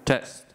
Test.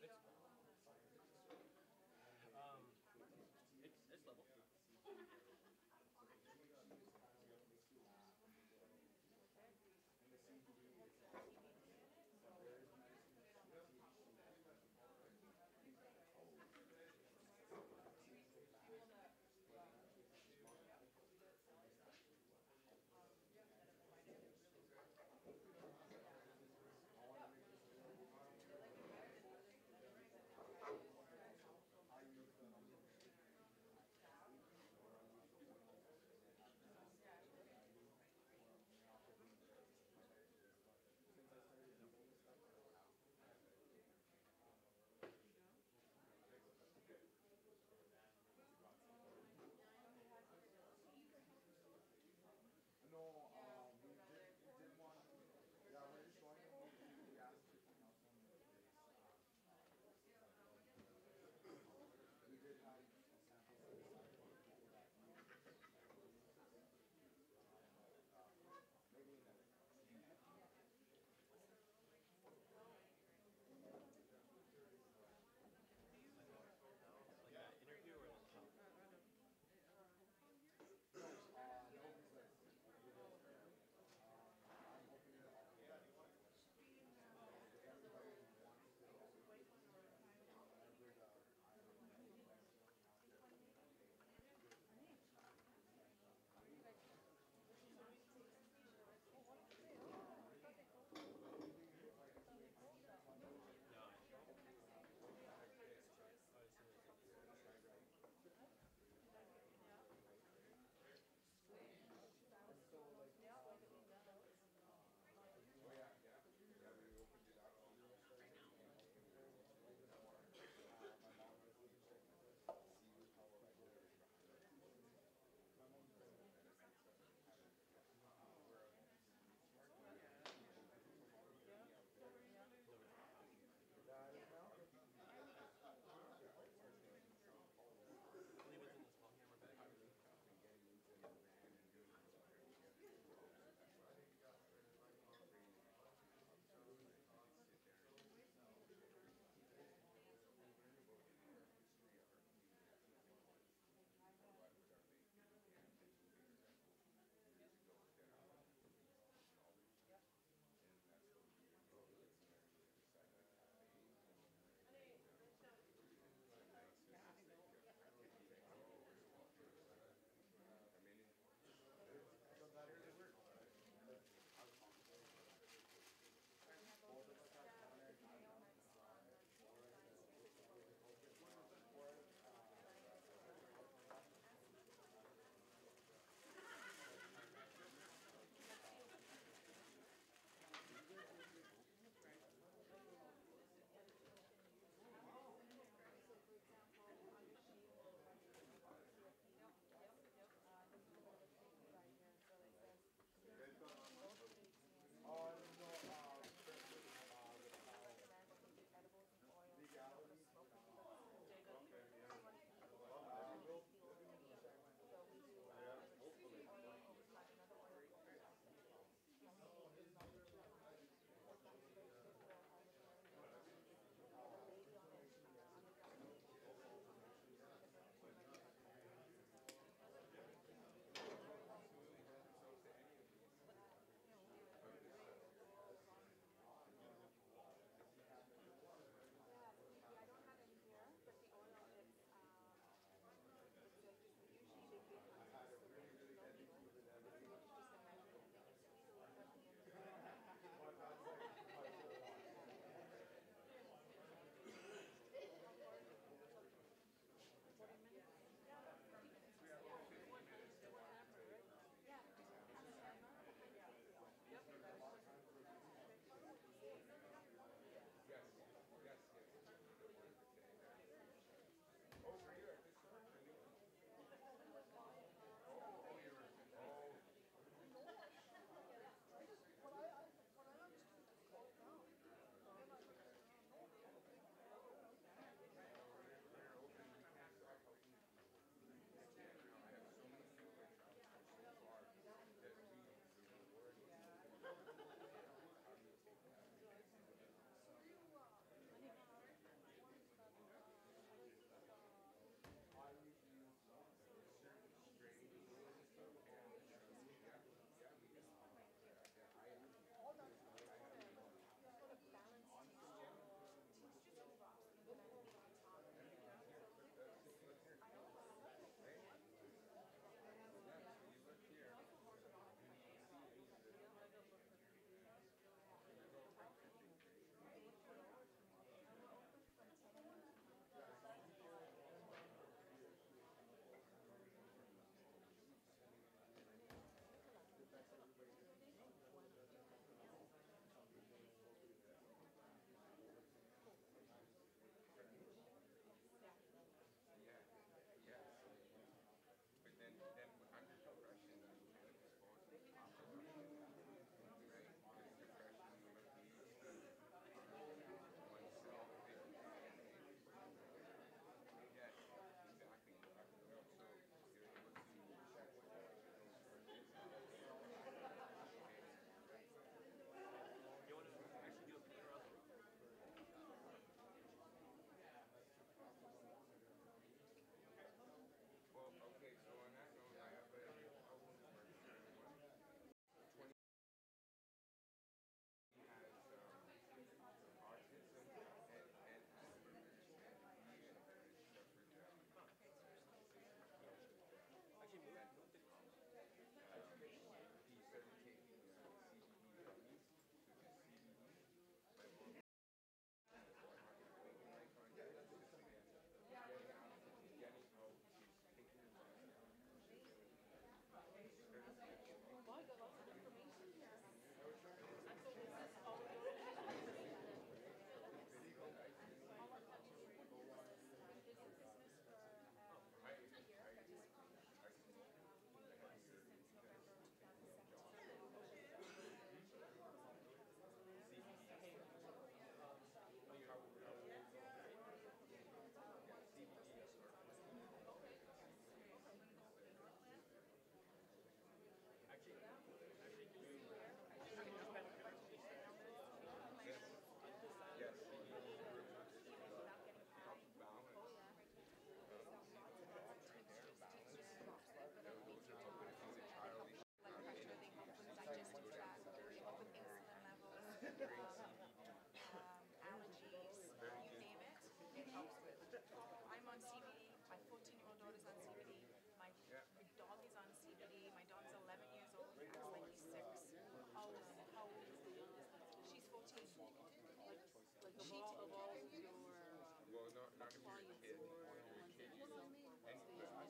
It's it's level. allergies, you name it, it helps with. I'm on CBD, my 14-year-old daughter's on CBD, my dog is on CBD, my dog's 11 years old, he acts like he's 6. How old is the youngest? She's 14. Like of all of your Well, not if you're a kid. I do have.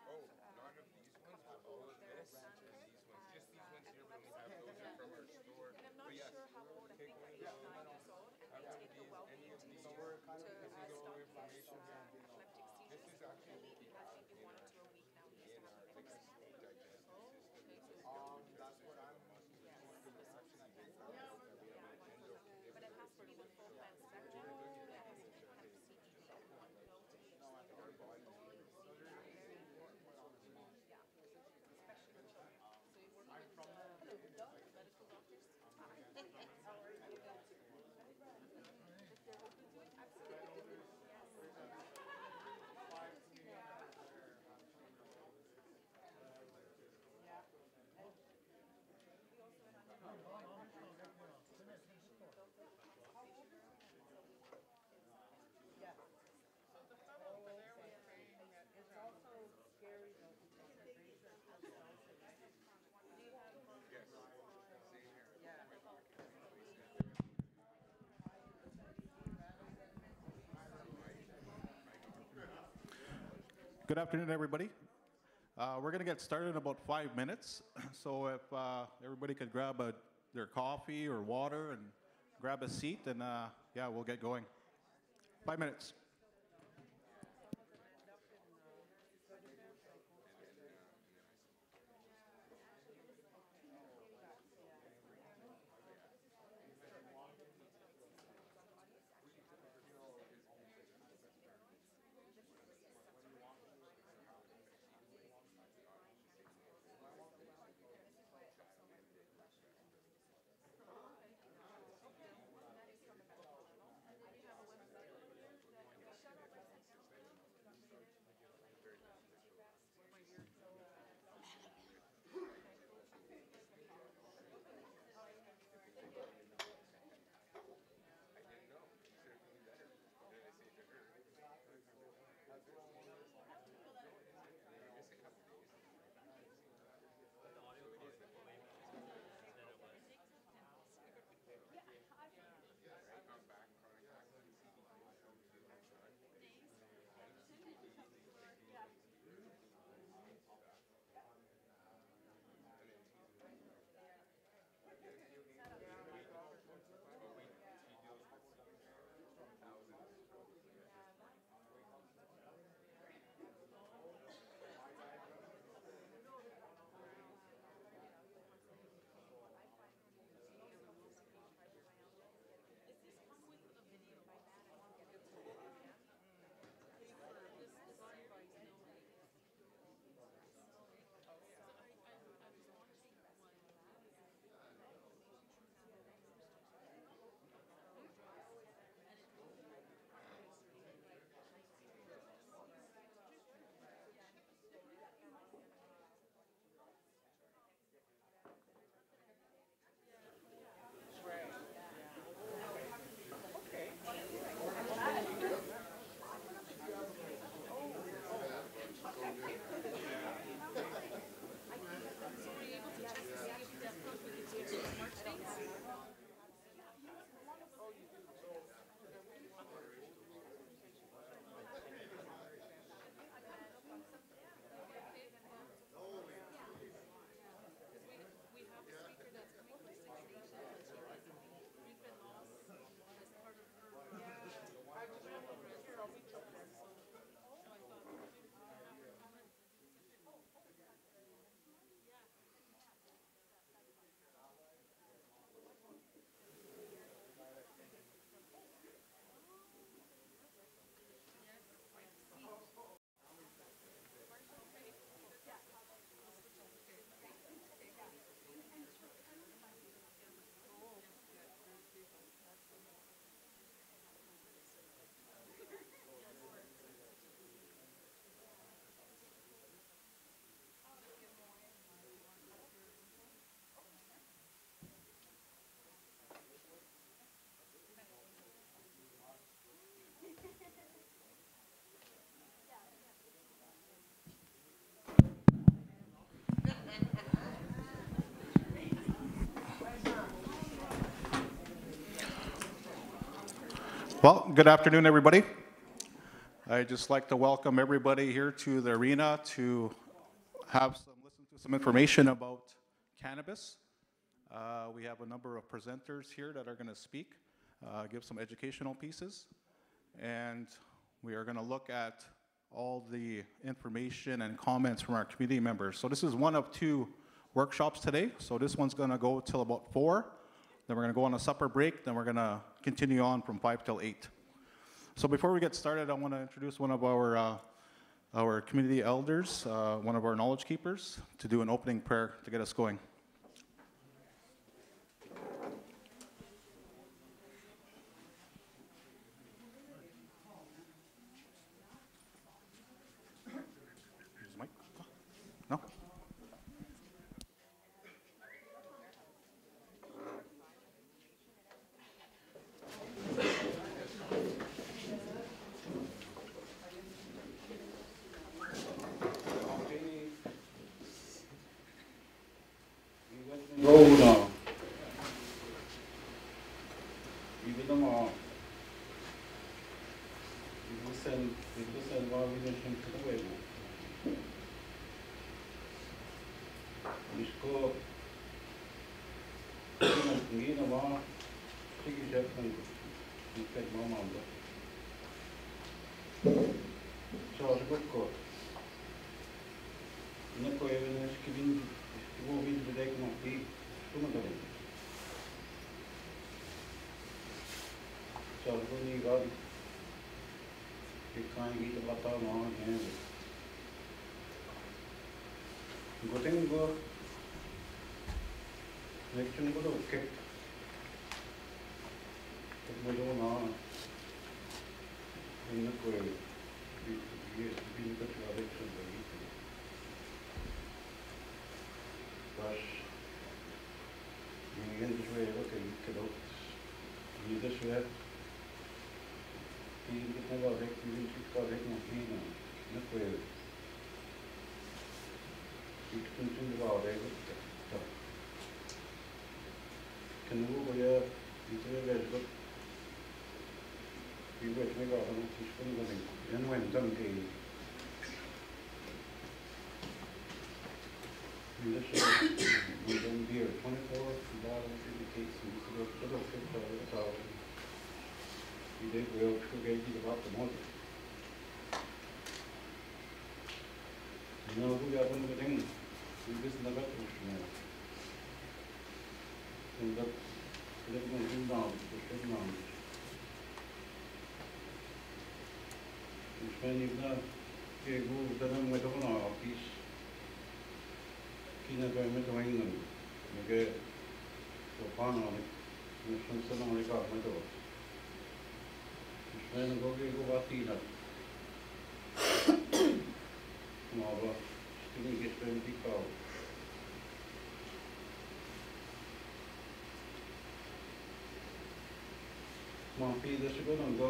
Oh, none of these ones, but all of this, these ones, just these ones here, we only have those are from our store. And I'm not But yes, sure how old, I think take he's one of 9 years old, and they take the well-being tincture to stop his epileptic seizures. this is actually He has been given 1 or 2 a week now, he used to have the next. digestive system. that's what I'm But it has to be the full plant spectrum, it has to be kind of CBD, no THC. Very important. Yeah, especially with children. So you work with medical doctors? How are you? If they're open to it, absolutely. Yes. Yeah. It's also scary though because the razor Yes, same here. yeah. Good afternoon, everybody. We're going to get started in about 5 minutes. So if everybody could grab their coffee or water and grab a seat, and yeah, we'll get going. 5 minutes. Well, good afternoon, everybody. I'd just like to welcome everybody here to the arena to listen to some information about cannabis. We have a number of presenters here that are going to speak, give some educational pieces, and we are going to look at all the information and comments from our community members. So this is one of two workshops today. So this one's going to go till about 4. Then we're going to go on a supper break. Then we're going to continue on from 5 till 8. So before we get started, I want to introduce one of our community elders, one of our knowledge keepers, to do an opening prayer to get us going. No? Roll even though you send while we mentioned to the way. We score you know what take it up and get mom on the so the good call. No even giving to move into the deck might be so when you got you can't get a lot of long and good thing go next one go okay we don't know in the way we got to direction but you in this way okay you could you this way you get about it you got it no clean no way you continue about it can you go there you do it good you wait me about it teach me nothing and when done game this we don't beer 24 bottles indicates and so little fit all we did well to get about the month you know we got one thing we just never and that living down spending that go down with on office Kina going with the wing and get so fun on it and some only got my door spend go what tea Mava, still get 20 cow. Mampy, this is going to go.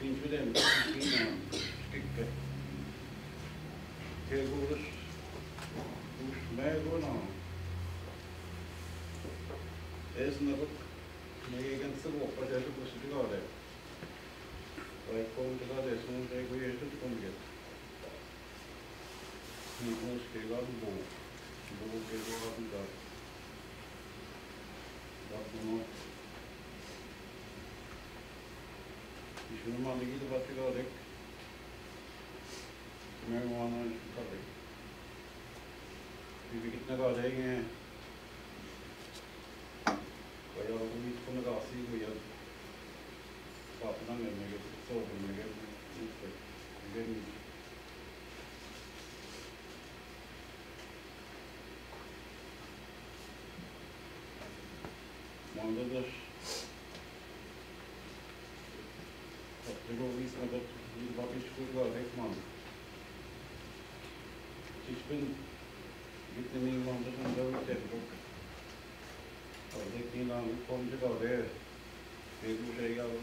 Pinch with them, stick. Here goes. May go now. There's another. May against the wall, but there's a possibility to go there. Like going to that, there's no way to come get. He goes to the bow. Bow to the that. That no. You should not get about to go there. Marijuana is covered. If you get the guy there, well, we come to see we have stopped on and make it so we get again. One of the reason that we got it to go next month. She's been getting me on the very difficult. They came down and come to go there. They do say, I will go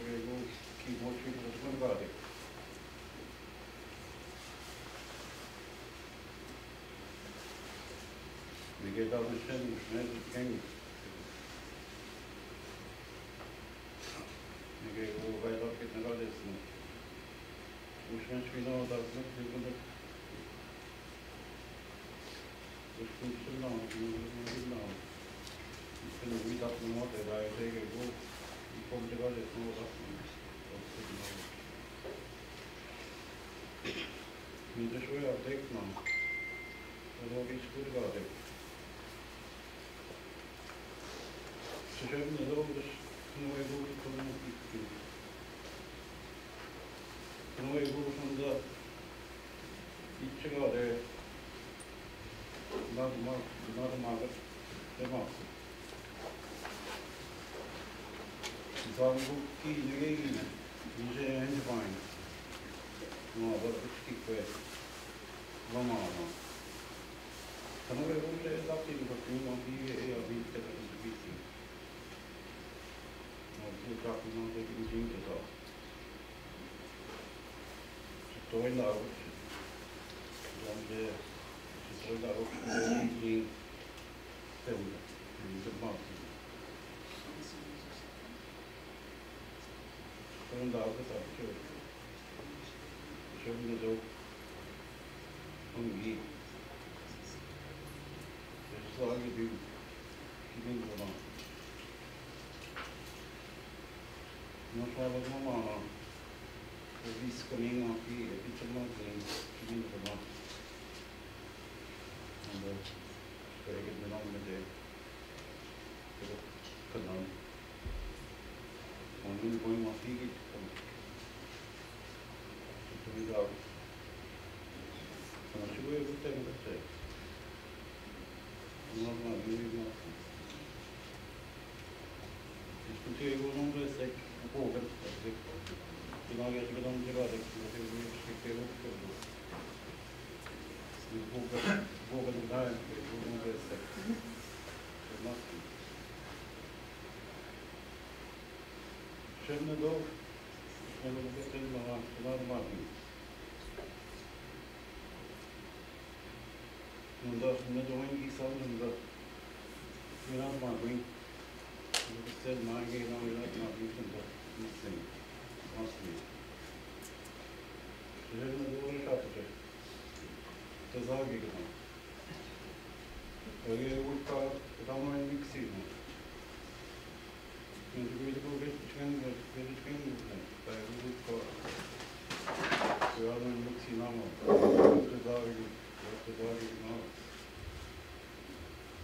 keep more people to come about it. We get out and send them, and it came. 그리고 가이드롭게 나가겠습니다. 우시면 주민은 다스는 그분들 우시면 술나 우리나 이쁜 우리 다스는 뭐 대다에 되고 이 범죄가 됐던 것 같습니다. Minder så avdekt man. Det var vi skulle vara det. Så kör vi ner om det. Nu är det på den uppgiften. Nu är det som det. Inte var det. Normalt. Det var. Så har vi gått in i egen. Vi ser inte fine. Nu har det riktigt på ett. Normala. Sen har det roligt att in på skolan, vi är viktigt att det är viktigt. Och det är klart att man inte så. Så då är det också. Så då är det också en stämning. Det är mat. Så är det också att köra. Kör vi det då. Om vi slaget ut kvinnorna. Nu får vi mamma och viska mina pitchelmagning kvinnorna. Och då ska jag med namn med det. Det kan och nu går man flyget. Så vi drar. Она чего я вот так вот. Нормально, не видно. Diskuterar ju om det är säkert på vågen. Innan jag tycker de gör det, jag tycker vi skickar upp det. Vi vågar det där, om det är säkert. Känner då, eller det är normalt. Nunda doing some nunda. You're not marking. You said marking, now you're not marking this thing. Mostly. You're in the door shop today. The Zagi. You would call the down mixing. You go get train with them. I would call. You are in mixing now. The Zagi. The body is not.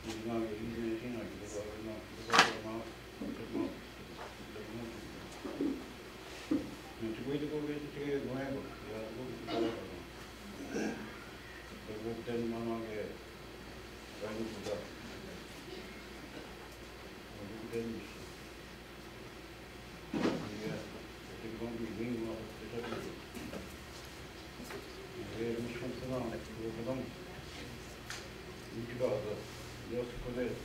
It's not anything like the body not. The body is not. And to wait to go get it together, no handle. Yeah, look at the body. But with 10 man on here, I look at that. I look at them. Yeah, it's going to be wing off the top of it. Det mش funzionale, non incubato, io si connette.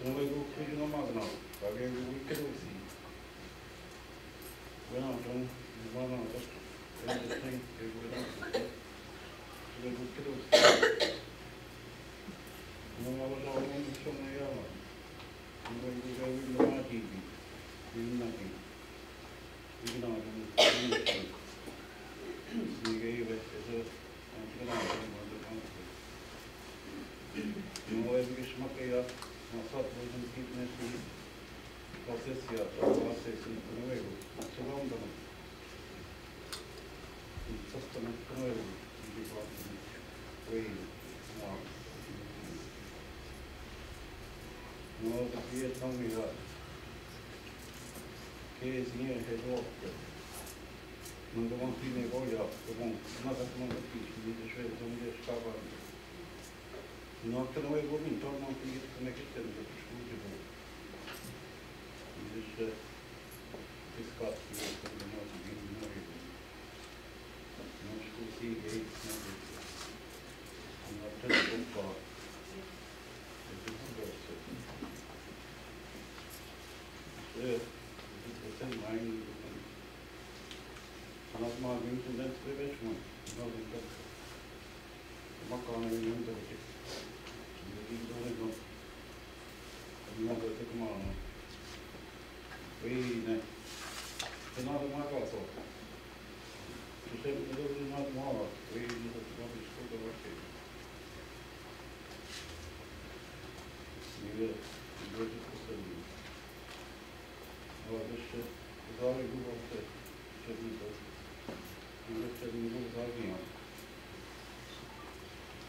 Non vedo qui non magno, perché vi credo sì. Bueno, non è il thing che vedo credo sì. Non ho già un sono io. Non vedo non attivi. Non attivi. Non you gave it as a you know, as we smoke up, I thought we didn't keep necessarily process here, process in a way, so long done. Just a way, way now. No, the fear told me that case here has walked. Non devono finire poi a una settimana qui, mi dice non mi scappa. Non che noi convinto non finire come che c'è da discutere. Mi dice che scappa non non si noi. Non ci così che non ha tempo un po'. E tutto questo. Questo è mai Anlat malum içinden size 5 mı? Ne oldu? Makarnayı yanında bir. Şimdi bir doğru yok. Ne oldu? Tek malum. Yes, good facility. Well, this shit is all you do on set. Shit me so. You just said you move all the on.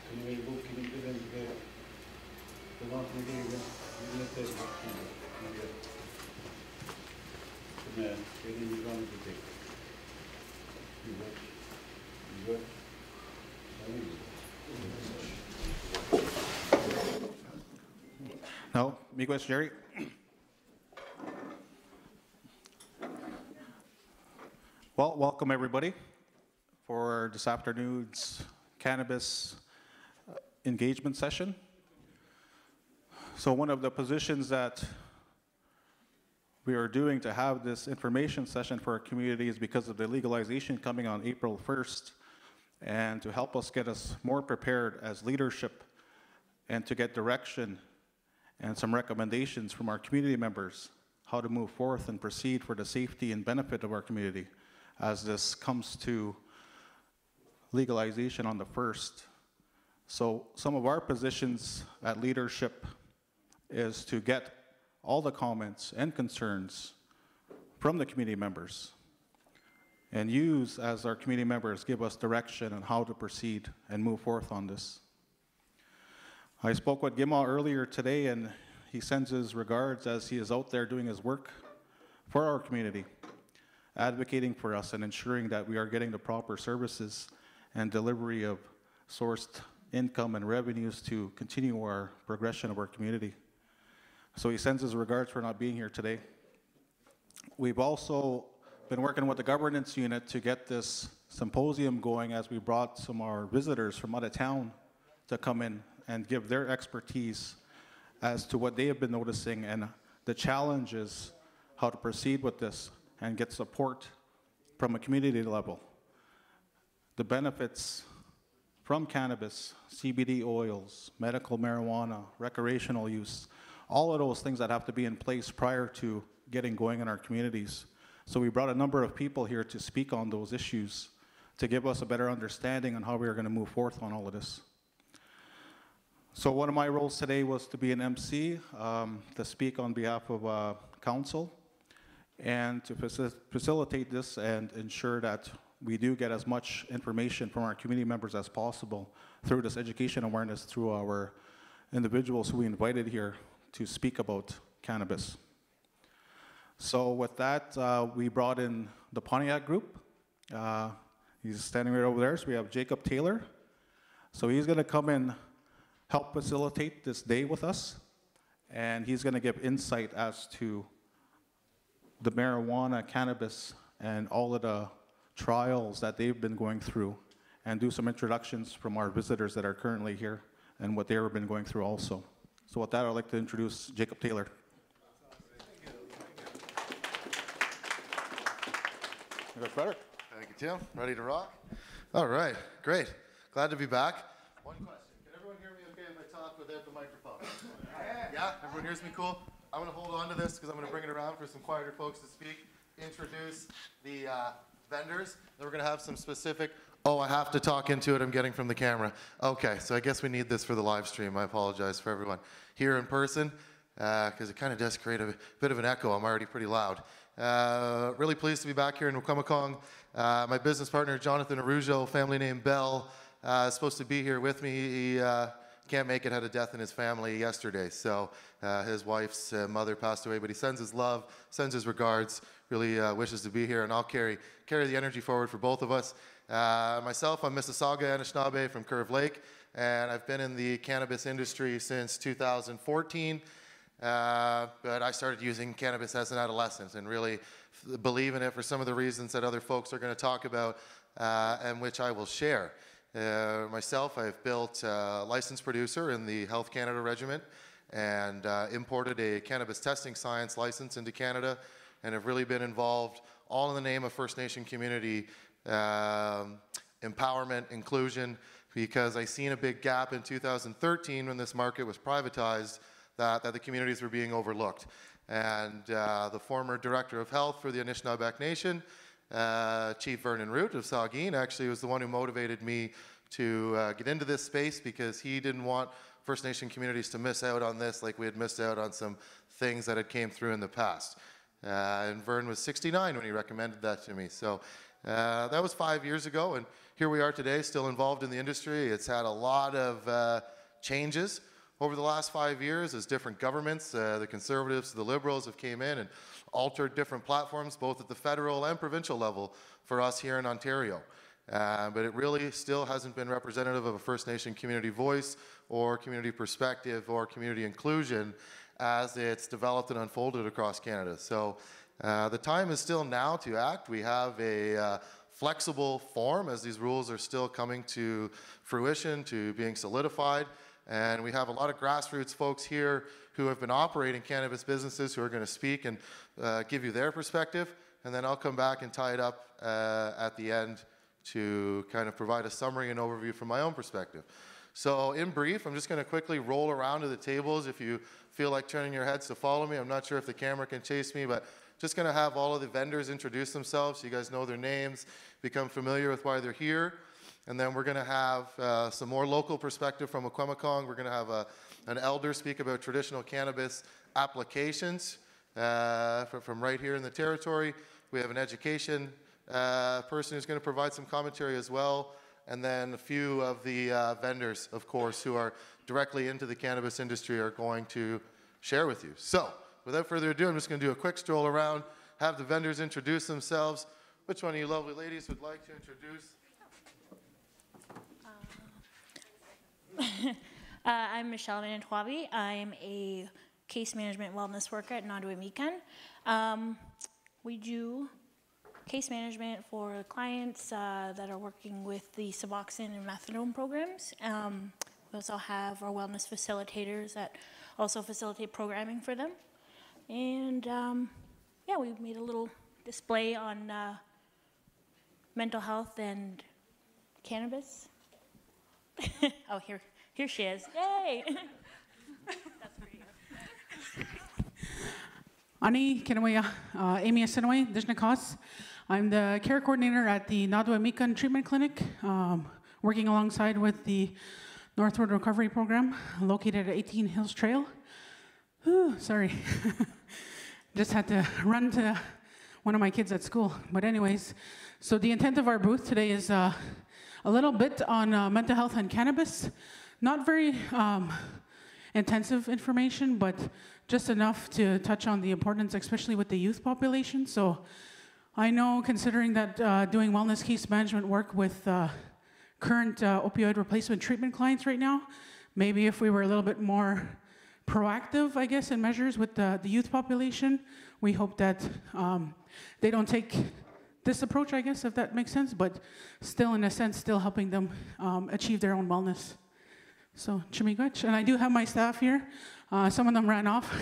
Can you move, can you get in together? The one from the even, you let that go. Man, get in your gun to take. You good? You good? No, me question, Jerry. Well, welcome everybody for this afternoon's cannabis engagement session. So one of the positions that we are doing to have this information session for our community is because of the legalization coming on April 1st, and to help us get us more prepared as leadership and to get direction and some recommendations from our community members how to move forth and proceed for the safety and benefit of our community as this comes to legalization on the 1st. So some of our positions at leadership is to get all the comments and concerns from the community members and use, as our community members give us direction on how to proceed and move forth on this. I spoke with Gima earlier today, and he sends his regards as he is out there doing his work for our community, advocating for us and ensuring that we are getting the proper services and delivery of sourced income and revenues to continue our progression of our community. So he sends his regards for not being here today. We've also been working with the governance unit to get this symposium going, as we brought some of our visitors from out of town to come in and give their expertise as to what they have been noticing and the challenges, how to proceed with this and get support from a community level. The benefits from cannabis, CBD oils, medical marijuana, recreational use, all of those things that have to be in place prior to getting going in our communities. So we brought a number of people here to speak on those issues to give us a better understanding on how we are going to move forth on all of this. So one of my roles today was to be an MC, to speak on behalf of council, and to facilitate this and ensure that we do get as much information from our community members as possible through this education awareness through our individuals who we invited here to speak about cannabis. So with that, we brought in the Pontiac group. He's standing right over there. So we have Jacob Taylor. So he's going to come and help facilitate this day with us, and he's going to give insight as to the marijuana, cannabis, and all of the trials that they've been going through, and do some introductions from our visitors that are currently here and what they've been going through also. So with that, I'd like to introduce Jacob Taylor. You guys better? Thank you, Tim. Ready to rock? All right, great. Glad to be back. One question. Can everyone hear me okay if I talk without the microphone? Yeah? Everyone hears me cool? I'm going to hold on to this because I'm going to bring it around for some quieter folks to speak, introduce the vendors. Then we're going to have some specific, oh, I have to talk into it, I'm getting from the camera. Okay, so I guess we need this for the live stream. I apologize for everyone here in person because it kind of does create a bit of an echo. I'm already pretty loud. Really pleased to be back here in Wacomico. My business partner, Jonathan Arujo, family name Bell, is supposed to be here with me. He can't make it, had a death in his family yesterday. So his wife's mother passed away, but he sends his love, sends his regards, really wishes to be here, and I'll carry the energy forward for both of us. Myself, I'm Mississauga Anishinaabe from Curve Lake, and I've been in the cannabis industry since 2014. But I started using cannabis as an adolescent and really believe in it for some of the reasons that other folks are going to talk about and which I will share. Myself, I've built a licensed producer in the Health Canada regiment and imported a cannabis testing science license into Canada, and have really been involved all in the name of First Nation community empowerment, inclusion, because I seen a big gap in 2013 when this market was privatized, that the communities were being overlooked. And the former director of health for the Anishinaabe Nation, Chief Vernon Root of Saugeen, actually was the one who motivated me to get into this space, because he didn't want First Nation communities to miss out on this like we had missed out on some things that had came through in the past. And Vern was 69 when he recommended that to me. So that was 5 years ago, and here we are today, still involved in the industry. It's had a lot of changes over the last 5 years as different governments, the Conservatives, the Liberals have came in and altered different platforms, both at the federal and provincial level for us here in Ontario. But it really still hasn't been representative of a First Nation community voice or community perspective or community inclusion as it's developed and unfolded across Canada. So the time is still now to act. We have a flexible form as these rules are still coming to fruition, to being solidified. And we have a lot of grassroots folks here who have been operating cannabis businesses who are going to speak and give you their perspective. And then I'll come back and tie it up at the end to kind of provide a summary and overview from my own perspective. So in brief, I'm just going to quickly roll around to the tables if you feel like turning your heads to follow me. I'm not sure if the camera can chase me, but just going to have all of the vendors introduce themselves so you guys know their names, become familiar with why they're here. And then we're going to have some more local perspective from Aquemacong. We're going to have an elder speak about traditional cannabis applications from right here in the territory. We have an education person who's going to provide some commentary as well. And then a few of the vendors, of course, who are directly into the cannabis industry are going to share with you. So without further ado, I'm just going to do a quick stroll around, have the vendors introduce themselves. Which one of you lovely ladies would like to introduce? I'm Michelle Manantwabi. I'm a case management wellness worker at CANNABIS. We do case management for clients that are working with the Suboxone and methadone programs. We also have our wellness facilitators that also facilitate programming for them. And yeah, we made a little display on mental health and cannabis. Oh, here she is. Yay! That's for you. Ani Kinawaya, Amy Asinaway, Dishnakas. I'm the care coordinator at the Nadwa Treatment Clinic, working alongside with the Northwood Recovery Program, located at 18 Hills Trail. Whew, sorry. Just had to run to one of my kids at school. But anyways, so the intent of our booth today is a little bit on mental health and cannabis. Not very intensive information, but just enough to touch on the importance, especially with the youth population. So I know, considering that doing wellness case management work with current opioid replacement treatment clients right now, maybe if we were a little bit more proactive, I guess, in measures with the youth population, we hope that they don't take this approach, I guess, if that makes sense, but still, in a sense, still helping them achieve their own wellness. So, Chimigwech. And I do have my staff here. Some of them ran off.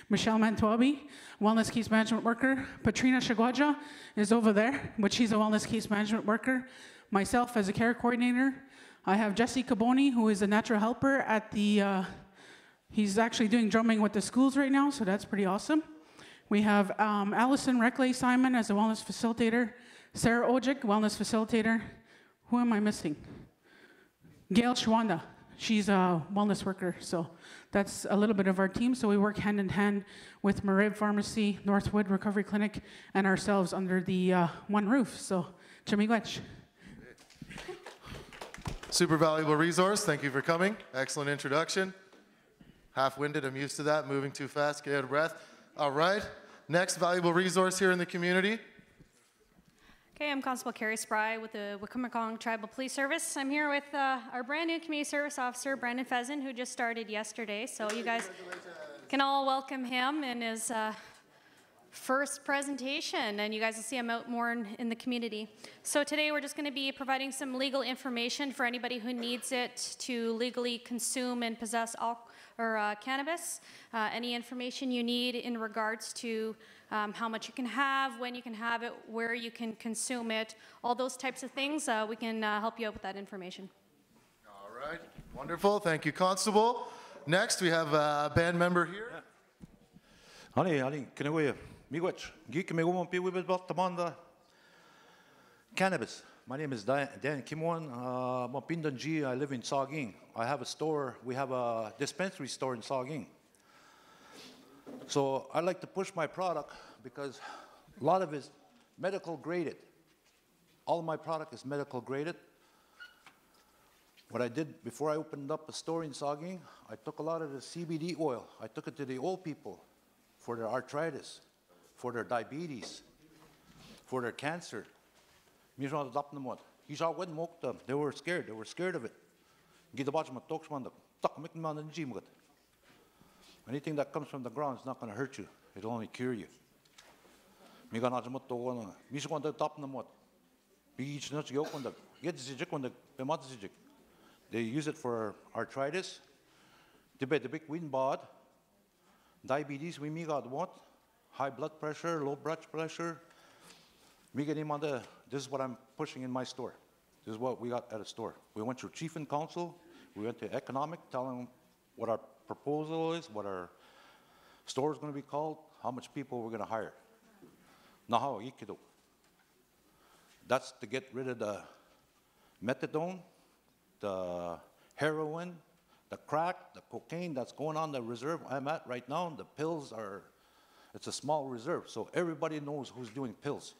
Michelle Manantwabi, wellness case management worker. Patrina Shagwaja is over there, but she's a wellness case management worker. Myself as a care coordinator. I have Jesse Caboni, who is a natural helper at the, he's actually doing drumming with the schools right now, so that's pretty awesome. We have Allison Reckley Simon as a wellness facilitator. Sarah Ojic, wellness facilitator. Who am I missing? Gail Shwanda. She's a wellness worker, so that's a little bit of our team. So we work hand in hand with Marib Pharmacy, Northwood Recovery Clinic, and ourselves under the one roof. So, Chimigwech. Super valuable resource. Thank you for coming. Excellent introduction. Half-winded, I'm used to that. Moving too fast, get out of breath. All right. Next valuable resource here in the community. Okay, I'm Constable Carrie Spry with the Aquemacong Tribal Police Service. I'm here with our brand new Community Service Officer, Brandon Pheasant, who just started yesterday. So you guys can all welcome him in his first presentation, and you guys will see him out more in the community. So today we're just going to be providing some legal information for anybody who needs it to legally consume and possess cannabis. Any information you need in regards to how much you can have, when you can have it, where you can consume it, all those types of things, we can help you out with that information. All right, wonderful. Thank you, Constable. Next, we have a band member here. Cannabis. My name is Dan Kimwon. I'm a Pindanji. I live in Saging. I have a store. We have a dispensary store in Saging. So I like to push my product because a lot of it is medical graded. All of my product is medical graded. What I did before I opened up a store in Saging, I took a lot of the CBD oil. I took it to the old people for their arthritis, for their diabetes, for their cancer. They were scared. They were scared of it. Anything that comes from the ground is not going to hurt you. It'll only cure you. They use it for arthritis, diabetes, high blood pressure, low blood pressure. This is what I'm pushing in my store. This is what we got at a store. We went to chief and council. We went to economic, telling them what our proposal is, what our store is going to be called, how much people we're going to hire. That's to get rid of the methadone, the heroin, the crack, the cocaine that's going on the reserve I'm at right now. The pills are, it's a small reserve, so everybody knows who's doing pills.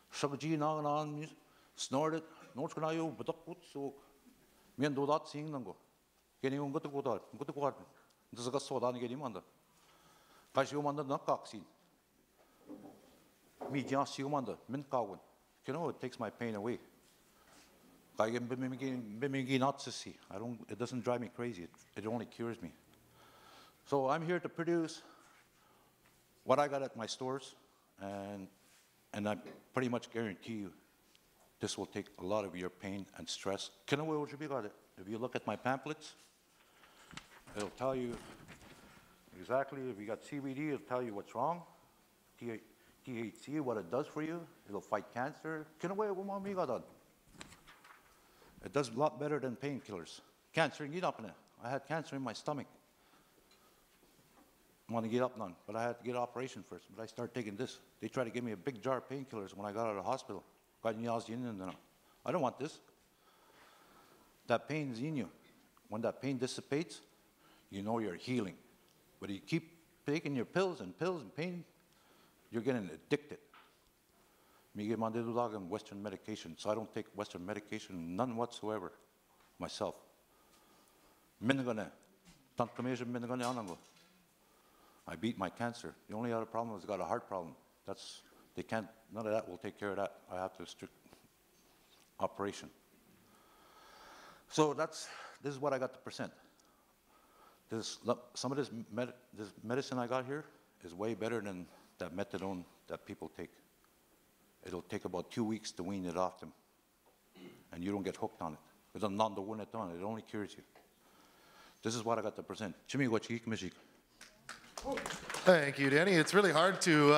Snort it, it takes my pain away. It doesn't drive me crazy. It only cures me. So I'm here to produce what I got at my stores, and I pretty much guarantee you this will take a lot of your pain and stress. If you look at my pamphlets, it'll tell you exactly, if you got CBD, it'll tell you what's wrong. THC, what it does for you. It'll fight cancer. It does a lot better than painkillers. Cancer, I had cancer in my stomach. I want to get up none, but I had to get an operation first. But I started taking this. They tried to give me a big jar of painkillers when I got out of the hospital. I don't want this. That pain's in you. When that pain dissipates, you know you're healing. But you keep taking your pills and pain, you're getting addicted. Me get Western medication, so I don't take Western medication, none whatsoever, myself. I beat my cancer. The only other problem is I got a heart problem. None of that will take care of that. I have to strict operation. So this is what I got to present. Some of this medicine I got here is way better than that methadone that people take. It'll take about 2 weeks to wean it off them, and you don't get hooked on it. It only cures you. This is what I got to present. Thank you, Danny. It's really hard to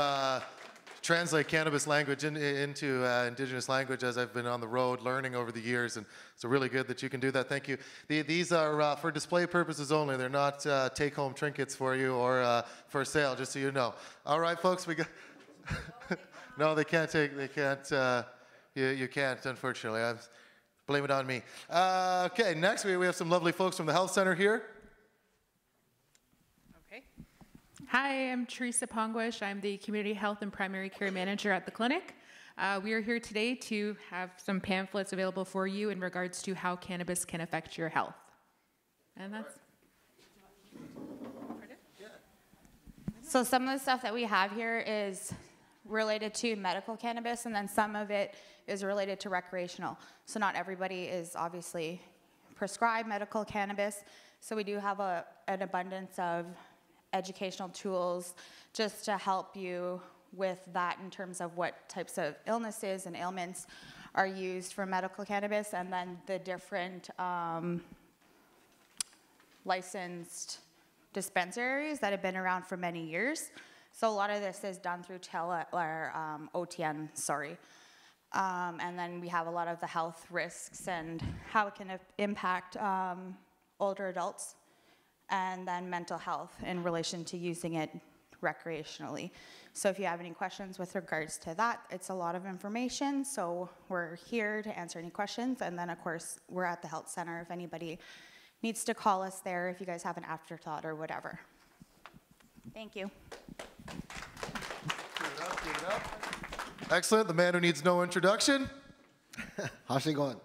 translate cannabis language into indigenous language, as I've been on the road learning over the years, and it's really good that you can do that. Thank you. These are for display purposes only. They're not take-home trinkets for you or for sale, just so you know. All right, folks, we got... No, you can't, unfortunately. Blame it on me. Okay, next we have some lovely folks from the health center here. Okay. Hi, I'm Teresa Pongwish. I'm the Community Health and Primary Care Manager at the clinic. We are here today to have some pamphlets available for you in regards to how cannabis can affect your health. And that's... So some of the stuff that we have here is related to medical cannabis, and then some of it is related to recreational. So not everybody is obviously prescribed medical cannabis. So we do have an abundance of educational tools just to help you with that in terms of what types of illnesses and ailments are used for medical cannabis, and then the different licensed dispensaries that have been around for many years. So a lot of this is done through OTN, sorry. And then we have a lot of the health risks and how it can impact older adults, and then mental health in relation to using it recreationally. So if you have any questions with regards to that, it's a lot of information. So we're here to answer any questions. And then of course, we're at the health center if anybody needs to call us there, if you guys have an afterthought or whatever. Thank you. Give it up, give it up. Excellent, the man who needs no introduction. How's it going?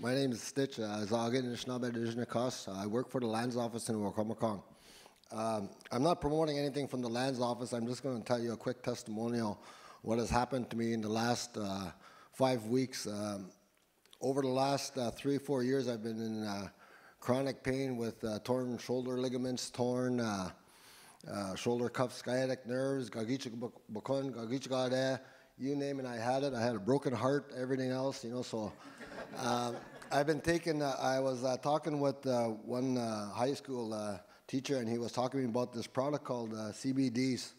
My name is Stitch. I work for the Lands Office in Wacomakong. I'm not promoting anything from the Lands Office. I'm just going to tell you a quick testimonial what has happened to me in the last 5 weeks. Over the last 3-4 years, I've been in chronic pain with torn shoulder ligaments, torn shoulder cuff, sciatic nerves, you name it, I had it. I had a broken heart, everything else, you know, so I've been taking, I was talking with one high school teacher, and he was talking to me about this product called CBDs,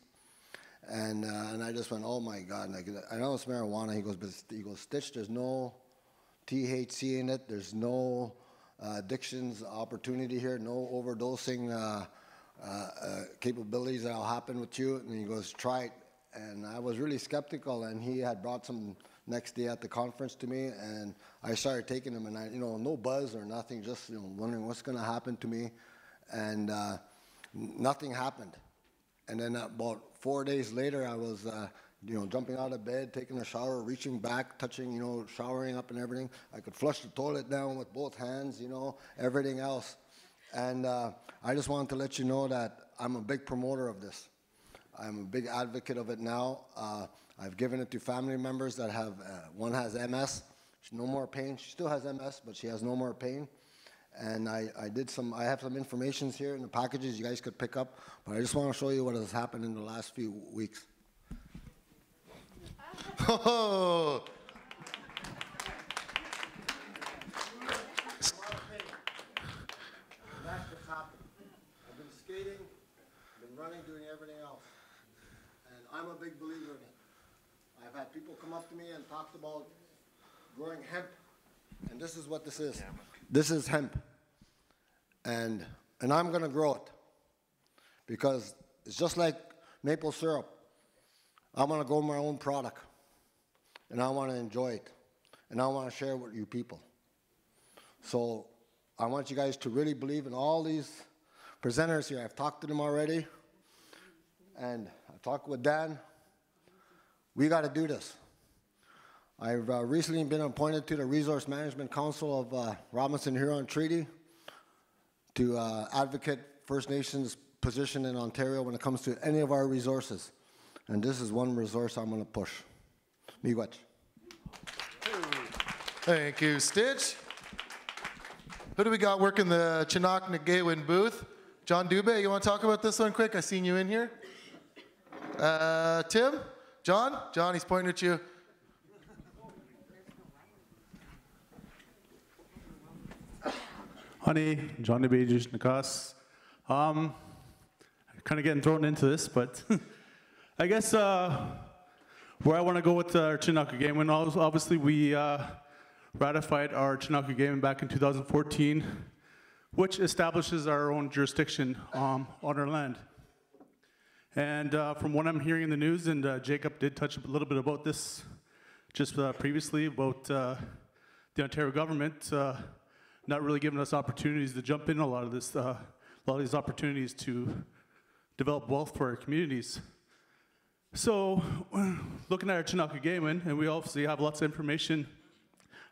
and I just went, oh my God, I know it's marijuana. He goes, Stitch, there's no THC in it, there's no addictions opportunity here, no overdosing capabilities that'll happen with you, and he goes, try it. And I was really skeptical, and he had brought some next day at the conference to me, and I started taking them, and I, you know, no buzz or nothing, just, you know, wondering what's going to happen to me, and nothing happened. And then about 4 days later, I was, you know, jumping out of bed, taking a shower, reaching back, touching, you know, showering up and everything. I could flush the toilet down with both hands, you know, everything else. And I just wanted to let you know that I'm a big promoter of this. I'm a big advocate of it now. I've given it to family members that have, one has MS, no more pain. She still has MS, but she has no more pain. And I have some information here in the packages you guys could pick up, but I just want to show you what has happened in the last few weeks. Oh. That's what's happened. I've been skating, been running, doing everything else. And I'm a big believer in it. I've had people come up to me and talked about growing hemp. And this is what this is. This is hemp. And I'm going to grow it. Because it's just like maple syrup. I want to grow my own product. And I want to enjoy it. And I want to share it with you people. So I want you guys to really believe in all these presenters here. I've talked to them already. And I've talked with Dan. We got to do this. I've recently been appointed to the Resource Management Council of Robinson-Huron Treaty to advocate First Nations position in Ontario when it comes to any of our resources. And this is one resource I'm going to push. Miigwech. Thank you, Stitch. Who do we got working the Chinook Nagawin booth? John Dubé, you want to talk about this one quick? I seen you in here. Tim? John, he's pointing at you. Honey, John Dubé, Nakas. Kind of getting thrown into this, but I guess where I want to go with our Chinook game, when obviously we ratified our Chinook game back in 2014, which establishes our own jurisdiction on our land. And from what I'm hearing in the news, and Jacob did touch a little bit about this just previously, about the Ontario government not really giving us opportunities to jump in a lot of these opportunities to develop wealth for our communities. So looking at our Chinook game, and we obviously have lots of information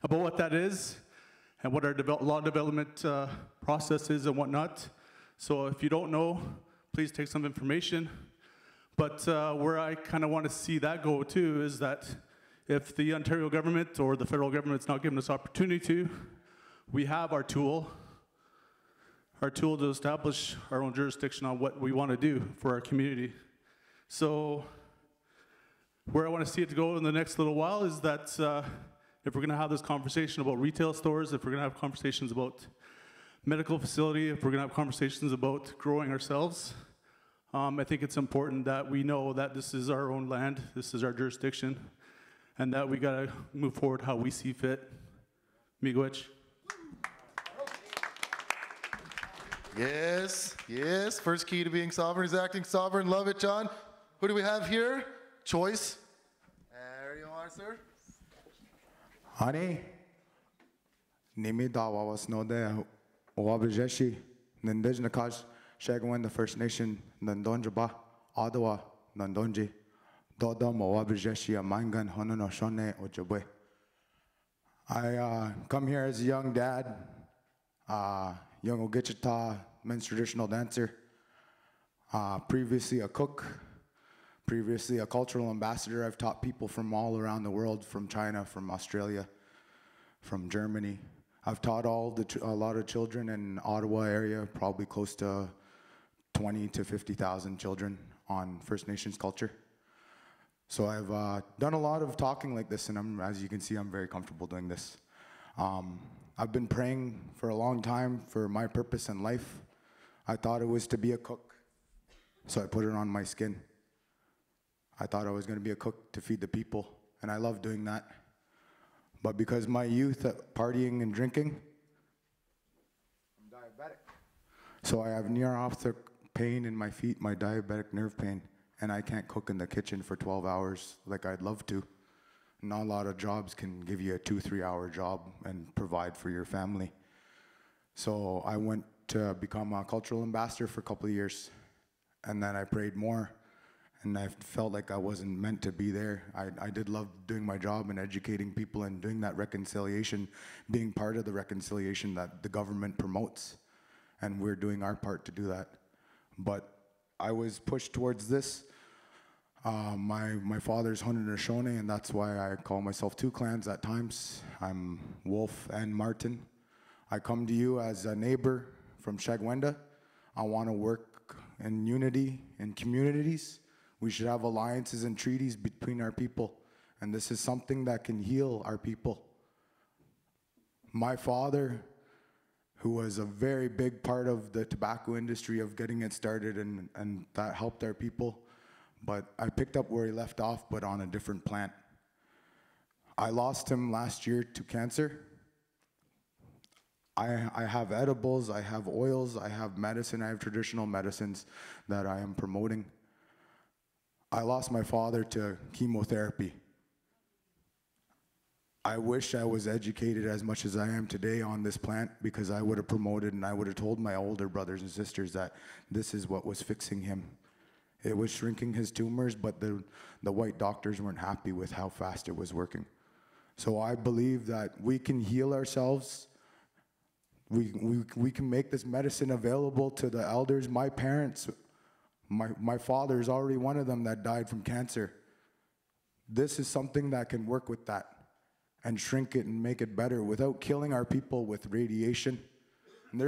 about what that is and what our law development process is and whatnot. So if you don't know, please take some information. But where I kind of want to see that go too is that if the Ontario government or the federal government's not giving us opportunity to, we have our tool to establish our own jurisdiction on what we want to do for our community. So where I want to see it to go in the next little while is that if we're going to have this conversation about retail stores, if we're going to have conversations about medical facility, if we're going to have conversations about growing ourselves, I think it's important that we know that this is our own land, this is our jurisdiction, and that we got to move forward how we see fit. Miigwech. Yes, yes. First key to being sovereign is acting sovereign. Love it, John. Who do we have here? Choice. There you are, sir. Honey, nimi dawa was no de wabajeshi, nindijna kaj, shagwan the First Nation, nandonjaba, Ottawa, nandonji, doda mo wabajeshi a mangan honono shone ojabwe. I come here as a young dad, young Ogichita, men's traditional dancer, previously a cook, previously a cultural ambassador. I've taught people from all around the world, from China, from Australia, from Germany. I've taught a lot of children in Ottawa area, probably close to 20 to 50,000 children on First Nations culture. So I've done a lot of talking like this, and as you can see, I'm very comfortable doing this. I've been praying for a long time for my purpose in life. I thought it was to be a cook, so I put it on my skin. I thought I was going to be a cook to feed the people, and I love doing that. But because my youth at partying and drinking, I'm diabetic. So I have near-optic pain in my feet, my diabetic nerve pain, and I can't cook in the kitchen for 12 hours like I'd love to. Not a lot of jobs can give you a 2-3 hour job and provide for your family. So I went to become a cultural ambassador for a couple of years, and then I prayed more, and I felt like I wasn't meant to be there. I did love doing my job and educating people and doing that reconciliation, being part of the reconciliation that the government promotes, and we're doing our part to do that. But I was pushed towards this. My father's Haudenosaunee, and that's why I call myself two clans at times. I'm Wolf and Martin. I come to you as a neighbor from Shagwenda. I want to work in unity in communities. We should have alliances and treaties between our people, and this is something that can heal our people. My father, who was a very big part of the tobacco industry of getting it started, and that helped our people, but I picked up where he left off, but on a different plant. I lost him last year to cancer. I have edibles, I have oils, I have medicine, I have traditional medicines that I am promoting. I lost my father to chemotherapy. I wish I was educated as much as I am today on this plant, because I would have promoted and I would have told my older brothers and sisters that this is what was fixing him. It was shrinking his tumors, but the white doctors weren't happy with how fast it was working. So I believe that we can heal ourselves. We can make this medicine available to the elders. My parents, my father is already one of them that died from cancer. This is something that can work with that and shrink it and make it better without killing our people with radiation. And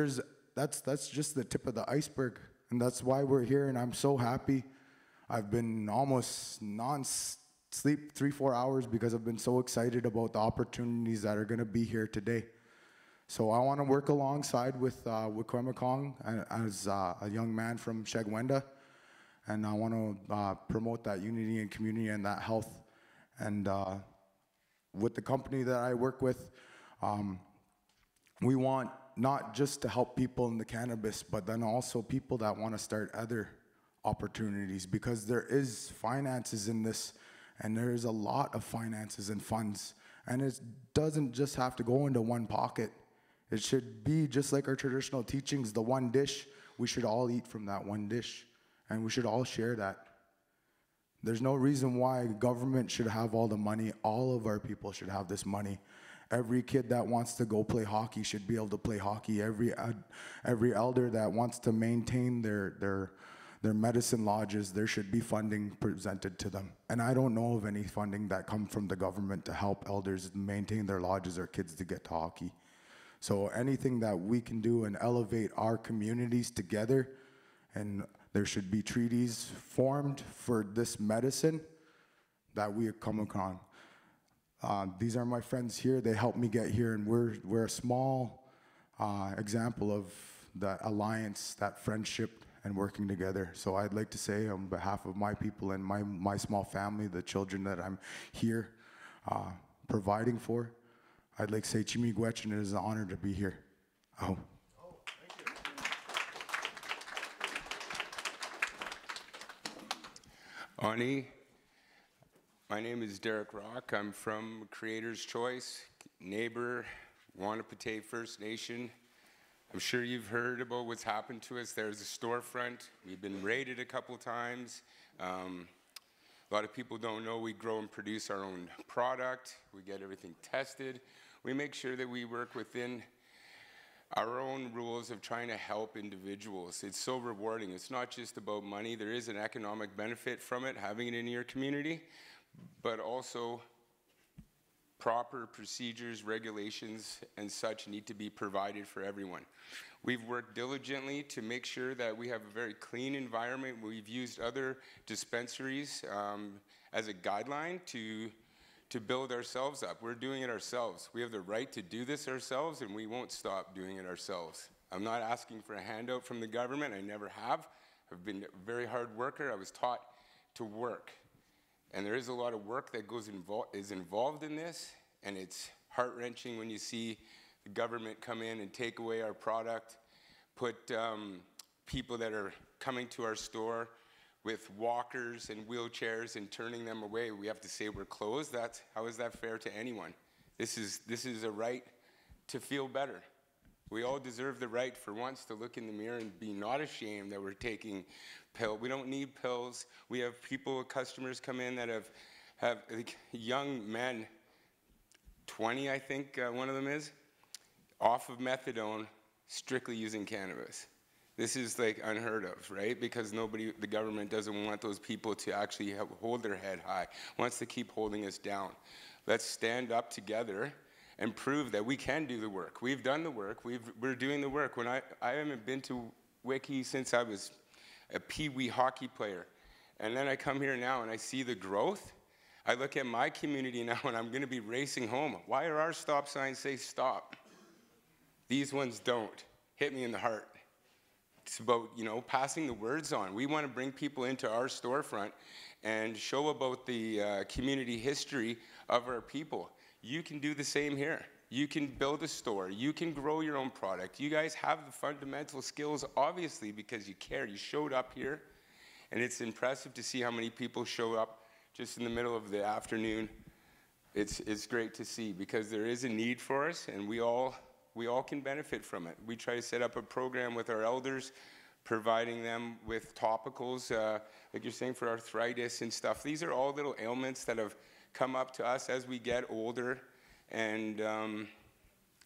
that's just the tip of the iceberg. And that's why we're here, and I'm so happy. I've been almost non-sleep 3-4 hours because I've been so excited about the opportunities that are going to be here today. So I want to work alongside with Wikwemikong as a young man from Shagwenda, and I want to promote that unity and community and that health. And with the company that I work with, we want not just to help people in the cannabis, but then also people that want to start other opportunities, because there is finances in this, and there is a lot of finances and funds, and it doesn't just have to go into one pocket. It should be just like our traditional teachings, the one dish. We should all eat from that one dish, and we should all share that. There's no reason why government should have all the money. All of our people should have this money. Every kid that wants to go play hockey should be able to play hockey. Every elder that wants to maintain their medicine lodges, there should be funding presented to them. And I don't know of any funding that comes from the government to help elders maintain their lodges or kids to get to hockey. So anything that we can do and elevate our communities together, and there should be treaties formed for this medicine that we come across. These are my friends here. They helped me get here, and we're a small example of that alliance, that friendship, and working together. So I'd like to say on behalf of my people and my small family, the children that I'm here providing for, I'd like to say Chimigwech, and it is an honor to be here. Oh. Ani, my name is Derek Rock. I'm from Creator's Choice, neighbor, Wanapate First Nation. I'm sure you've heard about what's happened to us. There's a storefront. We've been raided a couple times. A lot of people don't know we grow and produce our own product. We get everything tested. We make sure that we work within our own rules of trying to help individuals. It's so rewarding. It's not just about money. There is an economic benefit from it, having it in your community, but also proper procedures, regulations, and such need to be provided for everyone. We've worked diligently to make sure that we have a very clean environment. We've used other dispensaries as a guideline to build ourselves up. We're doing it ourselves. We have the right to do this ourselves, and we won't stop doing it ourselves. I'm not asking for a handout from the government. I never have. I've been a very hard worker. I was taught to work. And there is a lot of work that is involved in this, and it's heart-wrenching when you see the government come in and take away our product, put people that are coming to our store with walkers and wheelchairs and turning them away. We have to say we're closed. How is that fair to anyone? This is a right to feel better. We all deserve the right for once to look in the mirror and be not ashamed that we're taking pills. We don't need pills. We have customers come in that have like young men, 20 I think one of them is, off of methadone, strictly using cannabis. This is like unheard of, right? Because the government doesn't want those people to actually hold their head high, wants to keep holding us down. Let's stand up together and prove that we can do the work. We've done the work. We're doing the work. When I haven't been to Wiki since I was a pee-wee hockey player. And then I come here now and I see the growth. I look at my community now and I'm going to be racing home. Why are our stop signs say stop? These ones don't. Hit me in the heart. It's about, passing the words on. We want to bring people into our storefront and show about the community history of our people. You can do the same here. You can build a store. You can grow your own product. You guys have the fundamental skills, obviously, because you care. You showed up here, and it's impressive to see how many people show up just in the middle of the afternoon. It's great to see, because there is a need for us, and we all can benefit from it. We try to set up a program with our elders, providing them with topicals, like you're saying, for arthritis and stuff. These are all little ailments that have come up to us as we get older, and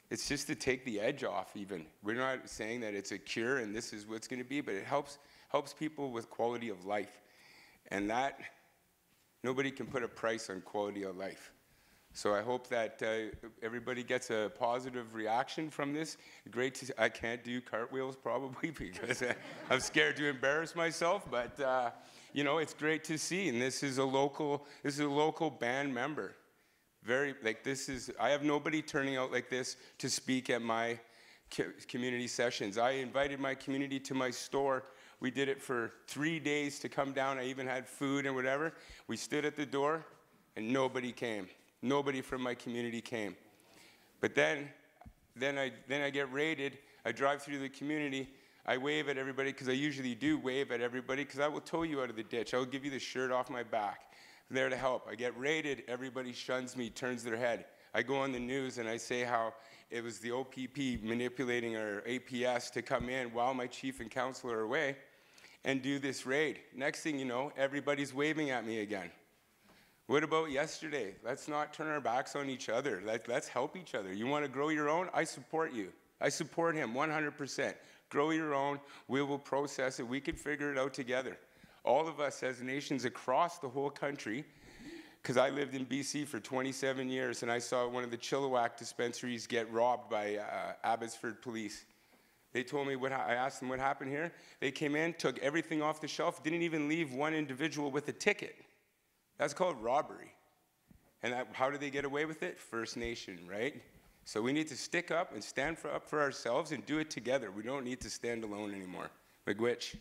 it's just to take the edge off even. We're not saying that it's a cure and this is what's going to be, but it helps people with quality of life. And that, nobody can put a price on quality of life. So I hope that everybody gets a positive reaction from this. I can't do cartwheels probably because I'm scared to embarrass myself, but it's great to see. And this is a local band member. I have nobody turning out like this to speak at my community sessions. I invited my community to my store. We did it for 3 days to come down. I even had food and whatever. We stood at the door and nobody came. Nobody from my community came. But then I get raided. I drive through the community. I wave at everybody, because I usually do wave at everybody, because I will tow you out of the ditch. I will give you the shirt off my back. I'm there to help. I get raided. Everybody shuns me, turns their head. I go on the news and I say how it was the OPP manipulating our APS to come in while my chief and council are away and do this raid. Next thing you know, everybody's waving at me again. What about yesterday? Let's not turn our backs on each other. Let's help each other. You want to grow your own? I support you. I support him 100%. Grow your own. We will process it. We can figure it out together. All of us as nations across the whole country, because I lived in BC for 27 years and I saw one of the Chilliwack dispensaries get robbed by Abbotsford police. They told me, I asked them what happened here. They came in, took everything off the shelf, didn't even leave one individual with a ticket. That's called robbery. And how did they get away with it? First Nation, right? So we need to stick up and stand up for ourselves and do it together. We don't need to stand alone anymore. Miigwech.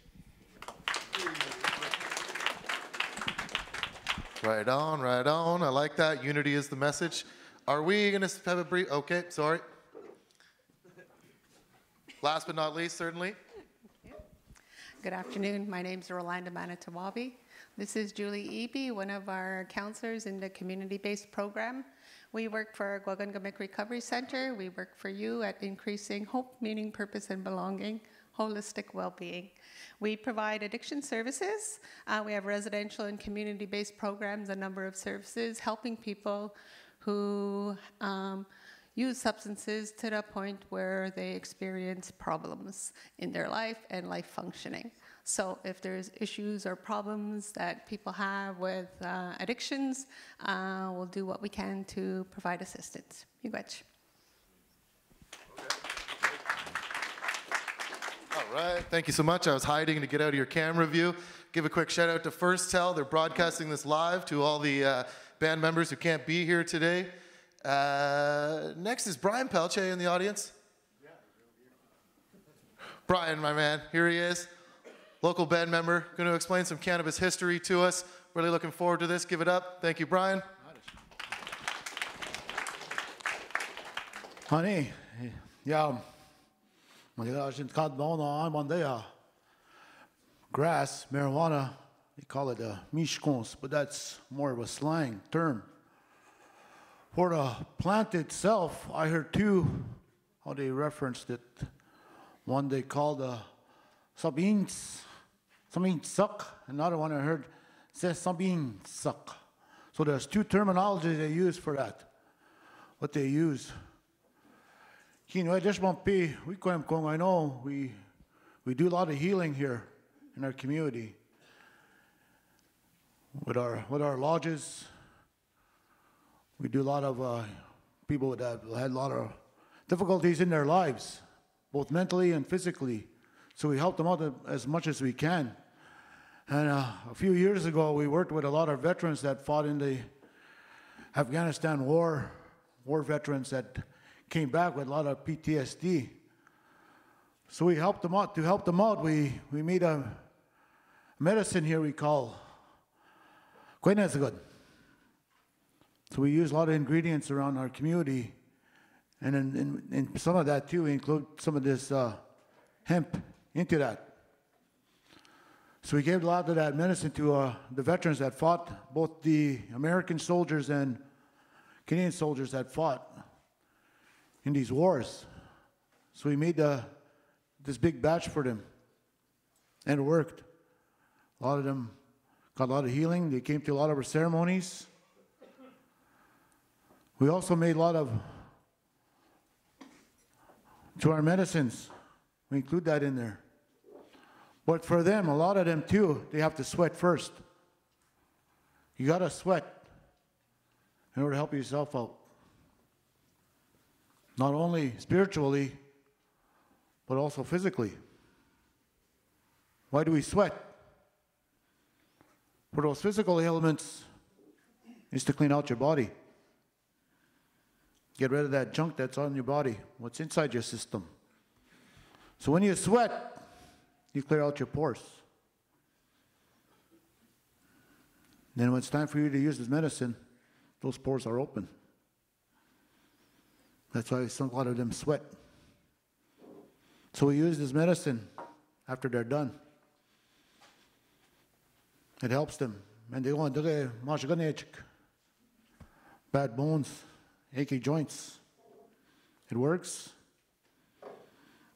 Right on, right on. I like that. Unity is the message. Are we going to have a brief? Okay, sorry. Last but not least, certainly. Good afternoon. My name is Rolanda Manitowabi. This is Julie Eby, one of our counselors in the community-based program. We work for Gwagangamik Recovery Center. We work for you at increasing hope, meaning, purpose, and belonging, holistic well-being. We provide addiction services. We have residential and community-based programs, a number of services, helping people who use substances to the point where they experience problems in their life and life functioning. So if there's issues or problems that people have with addictions, we'll do what we can to provide assistance. Miigwech. All right, thank you so much. I was hiding to get out of your camera view. Give a quick shout out to First Tell. They're broadcasting this live to all the band members who can't be here today. Next is Brian Pelche in the audience. Brian, my man, here he is. Local band member, going to explain some cannabis history to us. Really looking forward to this. Give it up. Thank you, Brian. Honey, yeah. Grass, marijuana, they call it mishkons, but that's more of a slang term. For the plant itself, I heard two, how they referenced it. One they called sabins, something suck. Another one I heard says something suck. So there's two terminologies they use for that. What they use. I know we do a lot of healing here in our community with our lodges. We do a lot of people that have had a lot of difficulties in their lives, both mentally and physically. So we help them out as much as we can. And a few years ago, we worked with a lot of veterans that fought in the Afghanistan war veterans that came back with a lot of PTSD. So we helped them out. To help them out, we made a medicine here we call Quenezagud. So we use a lot of ingredients around our community. And in some of that too, we include some of this hemp into that. So we gave a lot of that medicine to the veterans that fought, both the American soldiers and Canadian soldiers that fought in these wars. So we made this big batch for them, and it worked. A lot of them got a lot of healing. They came to a lot of our ceremonies. We also made a lot of, to our medicines, we include that in there. But for them, a lot of them too, they have to sweat first. You gotta sweat in order to help yourself out. Not only spiritually, but also physically. Why do we sweat? For those physical ailments, is to clean out your body. Get rid of that junk that's on your body, what's inside your system. So when you sweat, you clear out your pores. Then when it's time for you to use this medicine, those pores are open. That's why a lot of them sweat. So we use this medicine after they're done. It helps them. And they go and do bad bones, achy joints. It works.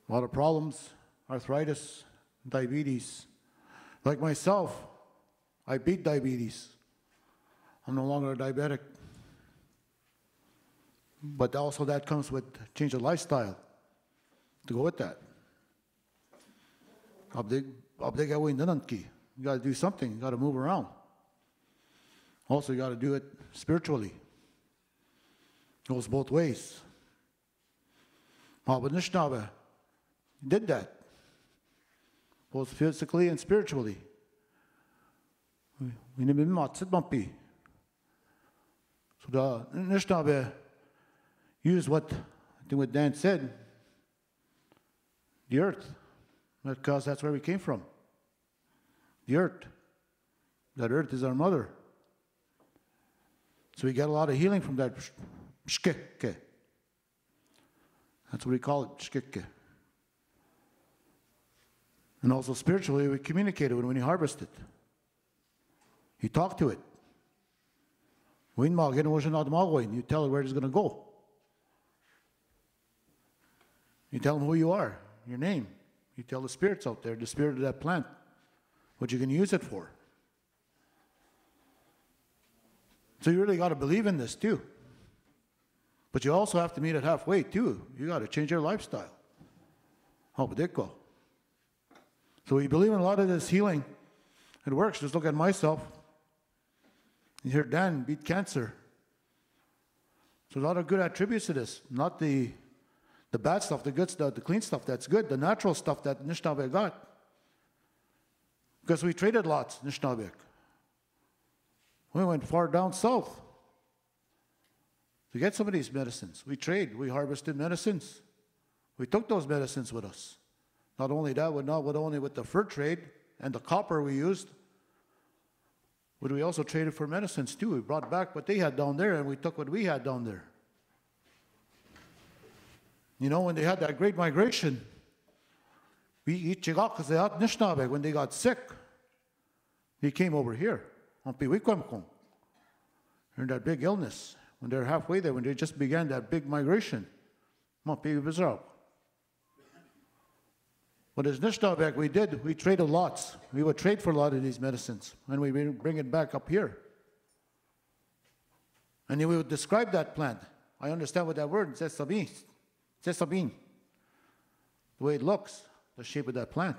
A lot of problems, arthritis, diabetes. Like myself, I beat diabetes. I'm no longer a diabetic. But also that comes with change of lifestyle to go with that. You got to do something. You got to move around. Also, you got to do it spiritually. It goes both ways. Nishnaba did that, both physically and spiritually. So the Nishnaba used what Dan said, the earth, because that's where we came from. The earth. That earth is our mother. So we get a lot of healing from that shkike. That's what we call it, shkike. And also spiritually, we communicate it when we harvest it. You talk to it. You tell it where it's going to go. You tell them who you are, your name. You tell the spirits out there, the spirit of that plant, what you can use it for. So you really got to believe in this too. But you also have to meet it halfway too. You got to change your lifestyle. How would it go? So we believe in a lot of this healing. It works. Just look at myself. You hear Dan beat cancer. So a lot of good attributes to this. Not the bad stuff, the good stuff, the clean stuff, that's good. The natural stuff that Nishnawbe got. Because we traded lots, Nishnawbe. We went far down south to get some of these medicines. We trade, we harvested medicines. We took those medicines with us. Not only that, not only with the fur trade and the copper we used, but we also traded for medicines too. We brought back what they had down there and we took what we had down there. You know, when they had that great migration, when they got sick, they came over here. In that big illness, when they're halfway there, when they just began that big migration. But as Nishnawbe, we traded lots. We would trade for a lot of these medicines, and we bring it back up here. And then we would describe that plant. I understand what that word says, sabine. The way it looks, the shape of that plant.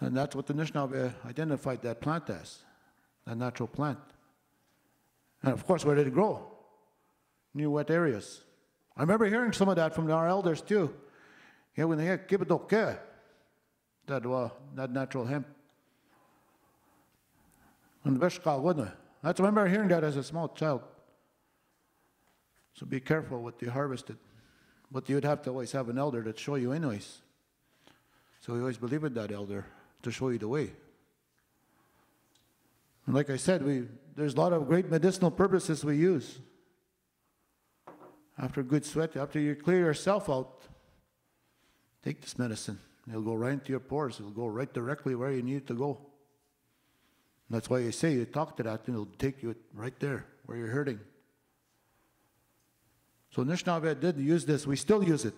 And that's what the Nishnawbe identified that plant as, that natural plant. And of course, where did it grow? New wet areas. I remember hearing some of that from our elders too. Yeah, when they had kibidoke, that natural hemp. And that's I remember hearing that as a small child. So be careful what you harvested. But you'd have to always have an elder that show you anyways. So we always believe in that elder to show you the way. And like I said, there's a lot of great medicinal purposes we use. After a good sweat, after you clear yourself out, take this medicine. It'll go right into your pores. It'll go right directly where you need it to go. And that's why you say you talk to that, and it'll take you right there where you're hurting. So Nishnawbe did use this. We still use it.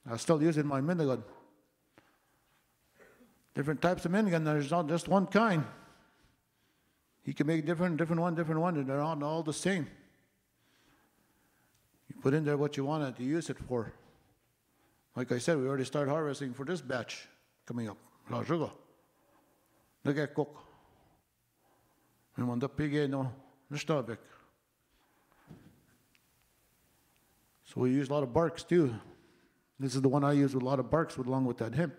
I still use it in my Mindagan. Different types of Mindagan. There's not just one kind. You can make different one, and they're not all the same. You put in there what you wanted to use it for. Like I said, we already started harvesting for this batch coming up. Look at cook. We want the pig no Nishnawbe. So we use a lot of barks too. This is the one I use with a lot of barks along with that hemp.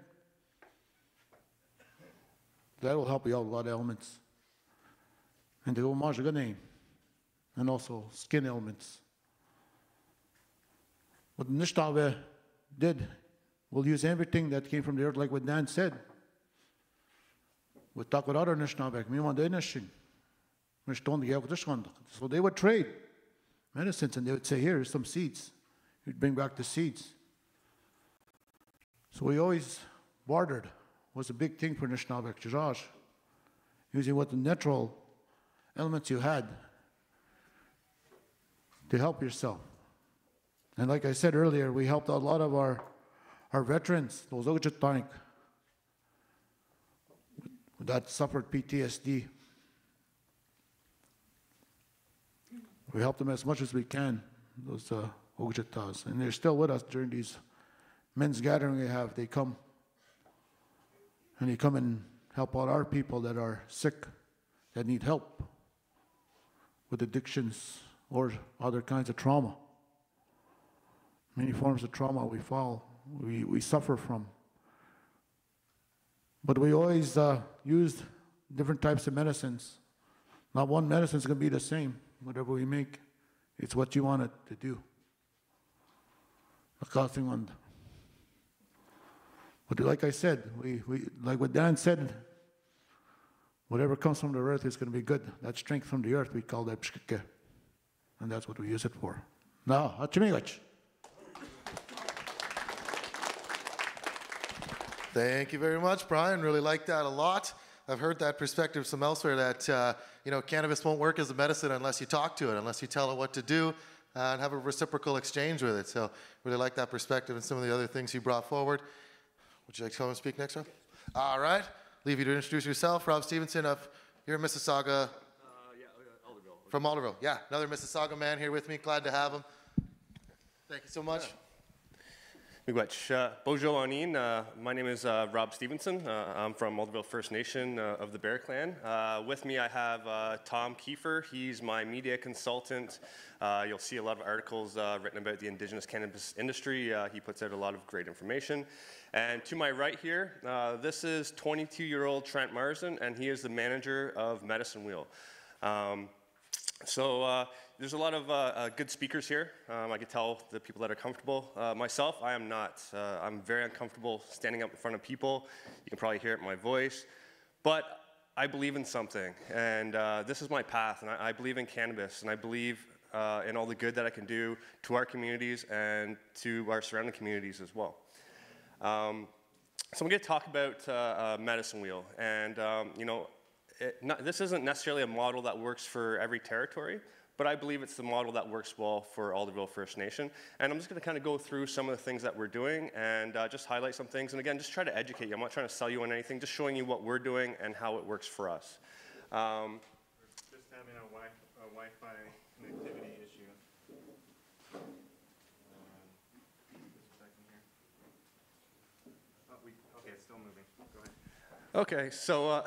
That will help you out with a lot of elements. And the homage name. And also skin elements. What the Nishnawbe did, we'll use everything that came from the earth, like what Dan said. We'll talk with other Nishnawbe. So they would trade medicines and they would say, here's some seeds. You'd bring back the seeds. So we always bartered. Was a big thing for Nishnawbe, Jiraj. Using what the natural elements you had to help yourself. And like I said earlier, we helped a lot of our veterans, those Ojatanik, that suffered PTSD. We helped them as much as we can, those Ojatas. And they're still with us during these men's gatherings we have. They come. And they come and help out our people that are sick, that need help with addictions or other kinds of trauma. Many forms of trauma we suffer from. But we always used different types of medicines. Not one medicine is going to be the same. Whatever we make, it's what you want it to do. But like I said, we like what Dan said, whatever comes from the earth is going to be good. That strength from the earth, we call that pshkike. And that's what we use it for. Now, Hachimigach. Thank you very much, Brian. Really like that a lot. I've heard that perspective from elsewhere that, you know, cannabis won't work as a medicine unless you talk to it, unless you tell it what to do and have a reciprocal exchange with it. So really like that perspective and some of the other things you brought forward. Would you like to come and speak next, Rob? All right. Leave you to introduce yourself. Rob Stevenson of, you're in Mississauga. Alderville. From Alderville. Yeah, another Mississauga man here with me. Glad to have him. Thank you so much. Bonjour, Anin. My name is Rob Stevenson. I'm from Alderville First Nation of the Bear Clan. With me I have Tom Kiefer. He's my media consultant. You'll see a lot of articles written about the indigenous cannabis industry. He puts out a lot of great information. And to my right here, this is 22-year-old Trent Marsden, and he is the manager of Medicine Wheel. There's a lot of good speakers here. I can tell the people that are comfortable. Myself, I am not. I'm very uncomfortable standing up in front of people. You can probably hear it in my voice. But I believe in something, and this is my path, and I believe in cannabis, and I believe in all the good that I can do to our communities and to our surrounding communities as well. So I'm going to talk about Medicine Wheel, and you know, this isn't necessarily a model that works for every territory, but I believe it's the model that works well for Alderville First Nation. And I'm just going to kind of go through some of the things that we're doing and just highlight some things. And again, just try to educate you. I'm not trying to sell you on anything, just showing you what we're doing and how it works for us. We're just having a Wi-Fi connectivity issue. Okay, it's still moving. Go ahead. Okay, so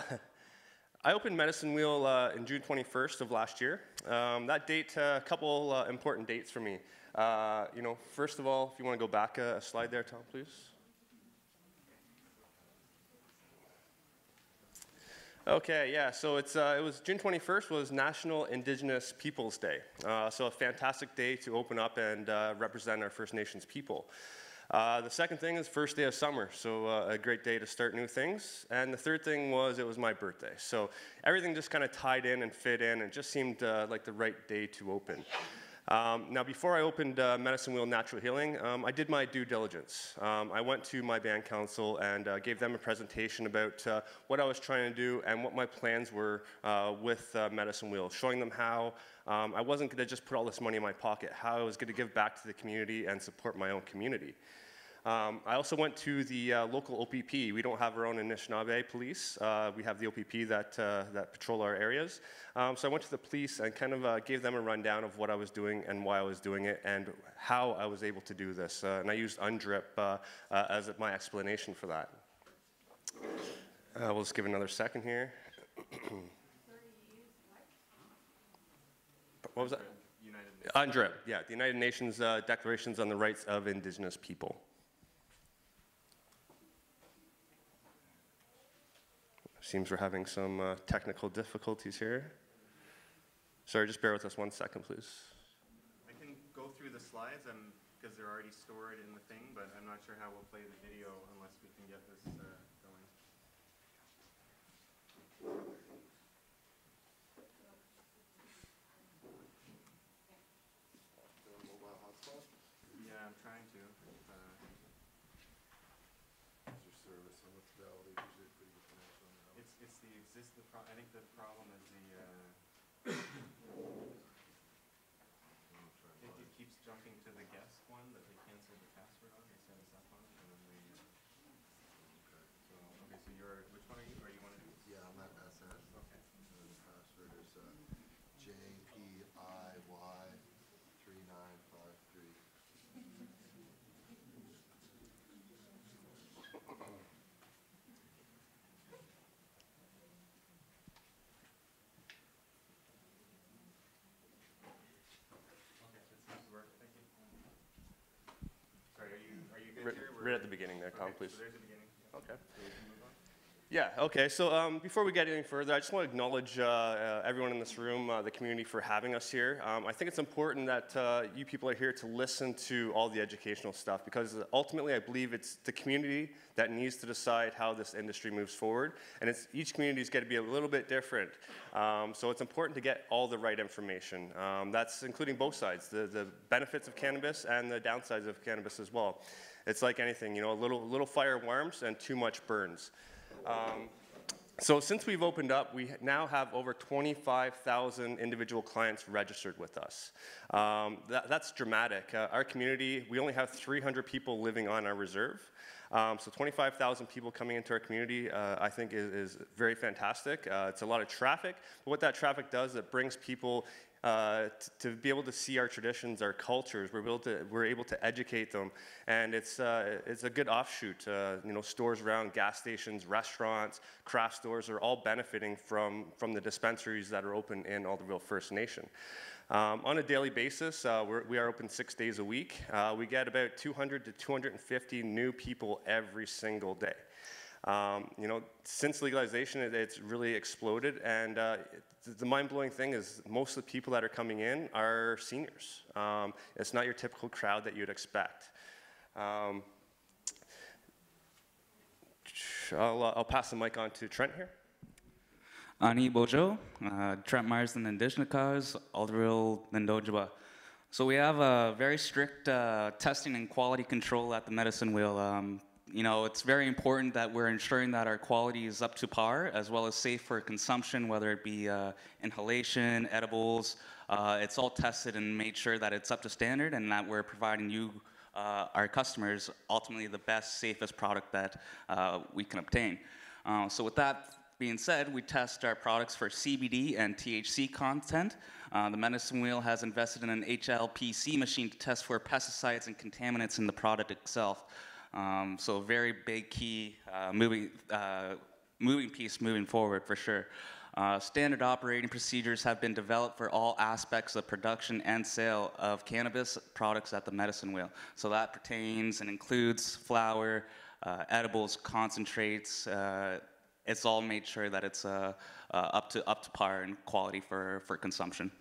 I opened Medicine Wheel in June 21st of last year. That date, a couple important dates for me. You know, first of all, if you want to go back a slide there, Tom, please. Okay, yeah, so it was June 21st was National Indigenous Peoples Day. So a fantastic day to open up and represent our First Nations people. The second thing is first day of summer, so a great day to start new things. And the third thing was it was my birthday. So everything just kind of tied in and fit in and just seemed like the right day to open. Now before I opened Medicine Wheel Natural Healing, I did my due diligence. I went to my band council and gave them a presentation about what I was trying to do and what my plans were with Medicine Wheel, showing them how I wasn't going to just put all this money in my pocket, how I was going to give back to the community and support my own community. I also went to the local OPP. We don't have our own Anishinaabe police. We have the OPP that patrol our areas. So I went to the police and kind of gave them a rundown of what I was doing and why I was doing it and how I was able to do this. And I used UNDRIP as my explanation for that. We'll just give another second here. What was that? UNDRIP, yeah, the United Nations Declarations on the Rights of Indigenous People. Seems we're having some technical difficulties here. Sorry, just bear with us 1 second, please. I can go through the slides because they're already stored in the thing, but I'm not sure how we'll play the video unless we can get this going. Yeah, I'm trying to. I think the problem is it keeps jumping to the guest one that they canceled the password on. They set us up on, and then they. Okay, so you're which one are you? Or you want to do? Yeah, I'm at SS. Okay. And the password is JPIY3953. Right at the beginning there, Tom, please. So there's the beginning. Okay. Yeah, okay, so before we get any further, I just want to acknowledge everyone in this room, the community, for having us here. I think it's important that you people are here to listen to all the educational stuff, because ultimately I believe it's the community that needs to decide how this industry moves forward, and each community's got to be a little bit different. So it's important to get all the right information. That's including both sides, the benefits of cannabis and the downsides of cannabis as well. It's like anything, you know, a little fire warms and too much burns. So since we've opened up, we now have over 25,000 individual clients registered with us. That's dramatic. Our community, we only have 300 people living on our reserve. So 25,000 people coming into our community, I think is very fantastic. It's a lot of traffic, but what that traffic does, it brings people to be able to see our traditions, our cultures. We're able to educate them, and it's a good offshoot. You know, stores around, gas stations, restaurants, craft stores are all benefiting from the dispensaries that are open in Alderville First Nation. On a daily basis, we are open 6 days a week. We get about 200 to 250 new people every single day. You know, since legalization, it's really exploded, and the mind-blowing thing is most of the people that are coming in are seniors. It's not your typical crowd that you'd expect. I'll pass the mic on to Trent here. Ani Bojo, Trent Marsden Indigenous Cause, Alderville, Nindojaba. So we have a very strict testing and quality control at the Medicine Wheel. You know, it's very important that we're ensuring that our quality is up to par, as well as safe for consumption, whether it be inhalation, edibles. It's all tested and made sure that it's up to standard and that we're providing you, our customers, ultimately the best, safest product that we can obtain. So with that being said, we test our products for CBD and THC content. The Medicine Wheel has invested in an HLPC machine to test for pesticides and contaminants in the product itself. So a very big key moving piece moving forward for sure. Standard operating procedures have been developed for all aspects of production and sale of cannabis products at the Medicine Wheel. So that pertains and includes flower, edibles, concentrates. It's all made sure that it's up to par in quality for consumption.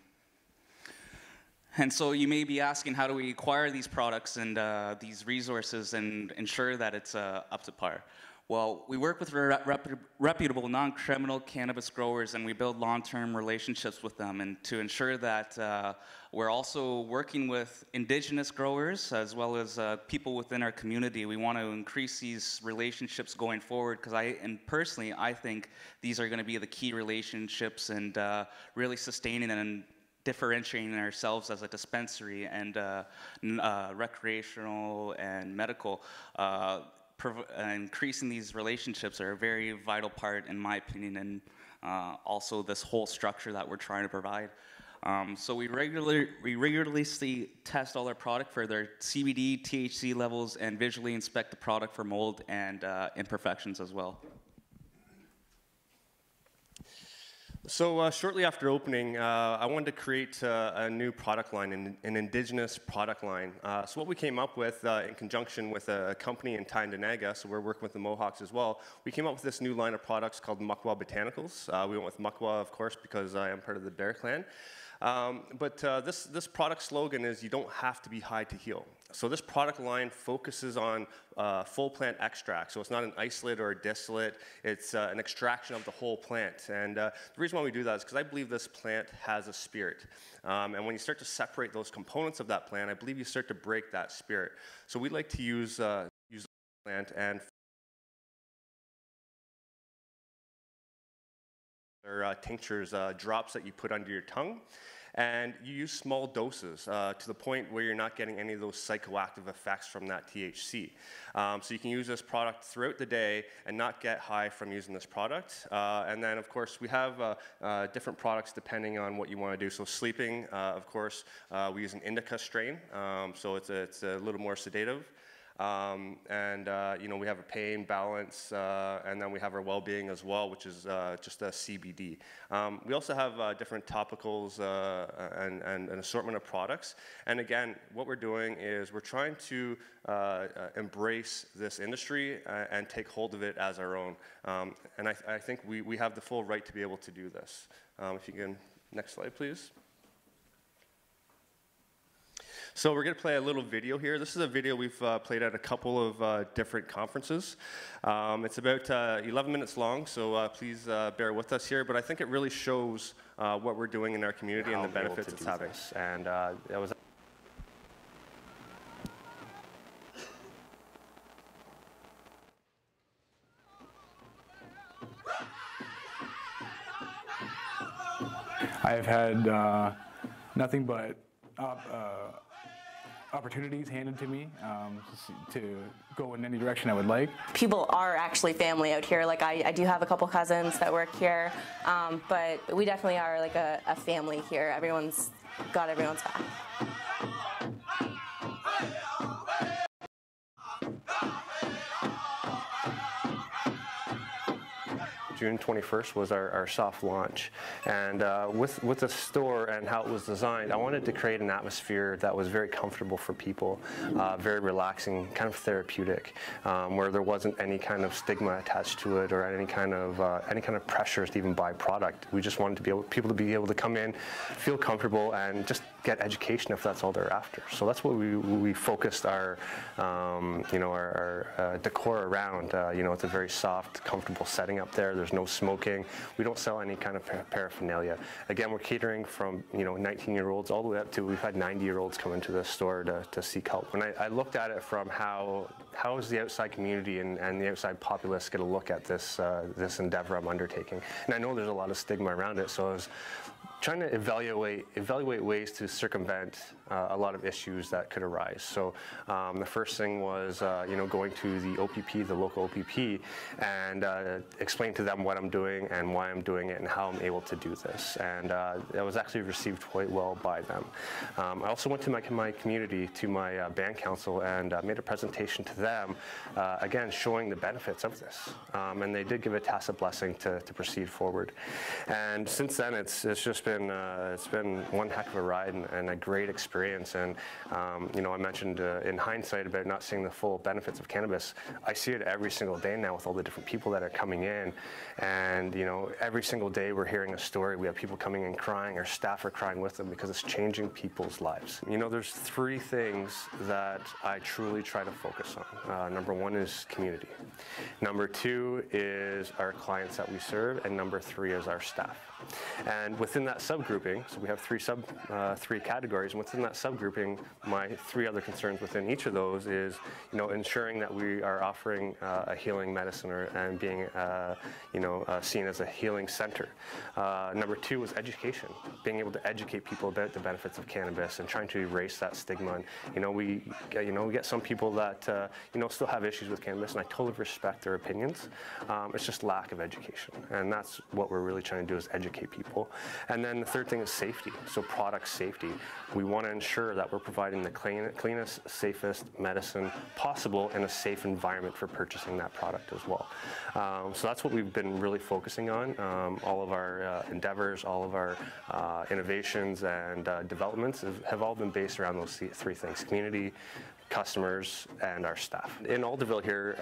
And so you may be asking, how do we acquire these products and these resources and ensure that it's up to par? Well, we work with reputable non-criminal cannabis growers, and we build long-term relationships with them, and to ensure that we're also working with Indigenous growers as well as people within our community. We want to increase these relationships going forward, because personally, I think these are going to be the key relationships and really sustaining and differentiating ourselves as a dispensary and recreational and medical. Increasing these relationships are a very vital part, in my opinion, and also this whole structure that we're trying to provide. So we regularly test all our product for their CBD, THC levels, and visually inspect the product for mold and imperfections as well. So shortly after opening, I wanted to create a new product line, an Indigenous product line. So what we came up with in conjunction with a company in Tyendinaga, so we're working with the Mohawks as well, we came up with this new line of products called Muckwa Botanicals. We went with Muckwa, of course, because I am part of the Bear Clan. But this product slogan is, you don't have to be high to heal. So this product line focuses on full plant extract. So it's not an isolate or a distillate, it's an extraction of the whole plant. And the reason why we do that is because I believe this plant has a spirit. And when you start to separate those components of that plant, I believe you start to break that spirit. So we like to use the plant and tinctures, drops that you put under your tongue. And you use small doses to the point where you're not getting any of those psychoactive effects from that THC. So you can use this product throughout the day and not get high from using this product. And then, of course, we have different products depending on what you want to do. So sleeping, of course, we use an indica strain. So it's a little more sedative. You know, we have a pain, balance, and then we have our well-being as well, which is just a CBD. We also have different topicals and an assortment of products. And again, what we're doing is we're trying to embrace this industry and take hold of it as our own. And I think we have the full right to be able to do this. If you can, next slide, please. So we're going to play a little video here. This is a video we've played at a couple of different conferences. It's about 11 minutes long, so please bear with us here. But I think it really shows what we're doing in our community and the benefits it's having. And that was. I've had nothing but opportunities handed to me to go in any direction I would like. People are actually family out here. Like I do have a couple cousins that work here, but we definitely are like a family here. Everyone's got everyone's back. June 21st was our soft launch, and with the store and how it was designed, I wanted to create an atmosphere that was very comfortable for people, very relaxing, kind of therapeutic, where there wasn't any kind of stigma attached to it or any kind of pressures to even buy product. We just wanted people to be able to come in, feel comfortable, and just get education if that's all they're after. So that's what we focused our decor around. It's a very soft, comfortable setting up there. There's no smoking. We don't sell any kind of paraphernalia. Again, we're catering from 19-year-olds all the way up to, we've had 90-year-olds come into the store to seek help. When I looked at it from how is the outside community and the outside populace going to look at this endeavor I'm undertaking, and I know there's a lot of stigma around it, so I was trying to evaluate ways to circumvent a lot of issues that could arise. So the first thing was going to the OPP, the local OPP, and explain to them what I'm doing and why I'm doing it and how I'm able to do this. And that was actually received quite well by them. I also went to my community, to my band council, and made a presentation to them, again showing the benefits of this. And they did give a tacit blessing to proceed forward. And since then, it's just been one heck of a ride and a great experience. And I mentioned in hindsight about not seeing the full benefits of cannabis. I see it every single day now with all the different people that are coming in, and every single day we're hearing a story. We have people coming in crying, our staff are crying with them because it's changing people's lives. There's three things that I truly try to focus on. Number one is community. Number two is our clients that we serve, and number three is our staff. And within that subgrouping, so we have three categories, and within that subgrouping, my three other concerns within each of those is, ensuring that we are offering a healing medicine and being, seen as a healing center. Number two was education, being able to educate people about the benefits of cannabis and trying to erase that stigma. And, we get some people that, still have issues with cannabis, and I totally respect their opinions. It's just lack of education, and that's what we're really trying to do, is educate people. And then the third thing is safety, so product safety. We want to ensure that we're providing the cleanest, safest medicine possible in a safe environment for purchasing that product as well. So that's what we've been really focusing on. All of our endeavors, all of our innovations and developments have all been based around those three things: community, customers, and our staff. In Alderville here,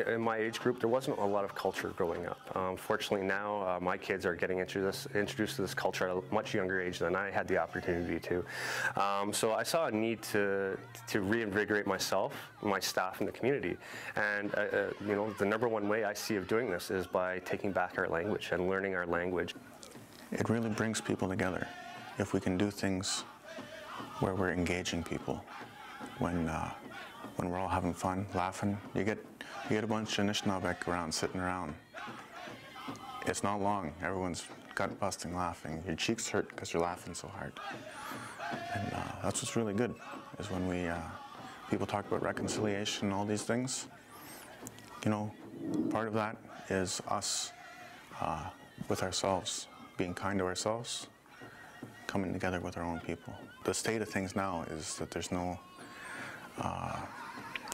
in my age group, there wasn't a lot of culture growing up. Fortunately now, my kids are getting introduced to this culture at a much younger age than I had the opportunity to. So I saw a need to reinvigorate myself, my staff, and the community. And the number one way I see of doing this is by taking back our language and learning our language. It really brings people together if we can do things where we're engaging people. When we're all having fun, laughing, you get a bunch of Anishinaabe around, sitting around. It's not long. Everyone's gut busting laughing. Your cheeks hurt because you're laughing so hard. And that's what's really good, is when people talk about reconciliation and all these things. Part of that is us with ourselves, being kind to ourselves, coming together with our own people. The state of things now is that there's no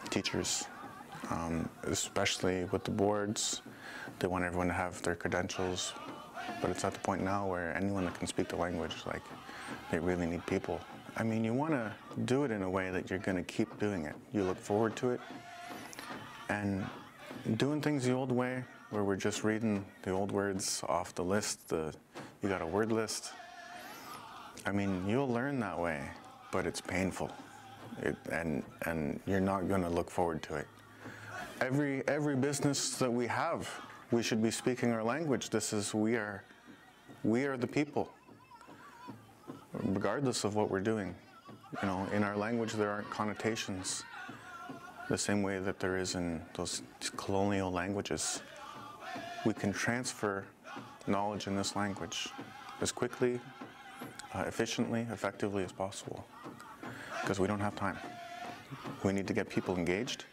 teachers, especially with the boards. They want everyone to have their credentials, but it's at the point now where anyone that can speak the language, they really need people. I mean, you want to do it in a way that you're going to keep doing it. You look forward to it, and doing things the old way, where we're just reading the old words off the list, you got a word list. I mean, you'll learn that way, but it's painful. And you're not going to look forward to it. Every business that we have, we should be speaking our language. We are the people, regardless of what we're doing. In our language there aren't connotations the same way that there is in those colonial languages. We can transfer knowledge in this language, as quickly, efficiently, effectively as possible, because we don't have time. We need to get people engaged.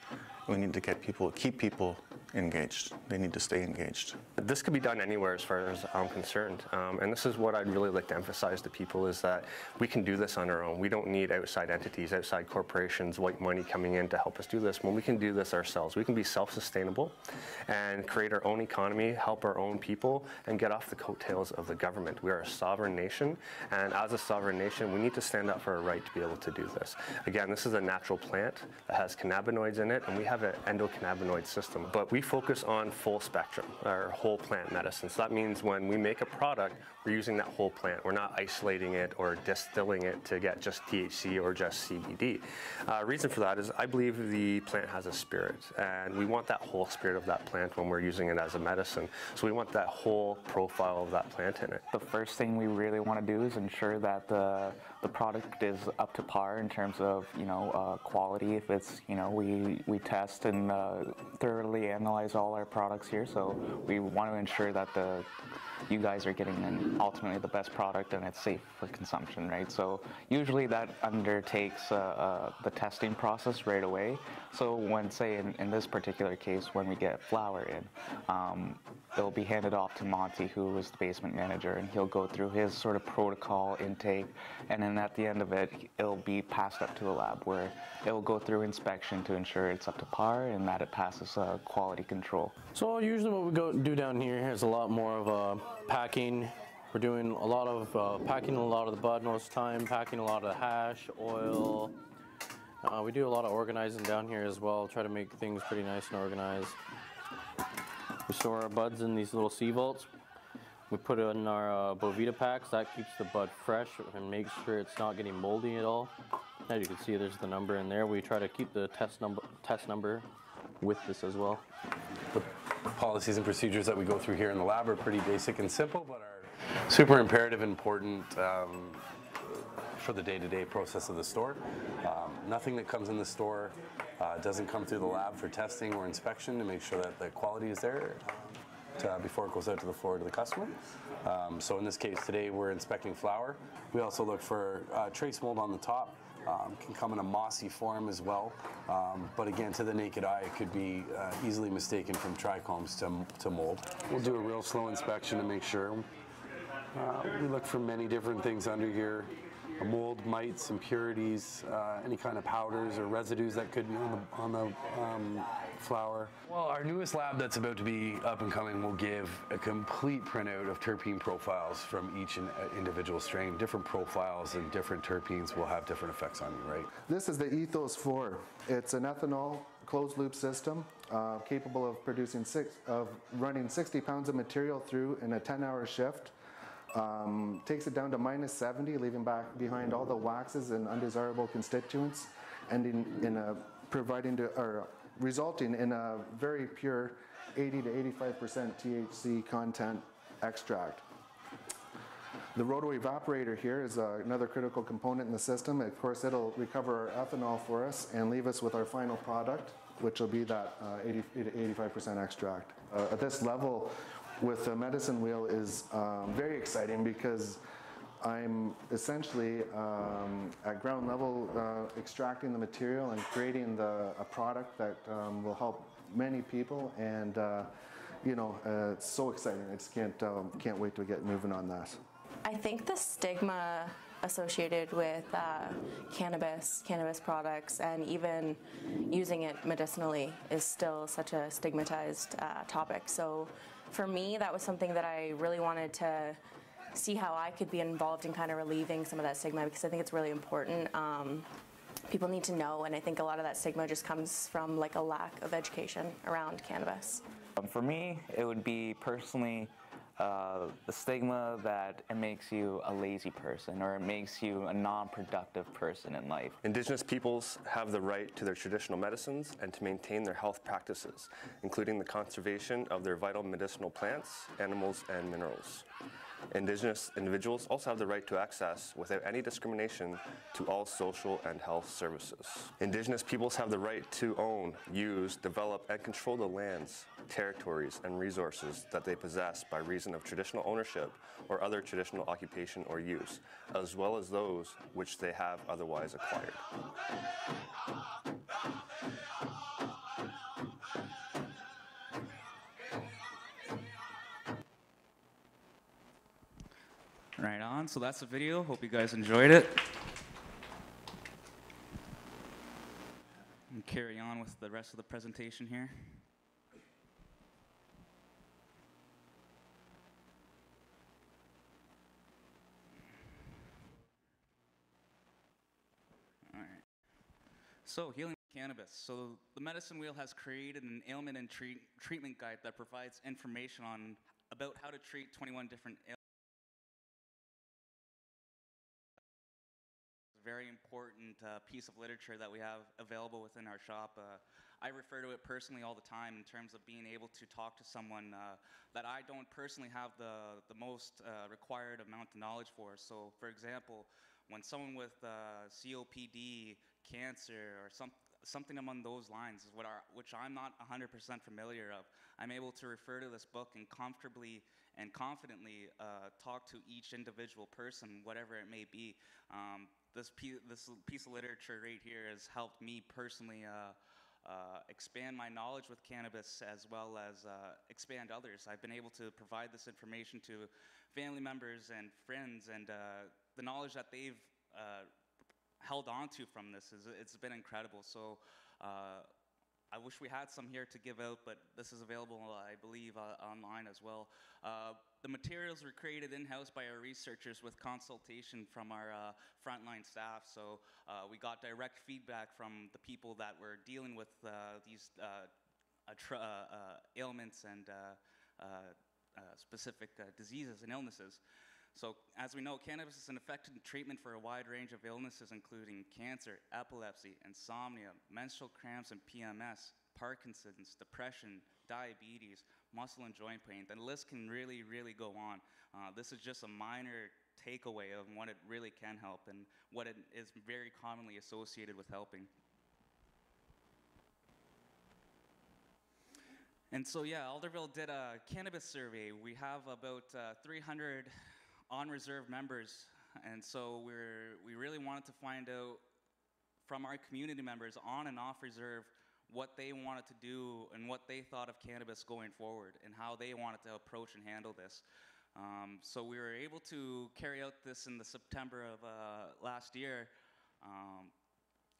We need to keep people engaged. They need to stay engaged. This could be done anywhere as far as I'm concerned. And this is what I'd really like to emphasize to people is that we can do this on our own. We don't need outside entities, outside corporations, white money coming in to help us do this. When we can do this ourselves, we can be self-sustainable and create our own economy, help our own people, and get off the coattails of the government. We are a sovereign nation, and as a sovereign nation, we need to stand up for our right to be able to do this. Again, this is a natural plant that has cannabinoids in it, and we have an endocannabinoid system. But we focus on full spectrum, or whole plant medicine. So that means when we make a product, we're using that whole plant. We're not isolating it or distilling it to get just THC or just CBD. Reason for that is I believe the plant has a spirit, and we want that whole spirit of that plant when we're using it as a medicine. So we want that whole profile of that plant in it. The first thing we really want to do is ensure that the product is up to par in terms of, quality. If it's, we test and thoroughly analyze all our products here, so we want to ensure that you guys are getting ultimately the best product and it's safe for consumption, right? So usually that undertakes the testing process right away. So when, say, in this particular case, when we get flour in, it'll be handed off to Monty, who is the basement manager, and he'll go through his sort of protocol intake, and then at the end of it, it'll be passed up to the lab where it'll go through inspection to ensure it's up to par and that it passes quality control. So usually what we do down here is a lot more of packing. We're doing a lot of packing a lot of the bud most of the time, packing a lot of the hash, oil. We do a lot of organizing down here as well, try to make things pretty nice and organized. We store our buds in these little sea vaults. We put it in our Bovita packs. That keeps the bud fresh and makes sure it's not getting moldy at all. As you can see, there's the number in there. We try to keep the test number with this as well. The policies and procedures that we go through here in the lab are pretty basic and simple, but are super imperative and important for the day-to-day process of the store. Nothing that comes in the store doesn't come through the lab for testing or inspection to make sure that the quality is there before it goes out to the floor to the customer. So in this case today we're inspecting flour. We also look for trace mold on the top. Can come in a mossy form as well, but again, to the naked eye, it could be easily mistaken from trichomes to mold. We'll do a real slow inspection to make sure. We look for many different things under here. Mold, mites, impurities, any kind of powders or residues that could be on the flour. Well, our newest lab that's about to be up and coming will give a complete printout of terpene profiles from each individual strain. Different profiles and different terpenes will have different effects on you, right? This is the Ethos 4. It's an ethanol closed loop system capable of running 60 pounds of material through in a 10-hour shift. Takes it down to -70, leaving behind all the waxes and undesirable constituents, and resulting in a very pure 80 to 85% THC content extract. The roto evaporator here is another critical component in the system. Of course, it'll recover our ethanol for us and leave us with our final product, which will be that 80 to 85% extract. At this level, with the medicine wheel is very exciting because I'm essentially at ground level extracting the material and creating a product that will help many people, and it's so exciting. I just can't wait to get moving on that. I think the stigma associated with cannabis products, and even using it medicinally is still such a stigmatized topic. So for me, that was something that I really wanted to see how I could be involved in kind of relieving some of that stigma, because I think it's really important. People need to know, and I think a lot of that stigma just comes from like a lack of education around cannabis. For me, it would be personally the stigma that it makes you a lazy person, or it makes you a non-productive person in life. Indigenous peoples have the right to their traditional medicines and to maintain their health practices, including the conservation of their vital medicinal plants, animals, and minerals. Indigenous individuals also have the right to access, without any discrimination, to all social and health services. Indigenous peoples have the right to own, use, develop, and control the lands, territories, and resources that they possess by reason of traditional ownership or other traditional occupation or use, as well as those which they have otherwise acquired. Right on, so that's the video. Hope you guys enjoyed it. And carry on with the rest of the presentation here. All right. So, healing cannabis. So, the medicine wheel has created an ailment and treatment guide that provides information about how to treat 21 different ailments. Very important piece of literature that we have available within our shop. I refer to it personally all the time in terms of being able to talk to someone that I don't personally have the most required amount of knowledge for. So, for example, when someone with COPD, cancer, or something among those lines, which I'm not 100% familiar of, I'm able to refer to this book and comfortably and confidently talk to each individual person, whatever it may be. This piece of literature right here has helped me personally expand my knowledge with cannabis, as well as expand others. I've been able to provide this information to family members and friends, and the knowledge that they've held on to from this it's been incredible. So I wish we had some here to give out, but this is available, I believe, online as well. The materials were created in-house by our researchers with consultation from our frontline staff. So we got direct feedback from the people that were dealing with these ailments and specific diseases and illnesses. So, as we know, cannabis is an effective treatment for a wide range of illnesses, including cancer, epilepsy, insomnia, menstrual cramps and PMS, Parkinson's, depression, diabetes, muscle and joint pain. The list can really, really go on. This is just a minor takeaway of what it really can help and what it is very commonly associated with helping. And so, yeah, Alderville did a cannabis survey. We have about 300 on-reserve members, and so we really wanted to find out from our community members on and off reserve what they wanted to do and what they thought of cannabis going forward and how they wanted to approach and handle this. So we were able to carry out this in the September of last year,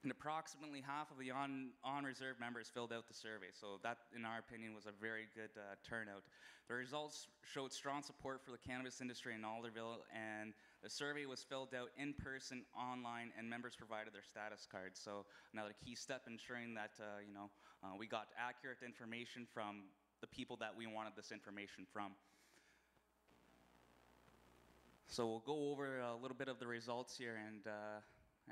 and approximately half of the on-reserve members filled out the survey. So that, in our opinion, was a very good turnout. The results showed strong support for the cannabis industry in Alderville, and the survey was filled out in person, online, and members provided their status cards. So another key step ensuring that we got accurate information from the people that we wanted this information from. So we'll go over a little bit of the results here, and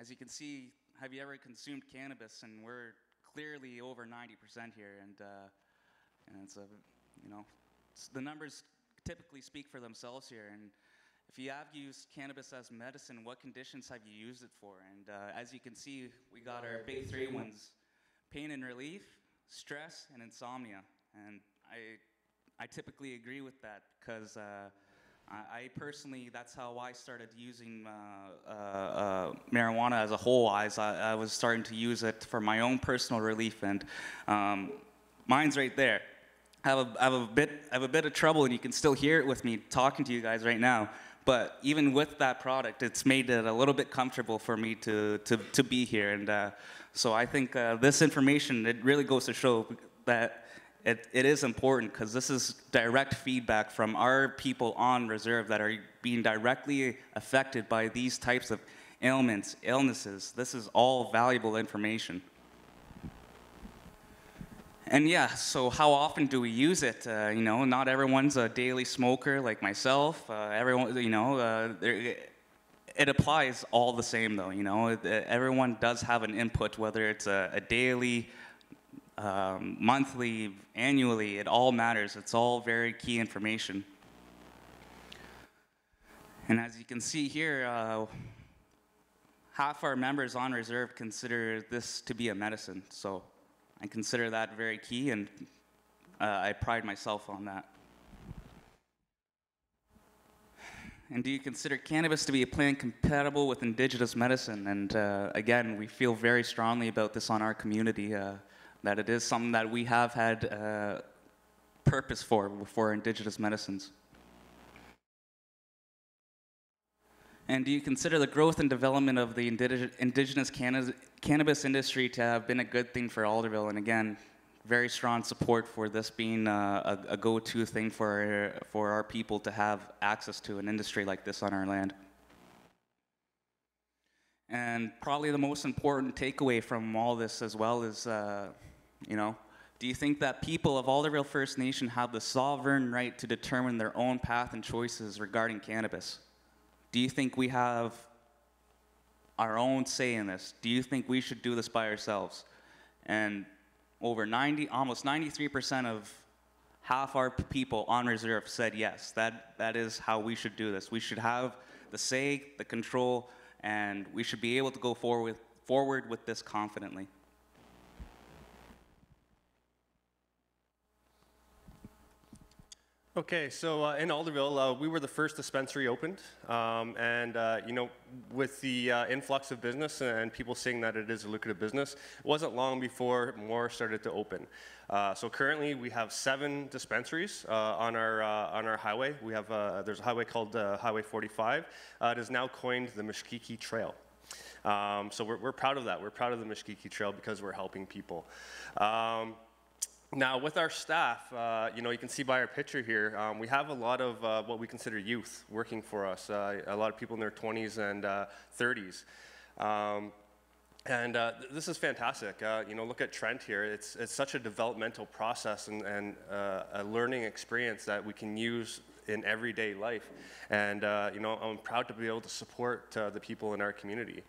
as you can see, have you ever consumed cannabis? And we're clearly over 90% here, and it's the numbers typically speak for themselves here. And if you have used cannabis as medicine, what conditions have you used it for? And as you can see, we got our big three ones: pain and relief, stress, and insomnia. And I typically agree with that, because I personally, that's how I started using marijuana as a whole. I was starting to use it for my own personal relief, and mine's right there. I have a bit of trouble, and you can still hear it with me talking to you guys right now. But even with that product, it's made it a little bit comfortable for me to be here. And so I think this information, it really goes to show that it is important, because this is direct feedback from our people on reserve that are being directly affected by these types of ailments, illnesses. This is all valuable information. And yeah, so how often do we use it? Not everyone's a daily smoker like myself. Everyone, it applies all the same though. Everyone does have an input, whether it's a daily, monthly, annually. It all matters. It's all very key information. And as you can see here, half our members on reserve consider this to be a medicine. So I consider that very key, and I pride myself on that. And do you consider cannabis to be a plant compatible with indigenous medicine? And again, we feel very strongly about this on our community, that it is something that we have had purpose for indigenous medicines. And do you consider the growth and development of the indigenous cannabis industry to have been a good thing for Alderville? And again, very strong support for this being a go-to thing for our people to have access to an industry like this on our land. And probably the most important takeaway from all this as well is, you know, do you think that people of Alderville First Nation have the sovereign right to determine their own path and choices regarding cannabis? Do you think we have our own say in this? Do you think we should do this by ourselves? And almost 93% of half our people on reserve said yes. That is how we should do this. We should have the say, the control, and we should be able to go forward with this confidently. Okay, so in Alderville, we were the first dispensary opened, and you know, with the influx of business and people saying that it is a lucrative business, it wasn't long before more started to open. So currently, we have 7 dispensaries on our highway. We have there's a highway called Highway 45. It is now coined the Mishkiki Trail. So we're proud of that. We're proud of the Mishkiki Trail because we're helping people. Now, with our staff, you know, you can see by our picture here, we have a lot of what we consider youth working for us, a lot of people in their 20s and 30s. This is fantastic. You know, look at Trent here. It's such a developmental process and a learning experience that we can use in everyday life. And, you know, I'm proud to be able to support the people in our community.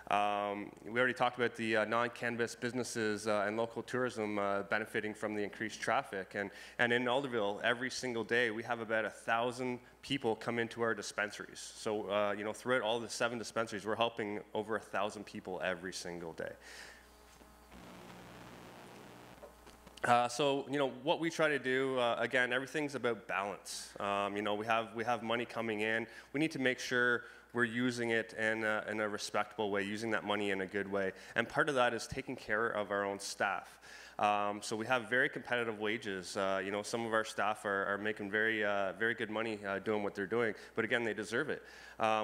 We already talked about the non-cannabis businesses and local tourism benefiting from the increased traffic. And in Alderville, every single day, we have about 1,000 people come into our dispensaries. So, you know, throughout all the 7 dispensaries, we're helping over 1,000 people every single day. So, you know, what we try to do, again, everything's about balance. You know, we have money coming in. We need to make sure we're using it in a respectable way, using that money in a good way. And part of that is taking care of our own staff. So we have very competitive wages. You know, some of our staff are making very good money doing what they're doing, but again, they deserve it.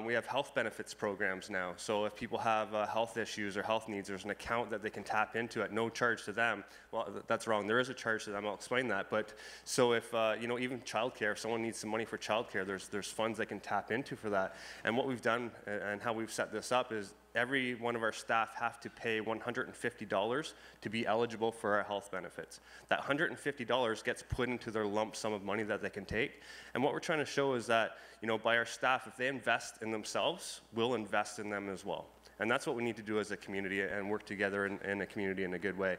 We have health benefits programs now. So if people have health issues or health needs, there's an account that they can tap into at no charge to them. Well, that's wrong. There is a charge to them. I'll explain that. But so if, you know, even childcare, if someone needs some money for childcare, there's funds they can tap into for that. And what we've done and how we've set this up is every one of our staff have to pay $150 to be eligible for our health benefits. That $150 gets put into their lump sum of money that they can take. And what we're trying to show is that, you know, by our staff, if they invest in themselves, we'll invest in them as well. And that's what we need to do as a community and work together in a community in a good way.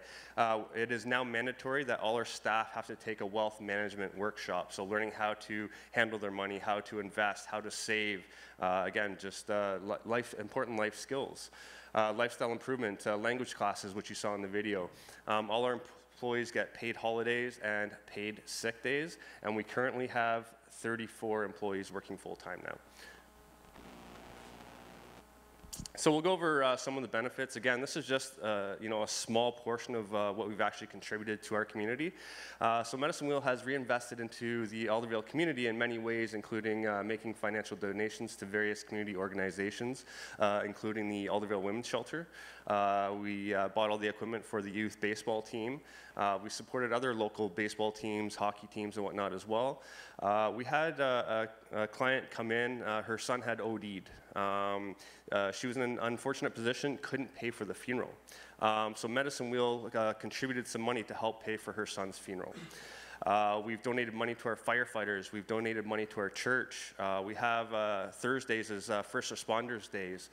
It is now mandatory that all our staff have to take a wealth management workshop. So learning how to handle their money, how to invest, how to save, again, just important life skills. Lifestyle improvement, language classes, which you saw in the video. All our employees get paid holidays and paid sick days, and we currently have 34 employees working full-time now. So we'll go over some of the benefits. Again, this is just you know, a small portion of what we've actually contributed to our community. So Medicine Wheel has reinvested into the Alderville community in many ways, including making financial donations to various community organizations, including the Alderville Women's Shelter. We bought all the equipment for the youth baseball team. We supported other local baseball teams, hockey teams, and whatnot as well. We had a client come in. Her son had OD'd. She was in an unfortunate position, couldn't pay for the funeral. So Medicine Wheel contributed some money to help pay for her son's funeral. We've donated money to our firefighters. We've donated money to our church. We have Thursdays as First Responders Days.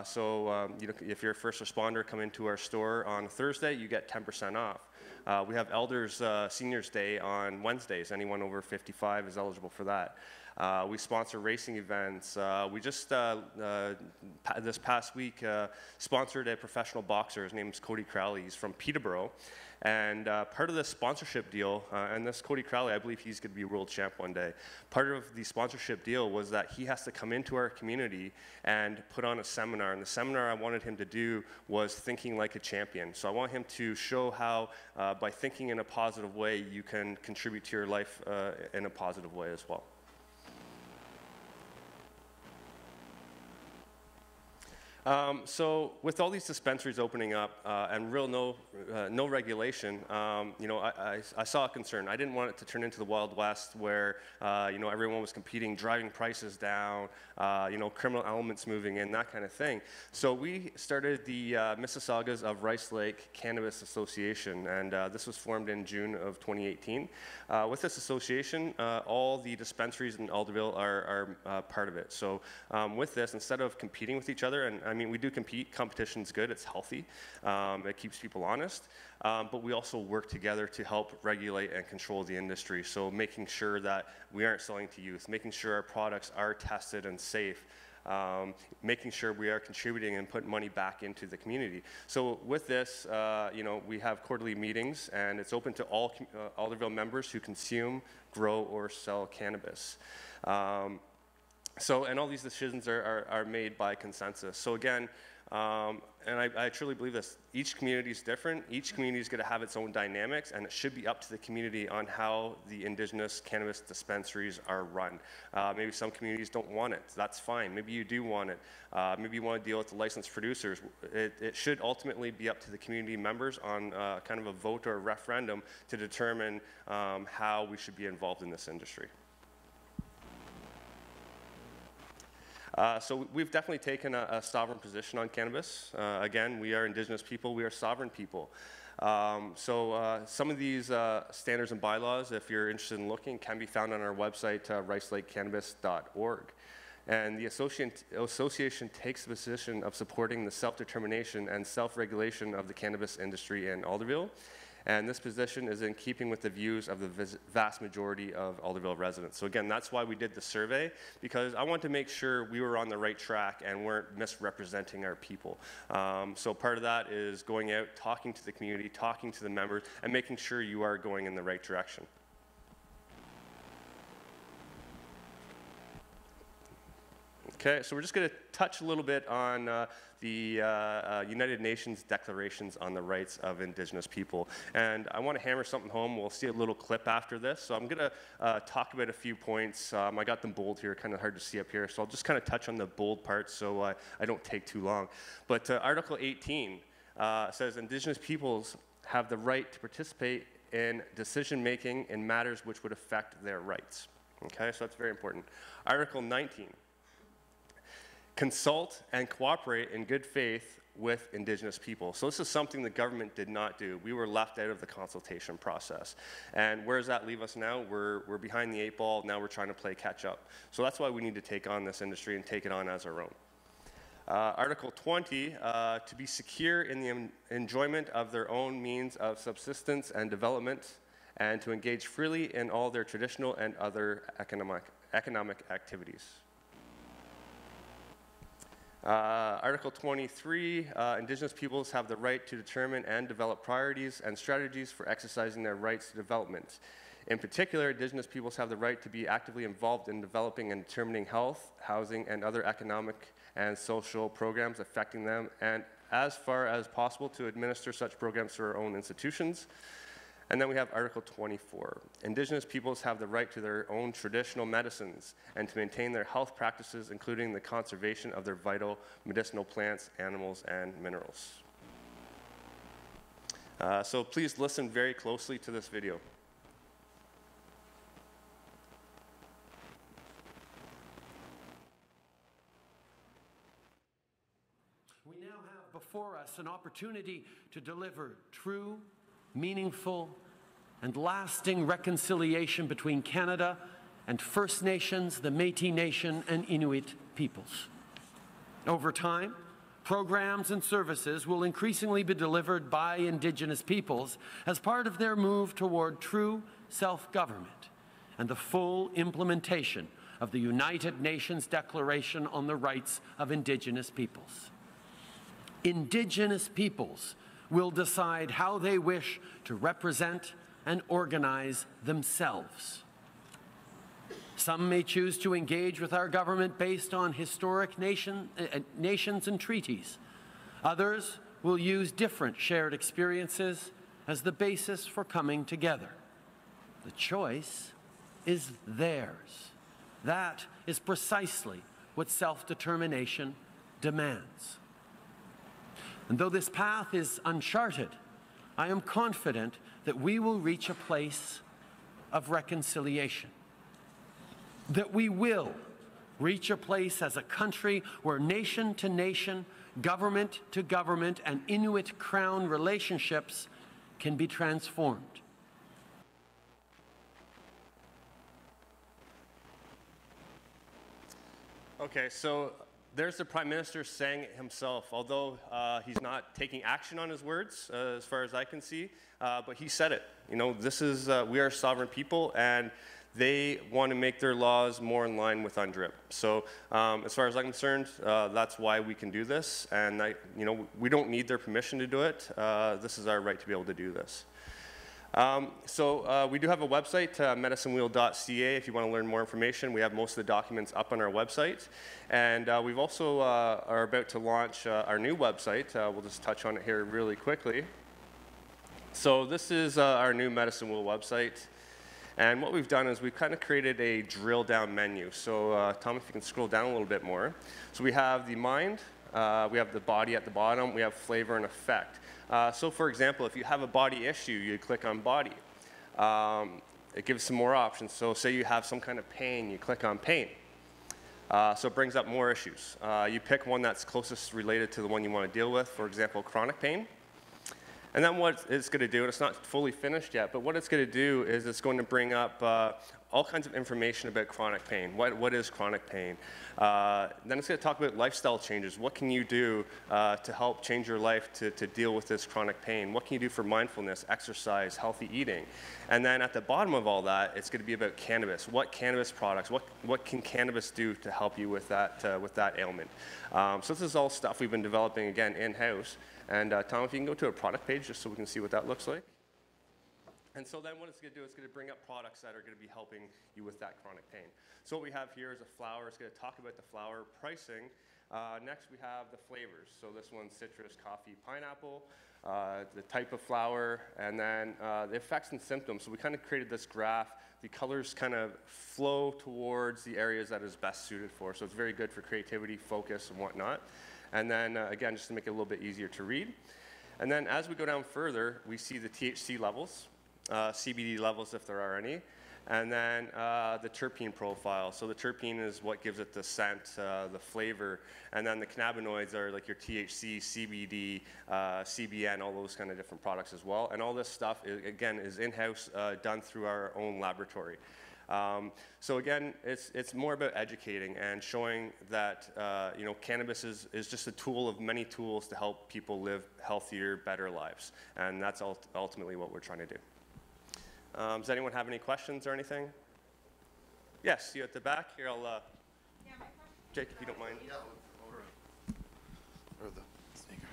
So you know, if you're a first responder, come into our store on Thursday, you get 10% off. We have Elders Seniors Day on Wednesdays. Anyone over 55 is eligible for that. We sponsor racing events. We just, this past week, sponsored a professional boxer. His name is Cody Crowley. He's from Peterborough. And part of the sponsorship deal, and this Cody Crowley, I believe he's going to be world champ one day. Part of the sponsorship deal was that he has to come into our community and put on a seminar. And the seminar I wanted him to do was thinking like a champion. So I want him to show how, by thinking in a positive way, you can contribute to your life in a positive way as well. So with all these dispensaries opening up and no regulation, you know, I saw a concern. I didn't want it to turn into the Wild West where, you know, everyone was competing, driving prices down, you know, criminal elements moving in, that kind of thing. So we started the Mississaugas of Rice Lake Cannabis Association, and this was formed in June of 2018. With this association, all the dispensaries in Alderville are part of it. So with this, instead of competing with each other, and I mean, we do compete. Competition's good. It's healthy. It keeps people honest. But we also work together to help regulate and control the industry. So making sure that we aren't selling to youth, making sure our products are tested and safe, making sure we are contributing and putting money back into the community. So with this, you know, we have quarterly meetings, and it's open to all Alderville members who consume, grow, or sell cannabis. And all these decisions are made by consensus. So again, and I truly believe this, each community is different. Each community is going to have its own dynamics, and it should be up to the community on how the Indigenous cannabis dispensaries are run. Maybe some communities don't want it. That's fine. Maybe you do want it. Maybe you want to deal with the licensed producers. It should ultimately be up to the community members on kind of a vote or a referendum to determine how we should be involved in this industry. So we've definitely taken a sovereign position on cannabis. Again, we are Indigenous people, we are sovereign people. Some of these standards and bylaws, if you're interested in looking, can be found on our website, ricelakecannabis.org. And the association takes the position of supporting the self-determination and self-regulation of the cannabis industry in Alderville. And this position is in keeping with the views of the vast majority of Alderville residents. So again, that's why we did the survey, because I want to make sure we were on the right track and weren't misrepresenting our people. So part of that is going out, talking to the community, talking to the members, and making sure you are going in the right direction. Okay, so we're just going to touch a little bit on the United Nations declarations on the rights of Indigenous people. And I want to hammer something home. We'll see a little clip after this. So I'm going to talk about a few points. I got them bold here, kind of hard to see up here. So I'll just kind of touch on the bold parts so I don't take too long. But Article 18 says Indigenous peoples have the right to participate in decision-making in matters which would affect their rights. Okay, so that's very important. Article 19. Consult and cooperate in good faith with Indigenous people. So this is something the government did not do. We were left out of the consultation process. And where does that leave us now? We're behind the 8 ball. Now we're trying to play catch up. So that's why we need to take on this industry and take it on as our own. Article 20, to be secure in the enjoyment of their own means of subsistence and development, and to engage freely in all their traditional and other economic activities. Article 23, Indigenous peoples have the right to determine and develop priorities and strategies for exercising their rights to development. In particular, Indigenous peoples have the right to be actively involved in developing and determining health, housing, and other economic and social programs affecting them, and as far as possible to administer such programs through our own institutions. And then we have Article 24. Indigenous peoples have the right to their own traditional medicines and to maintain their health practices, including the conservation of their vital medicinal plants, animals, and minerals. So please listen very closely to this video. We now have before us an opportunity to deliver true, meaningful, and lasting reconciliation between Canada and First Nations, the Métis Nation, and Inuit peoples. Over time, Programs and services will increasingly be delivered by Indigenous peoples as part of their move toward true self-government and the full implementation of the United Nations Declaration on the Rights of Indigenous Peoples. Indigenous peoples will decide how they wish to represent and organize themselves. Some may choose to engage with our government based on historic nations and treaties. Others will use different shared experiences as the basis for coming together. The choice is theirs. That is precisely what self-determination demands. And though this path is uncharted, I am confident that we will reach a place of reconciliation. That we will reach a place as a country where nation to nation, government to government, and Inuit Crown relationships can be transformed. Okay, so there's the Prime Minister saying it himself, although he's not taking action on his words, as far as I can see, but he said it. You know, this is, we are a sovereign people, and they want to make their laws more in line with UNDRIP. So as far as I'm concerned, that's why we can do this, and you know, we don't need their permission to do it. This is our right to be able to do this. We do have a website, medicinewheel.ca, if you want to learn more information. We have most of the documents up on our website. And we've also are about to launch our new website. We'll just touch on it here really quickly. So this is our new Medicine Wheel website. And what we've done is we've kind of created a drill down menu. So Tom, if you can scroll down a little bit more. So we have the mind, we have the body at the bottom, we have flavor and effect. So for example, if you have a body issue, you click on body. It gives some more options. So say you have some kind of pain, you click on pain. So it brings up more issues. You pick one that's closest related to the one you want to deal with, for example, chronic pain. And then what it's going to do, and it's not fully finished yet, but what it's going to do is it's going to bring up all kinds of information about chronic pain. What is chronic pain? Then it's going to talk about lifestyle changes. What can you do to help change your life to deal with this chronic pain? What can you do for mindfulness, exercise, healthy eating? And then at the bottom of all that, it's going to be about cannabis. What cannabis products, what can cannabis do to help you with that ailment? So this is all stuff we've been developing, again, in-house. And Tom, if you can go to a product page just so we can see what that looks like. And so then what it's going to do, it's going to bring up products that are going to be helping you with that chronic pain. So what we have here is a flower. It's going to talk about the flower pricing. Next we have the flavors. So this one's citrus, coffee, pineapple, the type of flower, and then the effects and symptoms. So we kind of created this graph. The colors kind of flow towards the areas that is best suited for. So it's very good for creativity, focus, and whatnot. And then, again, just to make it a little bit easier to read. And then as we go down further, we see the THC levels, CBD levels if there are any, and then the terpene profile. So the terpene is what gives it the scent, the flavor, and then the cannabinoids are like your THC, CBD, CBN, all those kind of different products as well. And all this stuff, again, is in-house, done through our own laboratory. So again, it's more about educating and showing that you know, cannabis is just a tool of many tools to help people live healthier, better lives, and that's ultimately what we're trying to do. Does anyone have any questions or anything? Yes, you at the back here. I'll Jake, if you don't mind. Or the sneaker.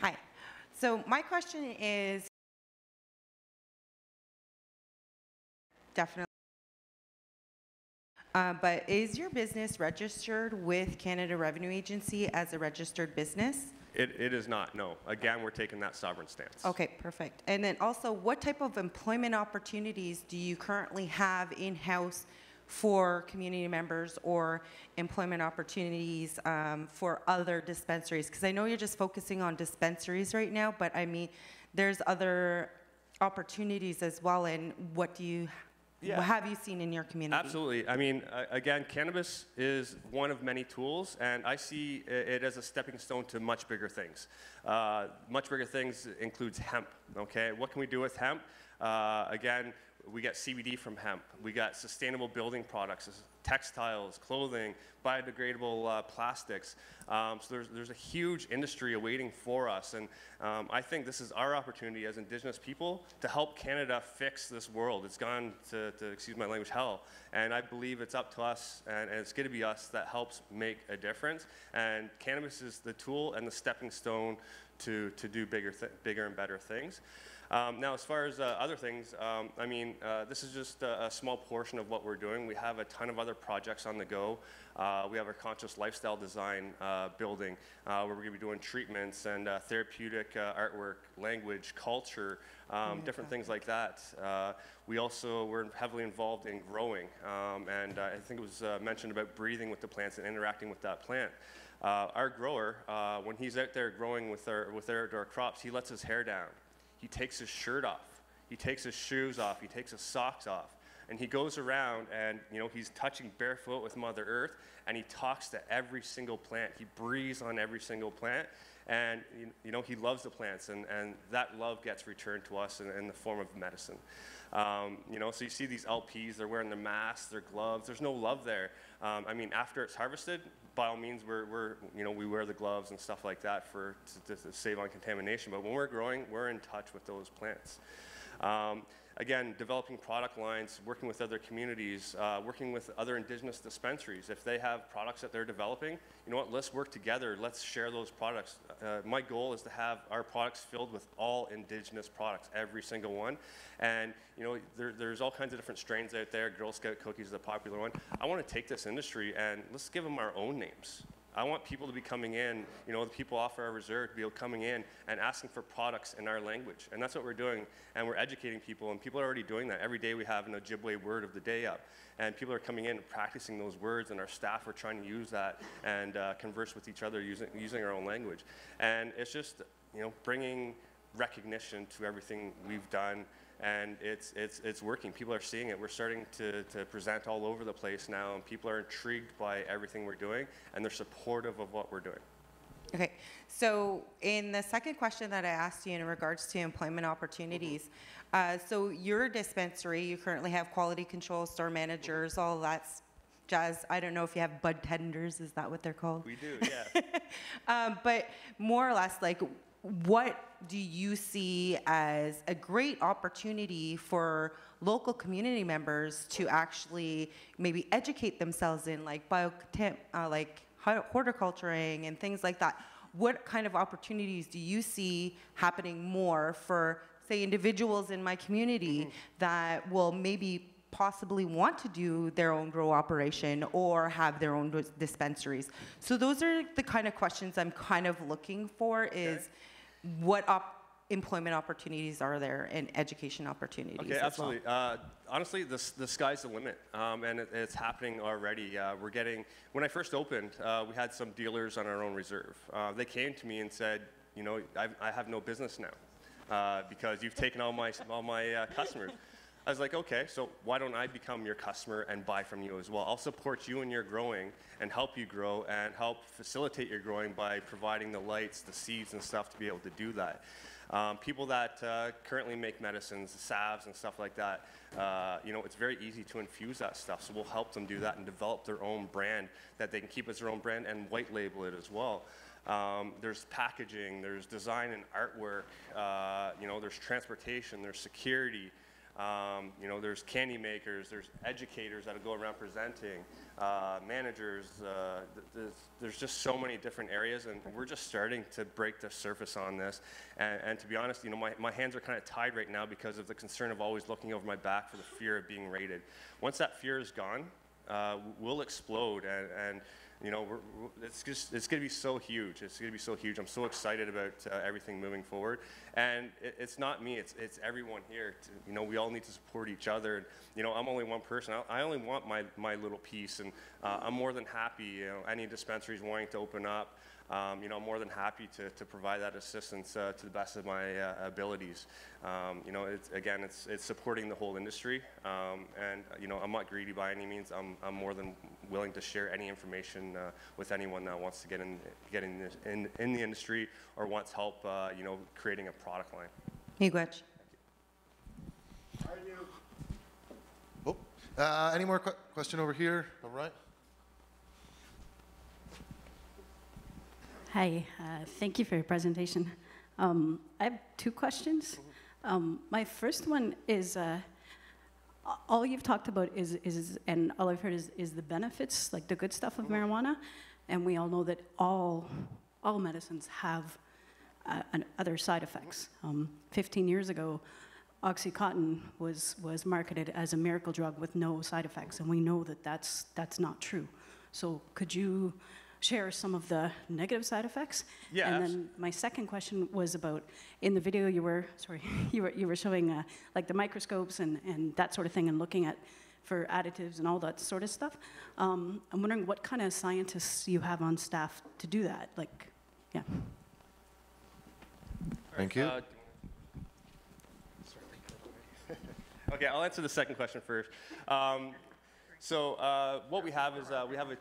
Hi. So my question is. Definitely. But is your business registered with Canada Revenue Agency as a registered business? It is not, no. Again, we're taking that sovereign stance. Okay, perfect. And then also, what type of employment opportunities do you currently have in-house for community members or employment opportunities for other dispensaries? Because I know you're just focusing on dispensaries right now, but I mean, there's other opportunities as well, and what do you Yeah. What have you seen in your community? Absolutely. I mean, again, cannabis is one of many tools, and I see it as a stepping stone to much bigger things. Much bigger things includes hemp, okay? What can we do with hemp? Again, we get CBD from hemp. We got sustainable building products, textiles, clothing, biodegradable plastics. So there's a huge industry awaiting for us. And I think this is our opportunity as Indigenous people to help Canada fix this world. It's gone to excuse my language, hell. And I believe it's up to us, and it's going to be us that helps make a difference. And cannabis is the tool and the stepping stone to do bigger and better things. Now, as far as other things, I mean, this is just a small portion of what we're doing. We have a ton of other projects on the go. We have our conscious lifestyle design building, where we're going to be doing treatments and therapeutic artwork, language, culture, different things like that. We're heavily involved in growing, and I think it was mentioned about breathing with the plants and interacting with that plant. Our grower, when he's out there growing with our outdoor crops, he lets his hair down. He takes his shirt off, he takes his shoes off, he takes his socks off, and he goes around and, you know, he's touching barefoot with Mother Earth, and he talks to every single plant. He breathes on every single plant, and, you know, he loves the plants, and that love gets returned to us in the form of medicine. You know, so you see these LPs, they're wearing their masks, their gloves, there's no love there. I mean, after it's harvested, by all means, we wear the gloves and stuff like that to save on contamination. But when we're growing, we're in touch with those plants. Again, developing product lines, working with other communities, working with other Indigenous dispensaries. If they have products that they're developing, you know what, let's work together, let's share those products. My goal is to have our products filled with all Indigenous products, every single one. And you know, there's all kinds of different strains out there. Girl Scout cookies is a popular one. I want to take this industry and let's give them our own names. I want people to be coming in, you know, the people off our reserve to be coming in and asking for products in our language. And that's what we're doing, and we're educating people, and people are already doing that. Every day we have an Ojibwe word of the day up, and people are coming in and practicing those words, and our staff are trying to use that and converse with each other using our own language. And it's just, you know, bringing recognition to everything we've done. And it's working. People are seeing it. We're starting to present all over the place now, and people are intrigued by everything we're doing, and they're supportive of what we're doing. Okay, so in the second question that I asked you in regards to employment opportunities, so your dispensary, you currently have quality control, store managers, all that jazz. I don't know if you have bud tenders, is that what they're called? We do, yeah. But more or less, like, what do you see as a great opportunity for local community members to actually maybe educate themselves in, like like horticulturing and things like that? What kind of opportunities do you see happening more for, say, individuals in my community that will maybe possibly want to do their own grow operation or have their own dispensaries? So those are the kind of questions I'm kind of looking for, is what employment opportunities are there and education opportunities? Okay, absolutely. Well? Honestly, the sky's the limit, and it's happening already. We're getting, when I first opened, we had some dealers on our own reserve. They came to me and said, you know, I have no business now because you've taken all my customers. I was like, okay, so why don't I become your customer and buy from you as well? I'll support you in your growing and help you grow and help facilitate your growing by providing the lights, the seeds and stuff to be able to do that. People that currently make medicines, salves and stuff like that, you know, it's very easy to infuse that stuff. So we'll help them do that and develop their own brand that they can keep as their own brand and white label it as well. There's packaging, there's design and artwork, you know, there's transportation, there's security. You know, there's candy makers, there's educators that go around presenting, managers, there's just so many different areas, and we're just starting to break the surface on this. And to be honest, you know, my hands are kind of tied right now because of the concern of always looking over my back for the fear of being raided. Once that fear is gone, we'll explode, and you know, it's going to be so huge. It's going to be so huge. I'm so excited about everything moving forward. And it's not me. It's everyone here. You know, we all need to support each other. And, you know, I'm only one person. I only want my little piece. And I'm more than happy, you know, any dispensaries wanting to open up, you know, I'm more than happy to provide that assistance to the best of my abilities. You know, it's supporting the whole industry. And, you know, I'm not greedy by any means. I'm more than willing to share any information with anyone that wants to get in the industry or wants help, you know, creating a product line. Miigwech. Oh, any more question over here? All right. Hi, thank you for your presentation. I have two questions. My first one is, all you've talked about is, and all I've heard is the benefits, like the good stuff of marijuana, and we all know that all medicines have other side effects. 15 years ago, OxyContin was marketed as a miracle drug with no side effects, and we know that that's not true. So could you share some of the negative side effects? Yeah. And then my second question was about, in the video you were showing like the microscopes and that sort of thing, and looking at for additives and all that sort of stuff. I'm wondering what kind of scientists you have on staff to do that. Like, yeah. Thank you. Okay, I'll answer the second question first. What we have is we have a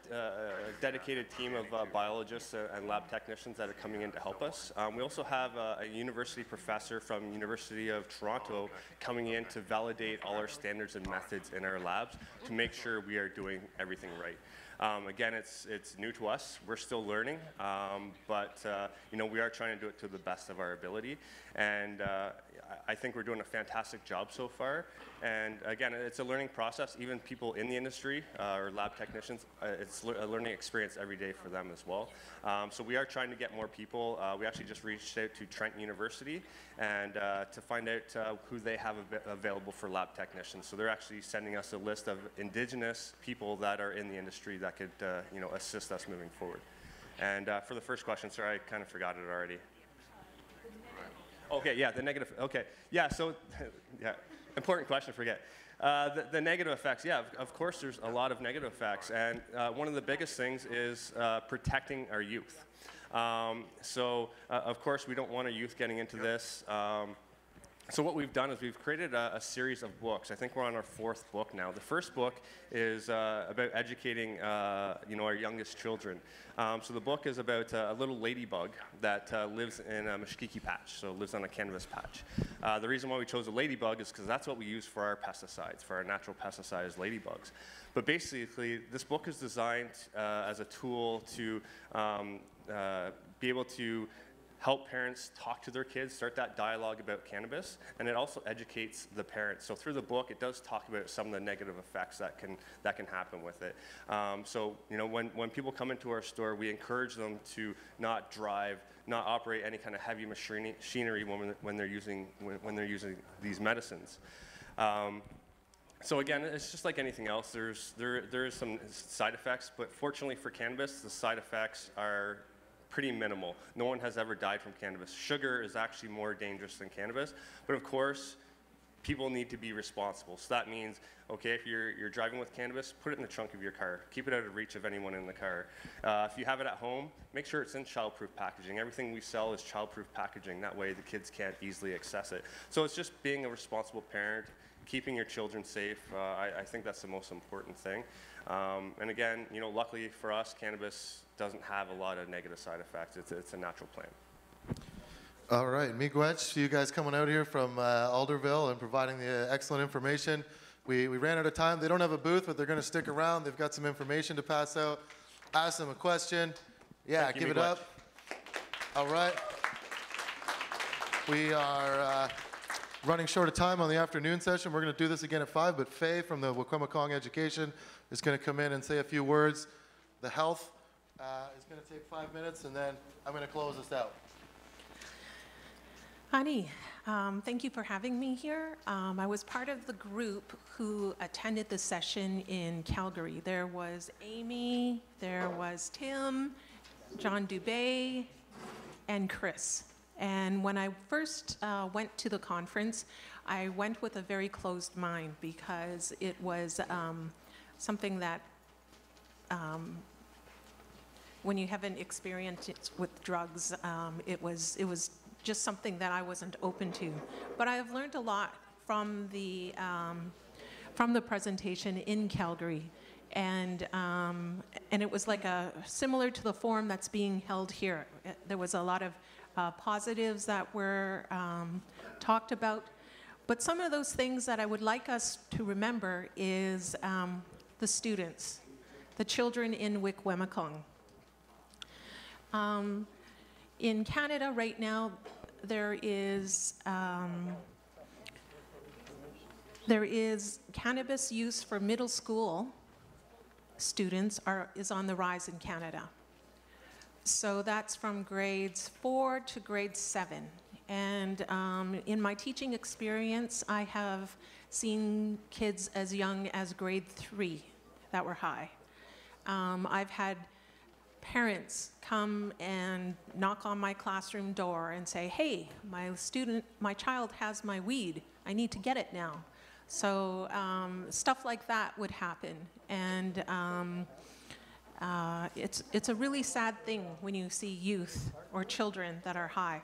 dedicated team of biologists and lab technicians that are coming in to help us. We also have a university professor from University of Toronto coming in to validate all our standards and methods in our labs to make sure we are doing everything right. Again, it's new to us. We're still learning, but we are trying to do it to the best of our ability. And I think we're doing a fantastic job so far. And again, it's a learning process. Even people in the industry or lab technicians, it's a learning experience every day for them as well. So we are trying to get more people. We actually just reached out to Trent University and to find out who they have available for lab technicians. So they're actually sending us a list of Indigenous people that are in the industry that could assist us moving forward. And for the first question, sorry, I kind of forgot it already. Okay, yeah, the negative, okay. Yeah, so, yeah, important question, forget. The negative effects, yeah, of course there's a lot of negative effects, and one of the biggest things is protecting our youth. Of course, we don't want our youth getting into this. So what we've done is we've created a series of books. I think we're on our 4th book now. The first book is about educating our youngest children. So the book is about a little ladybug that lives in a meshkiki patch, so lives on a cannabis patch. The reason why we chose a ladybug is because that's what we use for our pesticides, for our natural pesticides, ladybugs. But basically, this book is designed as a tool to be able to help parents talk to their kids, start that dialogue about cannabis, and it also educates the parents. So through the book, it does talk about some of the negative effects that can happen with it. When people come into our store, we encourage them to not drive, not operate any kind of heavy machinery when they're using these medicines. So again, it's just like anything else. There is some side effects, but fortunately for cannabis, the side effects are pretty minimal. No one has ever died from cannabis. Sugar is actually more dangerous than cannabis, but of course, people need to be responsible. So that means, okay, if you're driving with cannabis, put it in the trunk of your car. Keep it out of reach of anyone in the car. If you have it at home, make sure it's in childproof packaging. Everything we sell is childproof packaging. That way the kids can't easily access it. So it's just being a responsible parent, keeping your children safe. I think that's the most important thing. And again, luckily for us, cannabis doesn't have a lot of negative side effects. It's a natural plant. All right, miigwech, you guys coming out here from Alderville and providing the excellent information. We ran out of time. They don't have a booth, but they're going to stick around. They've got some information to pass out. Ask them a question. Yeah, give it up. All right. We are running short of time on the afternoon session. We're going to do this again at 5, but Faye from the Wakwemacong Education is going to come in and say a few words. The health is going to take 5 minutes, and then I'm going to close this out. Ani, thank you for having me here. I was part of the group who attended the session in Calgary. There was Amy, there was Tim, John Dubé, and Chris. And when I first went to the conference, I went with a very closed mind because it was something that when you haven't experienced it with drugs, it was just something that I wasn't open to. But I have learned a lot from the presentation in Calgary, and it was like similar to the forum that's being held here. There was a lot of positives that were talked about, But some of those things that I would like us to remember is the students, the children in Wikwemikong. In Canada right now, there is cannabis use for middle school students is on the rise in Canada. So that's from grades 4 to grade 7. And in my teaching experience, I have seen kids as young as grade 3 that were high. I've had parents come and knock on my classroom door and say, hey, my child has my weed. I need to get it now. So stuff like that would happen. And it's a really sad thing when you see youth or children that are high.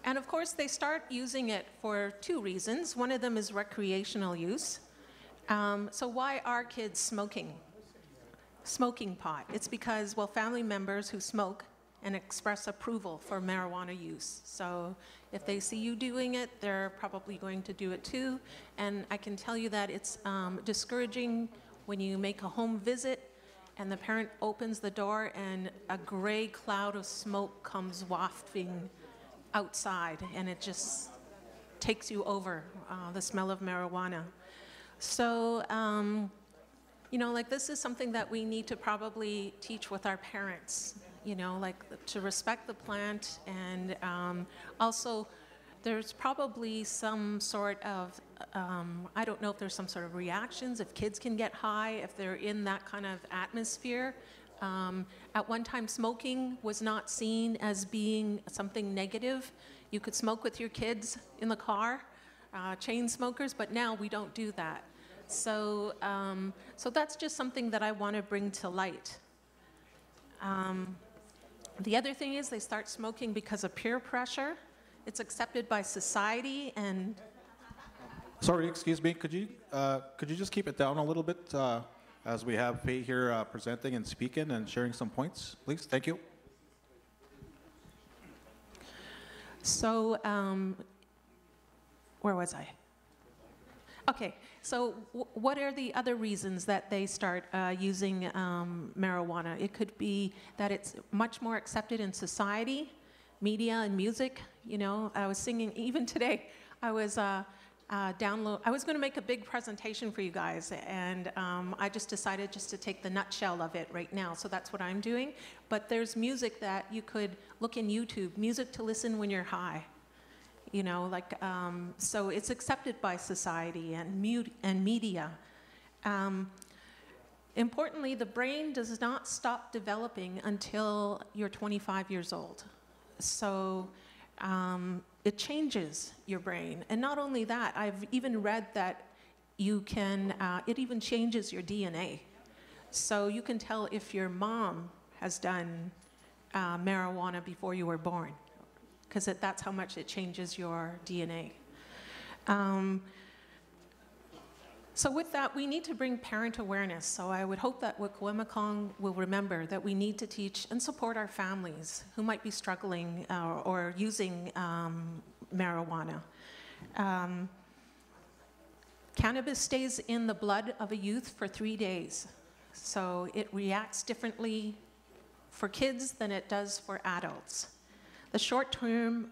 And of course, they start using it for 2 reasons. One of them is recreational use. So why are kids smoking pot? It's because, well, family members who smoke and express approval for marijuana use. So if they see you doing it, they're probably going to do it too. And I can tell you that it's discouraging when you make a home visit and the parent opens the door and a gray cloud of smoke comes wafting outside, and it just takes you over, the smell of marijuana. So, you know, like, this is something that we need to probably teach with our parents, you know, like, to respect the plant. And also, there's probably some sort of, I don't know if there's some sort of reactions, if kids can get high, if they're in that kind of atmosphere. At one time, smoking was not seen as being something negative. You could smoke with your kids in the car, chain smokers, but now we don't do that. So, so that's just something that I want to bring to light. The other thing is they start smoking because of peer pressure. It's accepted by society, and... Sorry, excuse me, could you just keep it down a little bit as we have Faye here presenting and speaking and sharing some points, please? Thank you. So, where was I? Okay, so what are the other reasons that they start using marijuana? It could be that it's much more accepted in society, media and music. You know, I was singing, even today, I was I was going to make a big presentation for you guys, and I just decided just to take the nutshell of it right now, so that's what I'm doing. But there's music that you could look in YouTube, music to listen when you're high. You know, like, so it's accepted by society and media. Importantly, the brain does not stop developing until you're 25 years old. So it changes your brain. And not only that, I've even read that you can, it even changes your DNA. So you can tell if your mom has done marijuana before you were born, because that's how much it changes your DNA. So with that, we need to bring parent awareness. So I would hope that Wikwemikong will remember that we need to teach and support our families who might be struggling or using marijuana. Cannabis stays in the blood of a youth for 3 days. So it reacts differently for kids than it does for adults. The short-term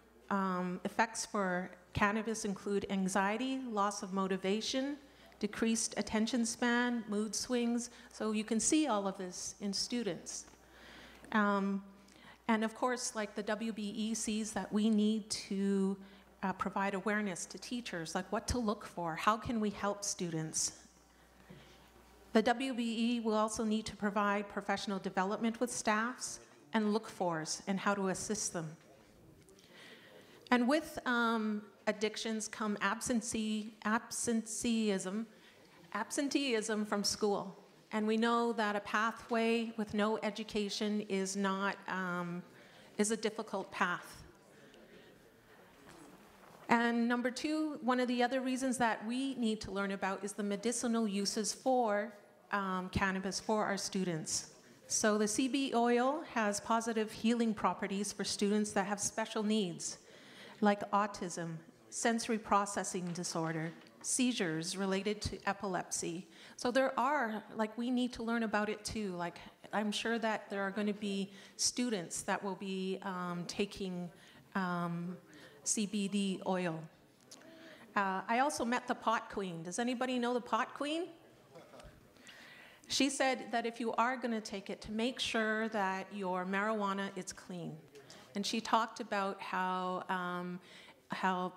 effects for cannabis include anxiety, loss of motivation, decreased attention span, mood swings. So you can see all of this in students. And of course, like, the WBE sees that we need to provide awareness to teachers, like what to look for, how can we help students. The WBE will also need to provide professional development with staffs and look-fors and how to assist them. And with addictions come absenteeism from school. And we know that a pathway with no education is not, is a difficult path. And number 2, one of the other reasons that we need to learn about is the medicinal uses for cannabis for our students. So the CB oil has positive healing properties for students that have special needs, like autism, sensory processing disorder, seizures related to epilepsy. So there are, like, we need to learn about it too. Like, I'm sure that there are going to be students that will be taking CBD oil. I also met the pot queen. Does anybody know the pot queen? She said that if you are going to take it, to make sure that your marijuana is clean. And she talked about how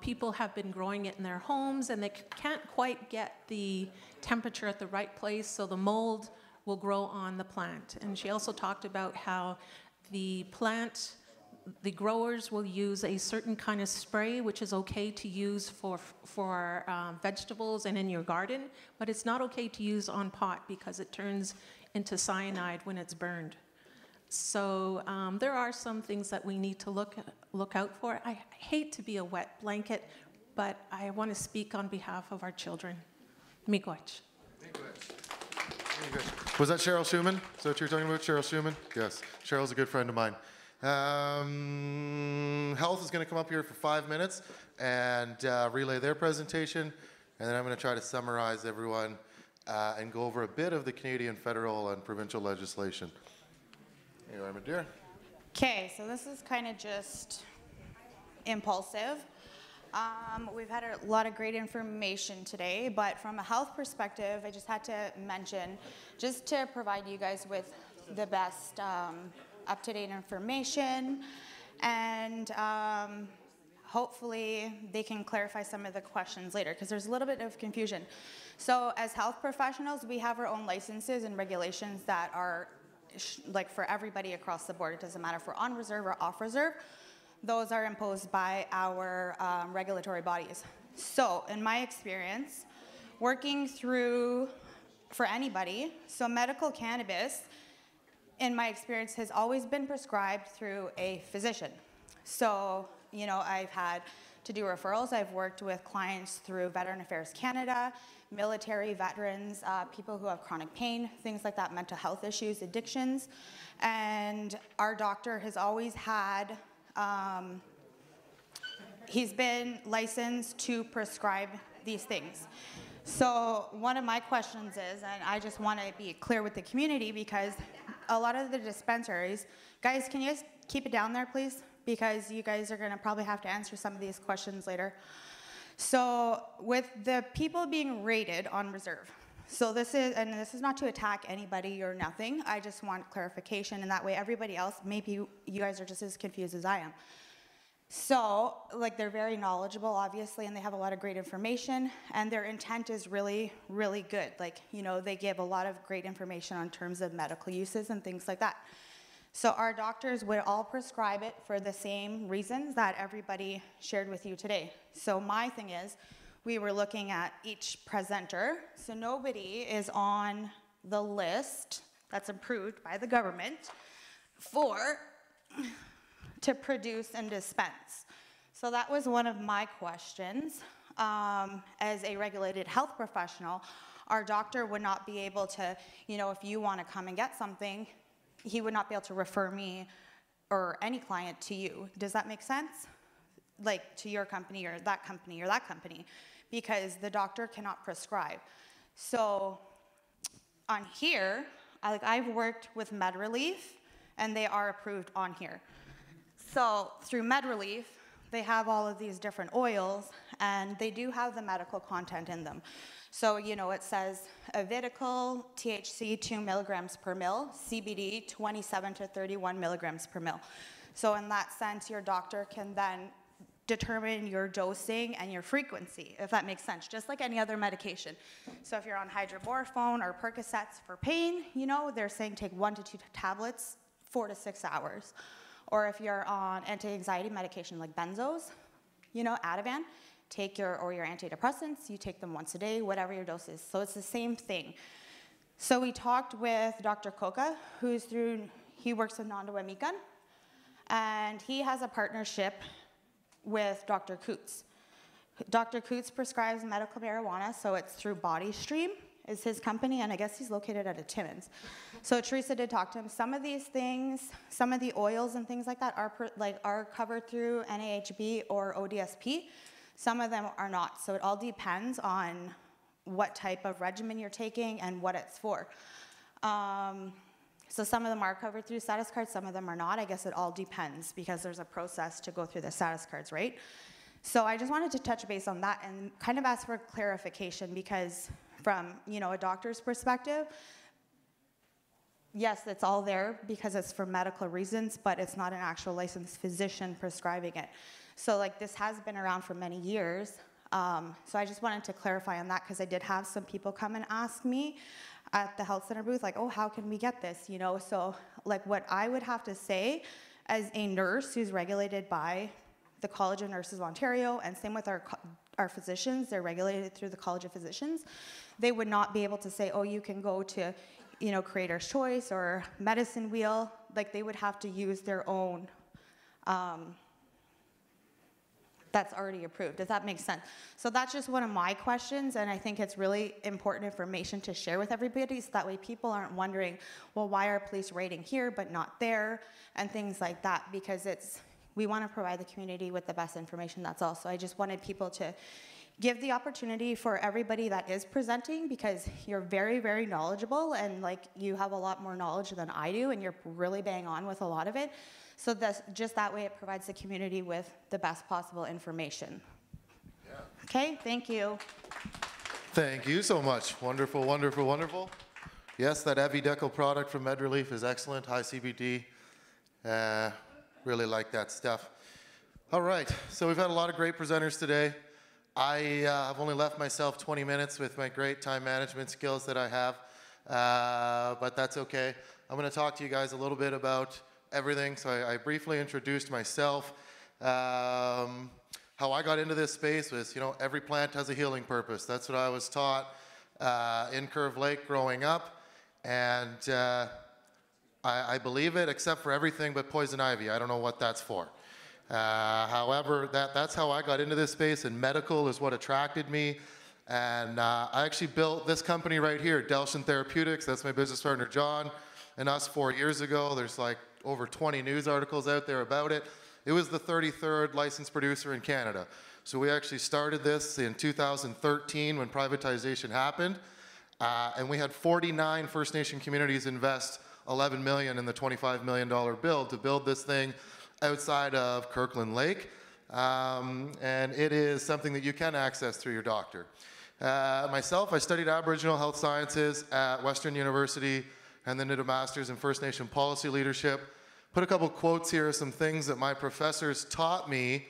people have been growing it in their homes and they can't quite get the temperature at the right place, so the mold will grow on the plant. And she also talked about how the growers will use a certain kind of spray, which is okay to use for vegetables and in your garden, but it's not okay to use on pot because it turns into cyanide when it's burned. So there are some things that we need to look out for. I hate to be a wet blanket, but I want to speak on behalf of our children. Miigwech. Was that Cheryl Schumann? Is that what you're talking about, Cheryl Schumann? Yes, Cheryl's a good friend of mine. Health is going to come up here for 5 minutes and relay their presentation, and then I'm going to try to summarize everyone and go over a bit of the Canadian federal and provincial legislation. Anyway, my dear. Okay, so this is kind of just impulsive. We've had a lot of great information today, but from a health perspective, I just had to mention, just to provide you guys with the best up-to-date information, and hopefully they can clarify some of the questions later, because there's a little bit of confusion. So as health professionals, we have our own licenses and regulations that are like for everybody across the board. It doesn't matter if we're on reserve or off reserve. Those are imposed by our regulatory bodies. So in my experience, working through, for anybody, so medical cannabis, in my experience, has always been prescribed through a physician. So, you know, I've had to do referrals. I've worked with clients through Veteran Affairs Canada, military veterans, people who have chronic pain, things like that, mental health issues, addictions. And our doctor has always had, he's been licensed to prescribe these things. So one of my questions is, and I just want to be clear with the community, because a lot of the dispensaries, guys, can you guys keep it down there, please? Because you guys are going to probably have to answer some of these questions later. So with the people being rated on reserve, so this is not to attack anybody or nothing, I just want clarification, and that way everybody else, maybe you guys are just as confused as I am. So, like, they're very knowledgeable, obviously, and they have a lot of great information, and their intent is really, really good. Like, you know, they give a lot of great information on terms of medical uses and things like that. So our doctors would all prescribe it for the same reasons that everybody shared with you today. So my thing is, we were looking at each presenter, so nobody is on the list that's approved by the government to produce and dispense. So that was one of my questions. As a regulated health professional, our doctor would not be able to, you know, if you want to come and get something, he would not be able to refer me or any client to you. Does that make sense? Like to your company or that company or that company, because the doctor cannot prescribe. So on here, I've worked with MedRelief, and they are approved on here. So through MedRelief, they have all of these different oils, and they do have the medical content in them. So, you know, it says Avitical, THC 2 milligrams per mil, CBD 27 to 31 milligrams per mil. So in that sense, your doctor can then determine your dosing and your frequency, if that makes sense, just like any other medication. So if you're on hydroborphone or Percocets for pain, you know, they're saying take 1 to 2 tablets, 4 to 6 hours. Or if you're on anti-anxiety medication like benzos, you know, Ativan, take your antidepressants, you take them once a day, whatever your dose is. So it's the same thing. So we talked with Dr. Coca, he works with Nandawamikan, and he has a partnership with Dr. Coots. Dr. Coots prescribes medical marijuana, so it's through Body Stream is his company, and I guess he's located at a Timmins. So Teresa did talk to him. Some of these things, some of the oils and things like that are covered through NAHB or ODSP. Some of them are not. So it all depends on what type of regimen you're taking and what it's for. So some of them are covered through status cards, some of them are not. I guess it all depends because there's a process to go through the status cards, right? So I just wanted to touch base on that and kind of ask for clarification because from, you know, a doctor's perspective, yes, it's all there because it's for medical reasons, but it's not an actual licensed physician prescribing it. So like this has been around for many years. So I just wanted to clarify on that because I did have some people come and ask me at the health center booth, like, oh, how can we get this, you know? So like what I would have to say as a nurse who's regulated by the College of Nurses of Ontario, and same with our physicians, they're regulated through the College of Physicians, they would not be able to say, oh, you can go to, you know, Creator's Choice or Medicine Wheel. Like they would have to use their own that's already approved. Does that make sense? So that's just one of my questions, and I think it's really important information to share with everybody so that way people aren't wondering, well, why are police raiding here but not there, and things like that, because we want to provide the community with the best information, that's all. So I just wanted people to give the opportunity for everybody that is presenting because you're very, very knowledgeable and like you have a lot more knowledge than I do and you're really bang on with a lot of it. So just that way it provides the community with the best possible information. Yeah. Okay, thank you. Thank you so much. Wonderful, wonderful, wonderful. Yes, that Evideco product from MedRelief is excellent, high CBD. Really like that stuff. All right, so we've had a lot of great presenters today. I've only left myself 20 minutes with my great time management skills that I have, but that's okay. I'm going to talk to you guys a little bit about everything. So I briefly introduced myself. How I got into this space was, you know, every plant has a healing purpose. That's what I was taught in Curve Lake growing up, and I believe it, except for everything but poison ivy. I don't know what that's for. However, that's how I got into this space, and medical is what attracted me. And I actually built this company right here, Delshin Therapeutics. That's my business partner, John, and us 4 years ago. There's like over 20 news articles out there about it. It was the 33rd licensed producer in Canada. So we actually started this in 2013 when privatization happened. And we had 49 First Nation communities invest $11 million in the $25 million build to build this thing outside of Kirkland Lake. And it is something that you can access through your doctor. Myself, I studied Aboriginal Health Sciences at Western University and then did a master's in First Nation Policy Leadership. Put a couple quotes here, some things that my professors taught me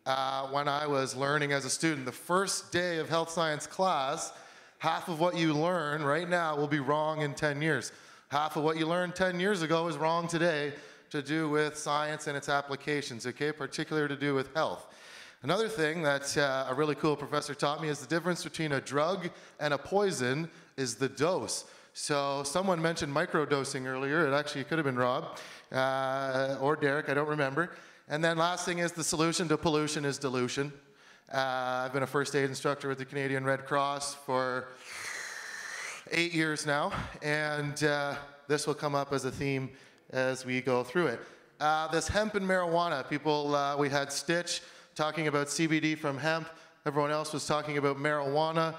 when I was learning as a student. The first day of health science class, half of what you learn right now will be wrong in 10 years. Half of what you learned 10 years ago is wrong today to do with science and its applications, okay, particularly to do with health. Another thing that a really cool professor taught me is the difference between a drug and a poison is the dose. So someone mentioned microdosing earlier. It actually could have been Rob or Derek, I don't remember. And then last thing is the solution to pollution is dilution. I've been a first aid instructor with the Canadian Red Cross for 8 years now, and this will come up as a theme as we go through it. This hemp and marijuana, people, we had Stitch talking about CBD from hemp. Everyone else was talking about marijuana.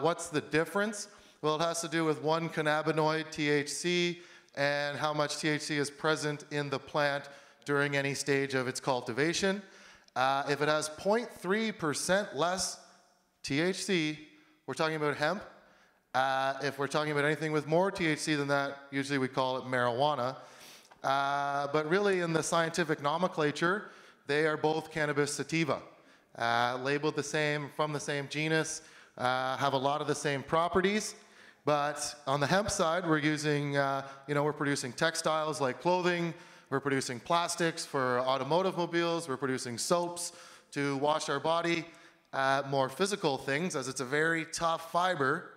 What's the difference? Well, it has to do with one cannabinoid, THC, and how much THC is present in the plant during any stage of its cultivation. If it has 0.3% less THC, we're talking about hemp. If we're talking about anything with more THC than that, usually we call it marijuana. But really in the scientific nomenclature, they are both cannabis sativa. Labeled the same, from the same genus, have a lot of the same properties. But on the hemp side, we're using, we're producing textiles like clothing, we're producing plastics for automotive mobiles, we're producing soaps to wash our body, more physical things as it's a very tough fiber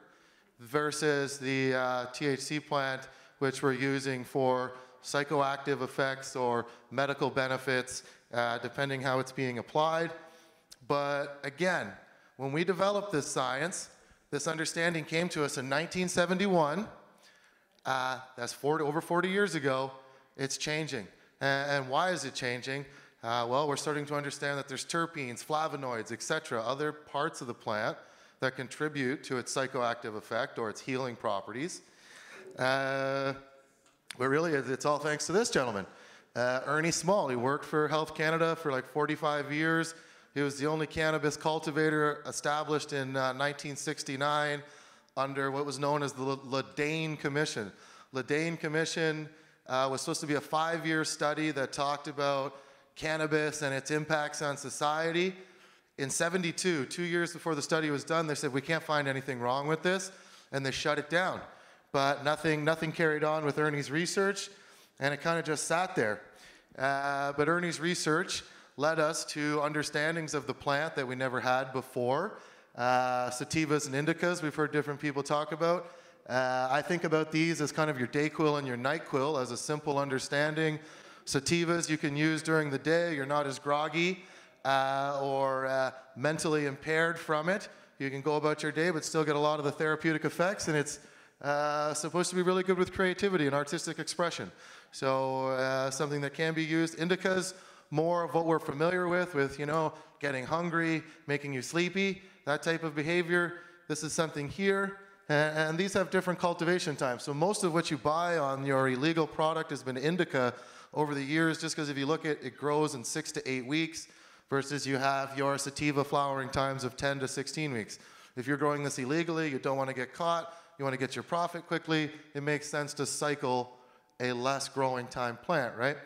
versus the THC plant, which we're using for psychoactive effects or medical benefits, depending how it's being applied. But again, when we developed this science, this understanding came to us in 1971. That's over 40 years ago. It's changing. And why is it changing? Well, we're starting to understand that there's terpenes, flavonoids, etc., other parts of the plant that contribute to its psychoactive effect or its healing properties. But really, it's all thanks to this gentleman, Ernie Small. He worked for Health Canada for like 45 years. He was the only cannabis cultivator established in 1969 under what was known as the Ledane Commission. Ledane Commission was supposed to be a 5-year study that talked about cannabis and its impacts on society. In 72, 2 years before the study was done, they said, we can't find anything wrong with this, and they shut it down. But nothing carried on with Ernie's research, and it kind of just sat there. But Ernie's research led us to understandings of the plant that we never had before. Sativas and indicas, we've heard different people talk about. I think about these as kind of your Dayquil and your NyQuil as a simple understanding. Sativas you can use during the day. You're not as groggy or mentally impaired from it. You can go about your day but still get a lot of the therapeutic effects, and it's supposed to be really good with creativity and artistic expression. So something that can be used. Indicas, more of what we're familiar with, you know, getting hungry, making you sleepy, that type of behavior. This is something here. And these have different cultivation times. So most of what you buy on your illegal product has been indica over the years, just because if you look at it grows in 6 to 8 weeks versus you have your sativa flowering times of 10 to 16 weeks. If you're growing this illegally, you don't want to get caught, you want to get your profit quickly, it makes sense to cycle a less growing time plant, right?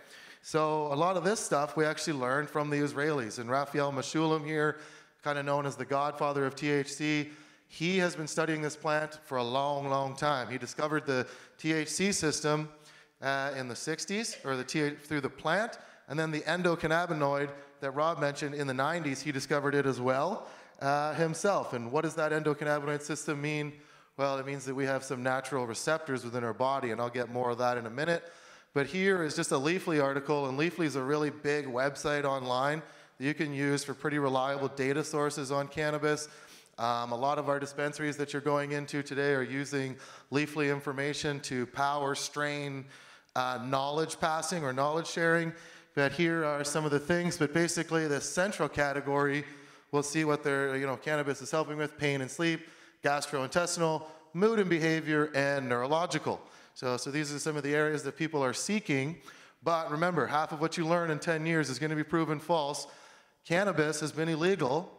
So a lot of this stuff we actually learned from the Israelis. And Raphael Meshulam here, kind of known as the godfather of THC, he has been studying this plant for a long, long time. He discovered the THC system in the 60s, or through the plant, and then the endocannabinoid that Rob mentioned in the 90s, he discovered it as well himself. And what does that endocannabinoid system mean? Well, it means that we have some natural receptors within our body, and I'll get more of that in a minute. But here is just a Leafly article, and Leafly is a really big website online that you can use for pretty reliable data sources on cannabis. A lot of our dispensaries that you're going into today are using Leafly information to power strain knowledge passing or knowledge sharing. But here are some of the things, but basically the central category, we'll see what their cannabis is helping with: pain and sleep, gastrointestinal, mood and behavior, and neurological. So these are some of the areas that people are seeking. But remember, half of what you learn in 10 years is going to be proven false. Cannabis has been illegal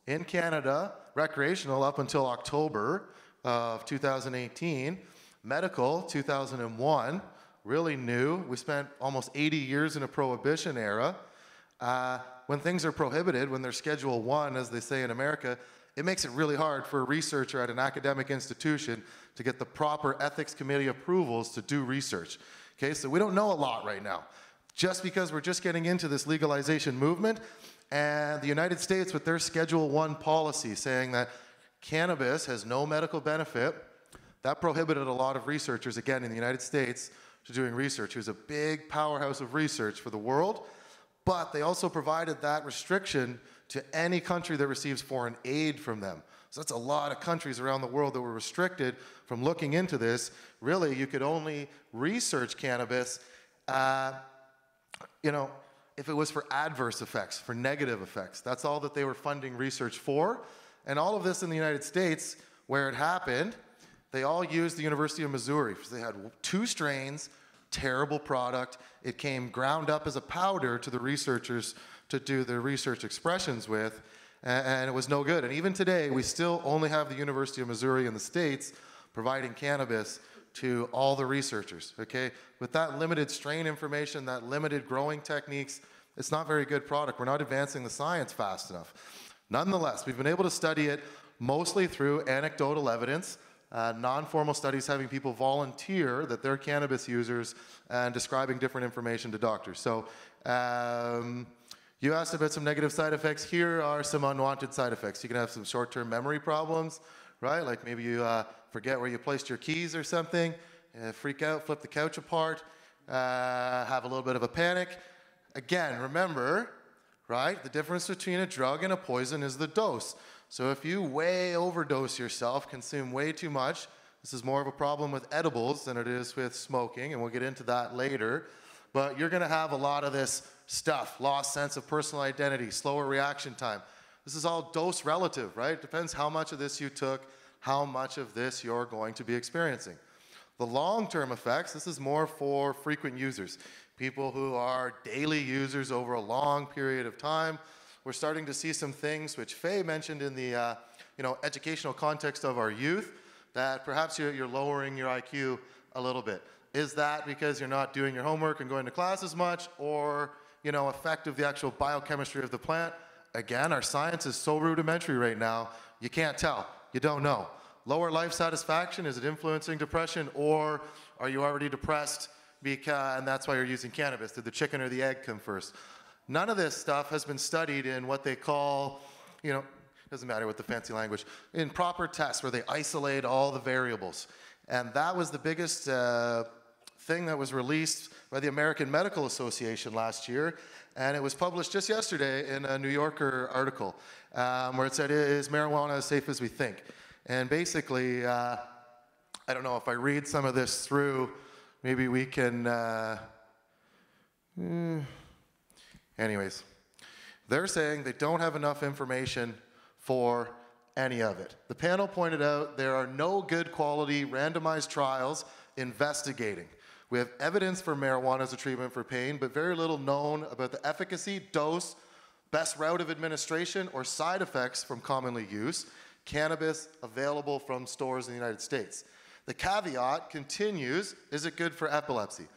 in Canada, recreational, up until October of 2018. Medical, 2001, really new. We spent almost 80 years in a prohibition era. When things are prohibited, when they're Schedule 1, as they say in America, it makes it really hard for a researcher at an academic institution to get the proper ethics committee approvals to do research. Okay, so we don't know a lot right now. Just because we're just getting into this legalization movement, and the United States with their Schedule 1 policy saying that cannabis has no medical benefit, that prohibited a lot of researchers, again, in the United States, to doing research. It was a big powerhouse of research for the world, but they also provided that restriction to any country that receives foreign aid from them. So that's a lot of countries around the world that were restricted from looking into this. Really, you could only research cannabis, if it was for adverse effects, for negative effects. That's all that they were funding research for. And all of this in the United States, where it happened, they all used the University of Missouri. They had 2 strains, terrible product. It came ground up as a powder to the researchers to do their research expressions with, and it was no good. And even today, we still only have the University of Missouri in the States providing cannabis to all the researchers, okay? With that limited strain information, that limited growing techniques, it's not very good product. We're not advancing the science fast enough. Nonetheless, we've been able to study it mostly through anecdotal evidence, non-formal studies having people volunteer that they're cannabis users and describing different information to doctors. So you asked about some negative side effects. Here are some unwanted side effects. You can have some short-term memory problems, right? Like maybe you forget where you placed your keys or something, freak out, flip the couch apart, have a little bit of a panic. Again, remember, right, the difference between a drug and a poison is the dose. So if you way overdose yourself, consume way too much, this is more of a problem with edibles than it is with smoking, and we'll get into that later, but you're going to have a lot of this stuff, lost sense of personal identity, slower reaction time. This is all dose relative, right? It depends how much of this you took, how much of this you're going to be experiencing. The long-term effects, this is more for frequent users, people who are daily users over a long period of time. We're starting to see some things which Faye mentioned in the educational context of our youth, that perhaps you're lowering your IQ a little bit. Is that because you're not doing your homework and going to class as much, or effect of the actual biochemistry of the plant? Again, our science is so rudimentary right now, you can't tell, you don't know. Lower life satisfaction, is it influencing depression, or are you already depressed and that's why you're using cannabis? Did the chicken or the egg come first? None of this stuff has been studied in what they call, doesn't matter what the fancy language, in proper tests where they isolate all the variables. And that was the biggest thing that was released by the American Medical Association last year. And it was published just yesterday in a New Yorker article where it said, is marijuana as safe as we think? And basically, I don't know, if I read some of this through, maybe we can, anyways. They're saying they don't have enough information for any of it. The panel pointed out there are no good quality randomized trials investigating. We have evidence for marijuana as a treatment for pain, but very little known about the efficacy, dose, best route of administration, or side effects from commonly used cannabis available from stores in the United States. The caveat continues, is it good for epilepsy?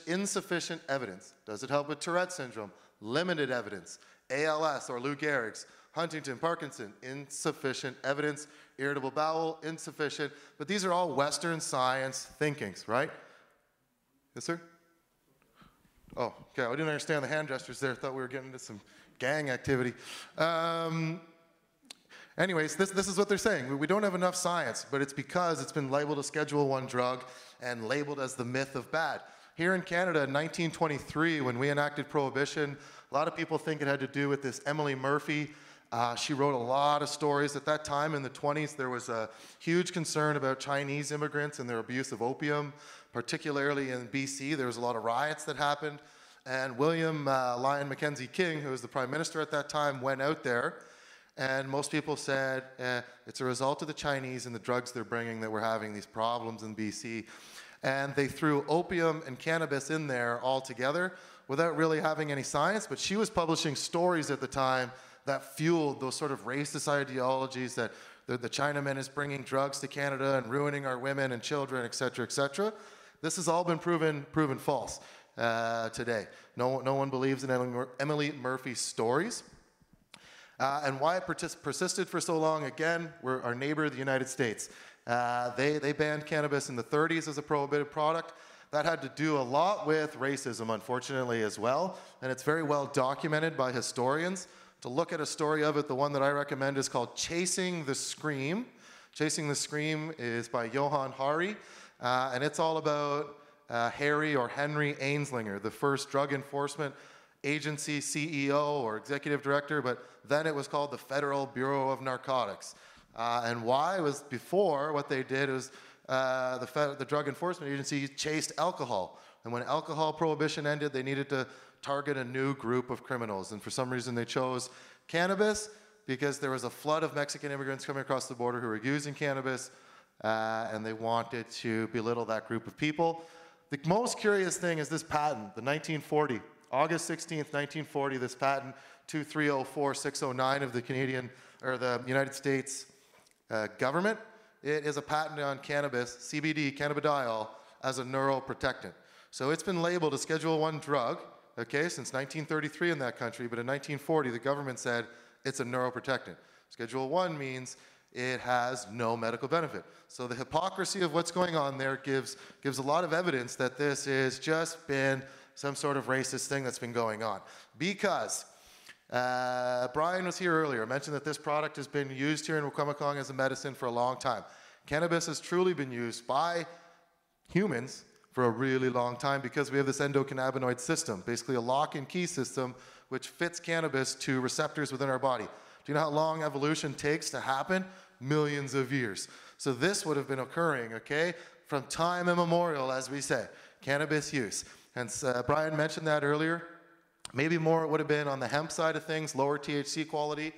Insufficient evidence. Does it help with Tourette syndrome? Limited evidence. ALS or Lou Gehrig's, Huntington, Parkinson, insufficient evidence. Irritable bowel, insufficient. But these are all Western science thinkings, right? Yes, sir? Oh, okay, I didn't understand the hand gestures there. I thought we were getting into some gang activity. Anyways, this is what they're saying. We don't have enough science, but it's because it's been labeled a Schedule I drug and labeled as the myth of bad. Here in Canada in 1923, when we enacted Prohibition, a lot of people think it had to do with this Emily Murphy. She wrote a lot of stories. At that time in the 20s, there was a huge concern about Chinese immigrants and their abuse of opium, particularly in BC. There was a lot of riots that happened. And William Lyon Mackenzie King, who was the Prime Minister at that time, went out there. And most people said, it's a result of the Chinese and the drugs they're bringing that we're having these problems in BC. And they threw opium and cannabis in there all together without really having any science. But she was publishing stories at the time that fueled those sort of racist ideologies that the Chinaman is bringing drugs to Canada and ruining our women and children, et cetera, et cetera. This has all been proven false today. No one believes in Emily Murphy's stories. And why it persisted for so long, again, we're our neighbor, the United States. They banned cannabis in the 30s as a prohibited product. That had to do a lot with racism, unfortunately, as well. And it's very well documented by historians. To look at a story of it, the one that I recommend is called Chasing the Scream. Chasing the Scream is by Johann Hari. And it's all about Harry or Henry Ainslinger, the first drug enforcement agency CEO or executive director, but then it was called the Federal Bureau of Narcotics. And why was before, what they did was the Drug Enforcement Agency chased alcohol. And when alcohol prohibition ended, they needed to target a new group of criminals. And for some reason they chose cannabis because there was a flood of Mexican immigrants coming across the border who were using cannabis, and they wanted to belittle that group of people. The most curious thing is this patent, the 1940. August 16th, 1940, this patent 2304609 of the Canadian or the United States government. It is a patent on cannabis, CBD, cannabidiol, as a neuroprotectant. So it's been labeled a Schedule I drug, okay, since 1933 in that country, but in 1940 the government said it's a neuroprotectant. Schedule I means it has no medical benefit. So the hypocrisy of what's going on there gives a lot of evidence that this has just been some sort of racist thing that's been going on. Because Brian was here earlier, mentioned that this product has been used here in Wikwemikong as a medicine for a long time. Cannabis has truly been used by humans for a really long time because we have this endocannabinoid system, basically a lock and key system which fits cannabis to receptors within our body. Do you know how long evolution takes to happen? Millions of years. So this would have been occurring, okay, from time immemorial, as we say, cannabis use. And Brian mentioned that earlier. Maybe more it would have been on the hemp side of things, lower THC quality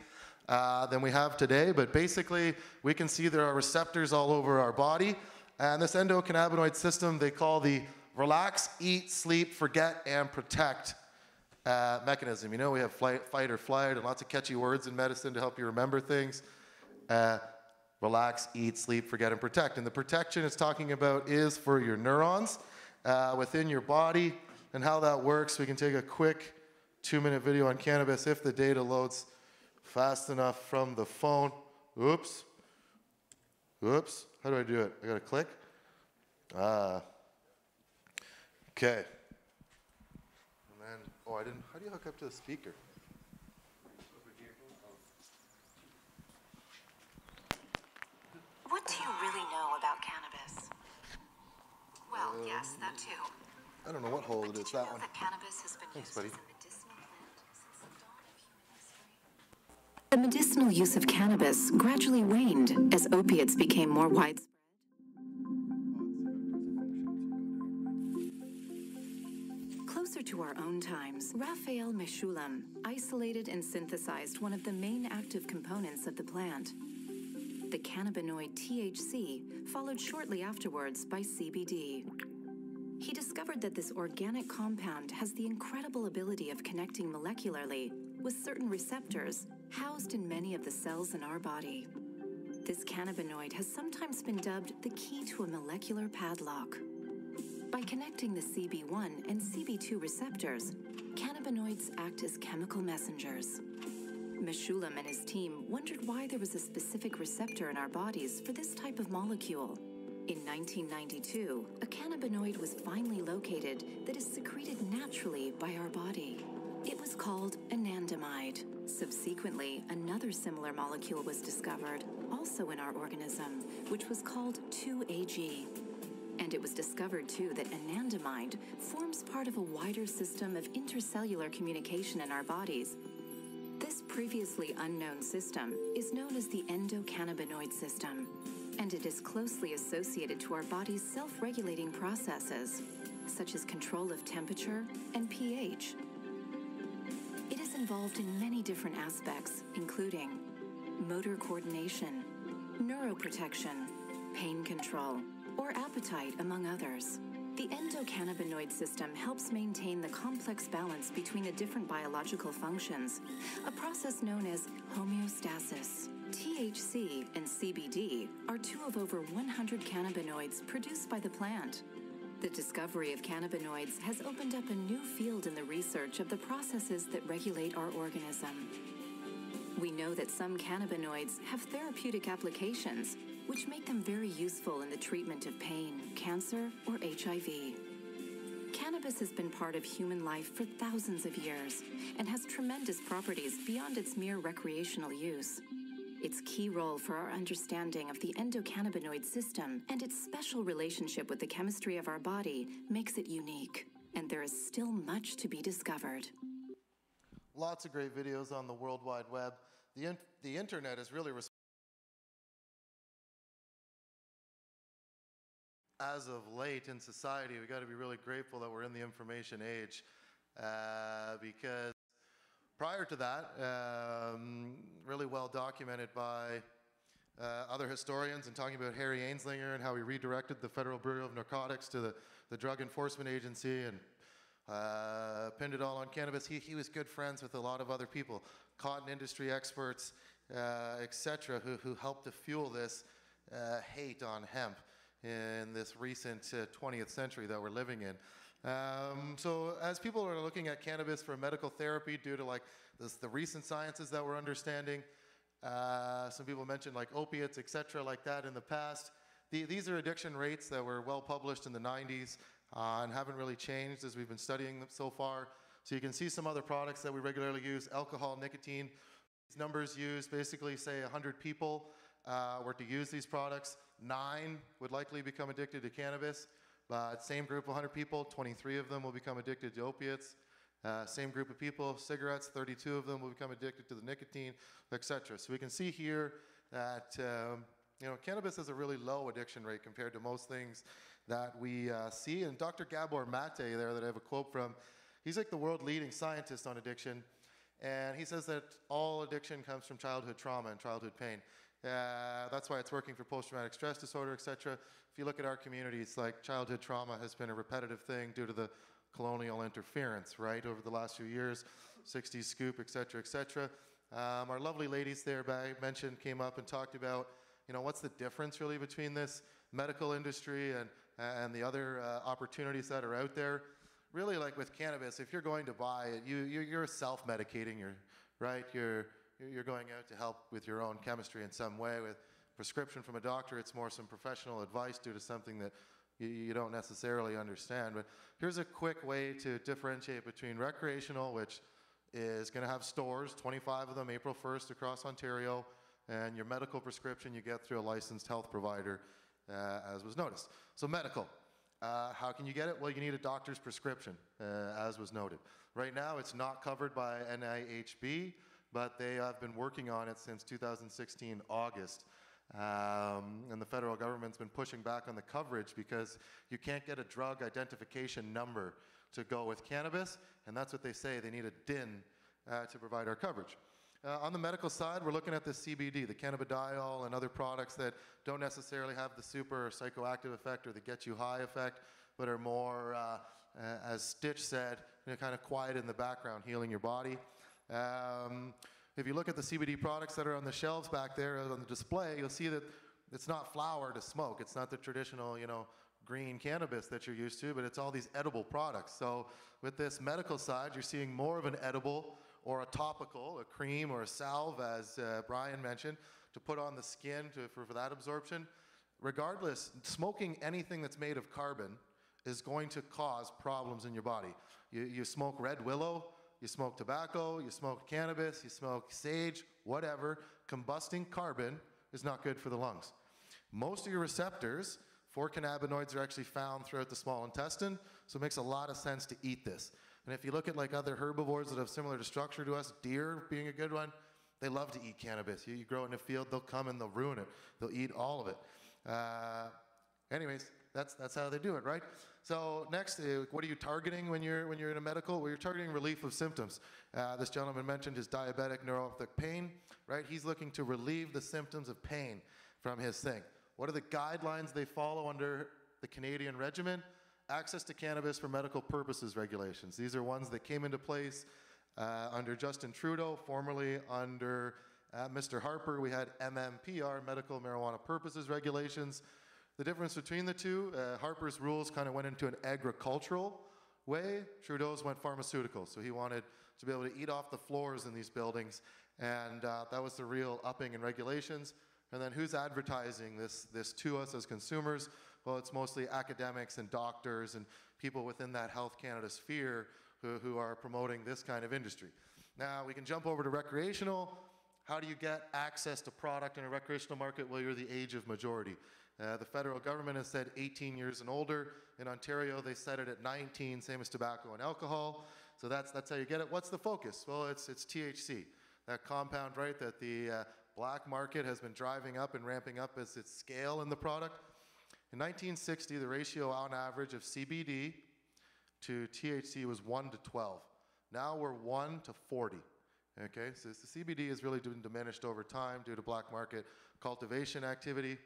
than we have today. But basically, we can see there are receptors all over our body. And this endocannabinoid system they call the relax, eat, sleep, forget, and protect mechanism. You know, we have fight or flight and lots of catchy words in medicine to help you remember things. Relax, eat, sleep, forget, and protect. And the protection it's talking about is for your neurons within your body and how that works. We can take a quick 2-minute video on cannabis if the data loads fast enough from the phone. Oops. Oops. How do I do it? I gotta click? Okay. And then, oh, I didn't, how do you hook up to the speaker? What do you really know about cannabis? Well, yes, that too. I don't know what hole it is, that one. That cannabis has been Thanks, used buddy. as a medicinal plant since the dawn of human history. The medicinal use of cannabis gradually waned as opiates became more widespread. Closer to our own times, Raphael Mechoulam isolated and synthesized one of the main active components of the plant. The cannabinoid THC, followed shortly afterwards by CBD. He discovered that this organic compound has the incredible ability of connecting molecularly with certain receptors housed in many of the cells in our body. This cannabinoid has sometimes been dubbed the key to a molecular padlock. By connecting the CB1 and CB2 receptors, cannabinoids act as chemical messengers. Mechoulam and his team wondered why there was a specific receptor in our bodies for this type of molecule. In 1992, a cannabinoid was finally located that is secreted naturally by our body. It was called anandamide. Subsequently, another similar molecule was discovered, also in our organism, which was called 2-AG. And it was discovered, too, that anandamide forms part of a wider system of intercellular communication in our bodies. This previously unknown system is known as the endocannabinoid system, and it is closely associated to our body's self-regulating processes, such as control of temperature and pH. It is involved in many different aspects, including motor coordination, neuroprotection, pain control, or appetite, among others. The endocannabinoid system helps maintain the complex balance between the different biological functions, a process known as homeostasis. THC and CBD are two of over 100 cannabinoids produced by the plant. The discovery of cannabinoids has opened up a new field in the research of the processes that regulate our organism. We know that some cannabinoids have therapeutic applications, which make them very useful in the treatment of pain, cancer, or HIV. Cannabis has been part of human life for thousands of years and has tremendous properties beyond its mere recreational use. Its key role for our understanding of the endocannabinoid system and its special relationship with the chemistry of our body makes it unique, and there is still much to be discovered. Lots of great videos on the World Wide Web. The internet is really as of late in society, we got to be really grateful that we're in the information age, because prior to that, really well documented by other historians and talking about Harry Ainslinger and how he redirected the Federal Bureau of Narcotics to the Drug Enforcement Agency and pinned it all on cannabis. He was good friends with a lot of other people, cotton industry experts, etc., who helped to fuel this hate on hemp in this recent 20th century that we're living in. So as people are looking at cannabis for medical therapy due to like the recent sciences that we're understanding, some people mentioned like opiates, etc., like that in the past. These are addiction rates that were well published in the 90s and haven't really changed as we've been studying them so far. So you can see some other products that we regularly use, alcohol, nicotine. These numbers used basically say 100 people were to use these products. 9 would likely become addicted to cannabis, but same group of 100 people, 23 of them will become addicted to opiates. Same group of people, cigarettes, 32 of them will become addicted to the nicotine, etc. So we can see here that cannabis has a really low addiction rate compared to most things that we see. And Dr. Gabor Mate there that I have a quote from, He's like the world leading scientist on addiction, and he says that all addiction comes from childhood trauma and childhood pain. That's why it's working for post-traumatic stress disorder, etc. If you look at our communities, like childhood trauma has been a repetitive thing due to the colonial interference, right, over the last few years, 60s scoop, etc., etc. Our lovely ladies there I mentioned came up and talked about, you know, what's the difference really between this medical industry and the other opportunities that are out there. Really, like with cannabis, if you're going to buy it, you're self-medicating, right? You're going out to help with your own chemistry in some way. With prescription from a doctor, it's more some professional advice due to something that you don't necessarily understand. But here's a quick way to differentiate between recreational, which is going to have stores, 25 of them, April 1st across Ontario, and your medical prescription you get through a licensed health provider, as was noticed. So medical. How can you get it? Well, you need a doctor's prescription, as was noted. Right now, it's not covered by NIHB, but they have been working on it since 2016, August. And the federal government's been pushing back on the coverage because you can't get a drug identification number to go with cannabis, and that's what they say. They need a DIN to provide our coverage. On the medical side, we're looking at the CBD, the cannabidiol, and other products that don't necessarily have the super psychoactive effect or the get you high effect, but are more, as Stitch said, you know, kind of quiet in the background, healing your body. If you look at the CBD products that are on the shelves back there on the display, you'll see that it's not flower to smoke. It's not the traditional, you know, green cannabis that you're used to, but it's all these edible products. So with this medical side, you're seeing more of an edible or a topical, a cream or a salve, as Brian mentioned, to put on the skin for that absorption. Regardless, smoking anything that's made of carbon is going to cause problems in your body. You smoke red willow, you smoke tobacco, you smoke cannabis, you smoke sage, whatever, combusting carbon is not good for the lungs. Most of your receptors for cannabinoids are actually found throughout the small intestine, so it makes a lot of sense to eat this. And if you look at like other herbivores that have similar to structure to us, deer being a good one, they love to eat cannabis. You grow it in a field, they'll come and they'll ruin it. They'll eat all of it. Anyways, that's how they do it, right? So next, what are you targeting when you're in a medical? Well, you're targeting relief of symptoms. This gentleman mentioned his diabetic neuropathic pain, right? He's looking to relieve the symptoms of pain from his thing. What are the guidelines they follow under the Canadian regimen? Access to cannabis for medical purposes regulations. These are ones that came into place under Justin Trudeau, formerly under Mr. Harper. We had MMPR, medical marijuana purposes regulations. The difference between the two, Harper's rules kind of went into an agricultural way. Trudeau's went pharmaceutical. So he wanted to be able to eat off the floors in these buildings. And that was the real upping in regulations. And then who's advertising this to us as consumers? Well, it's mostly academics and doctors and people within that Health Canada sphere who are promoting this kind of industry. Now, we can jump over to recreational. How do you get access to product in a recreational market? Well, you're the age of majority. The federal government has said 18 years and older. In Ontario, they set it at 19, same as tobacco and alcohol. So that's how you get it. What's the focus? Well, it's THC, that compound, right, that the black market has been driving up and ramping up as its scale in the product. In 1960, the ratio on average of CBD to THC was 1 to 12. Now we're 1 to 40. Okay, so the CBD has really been diminished over time due to black market cultivation activity.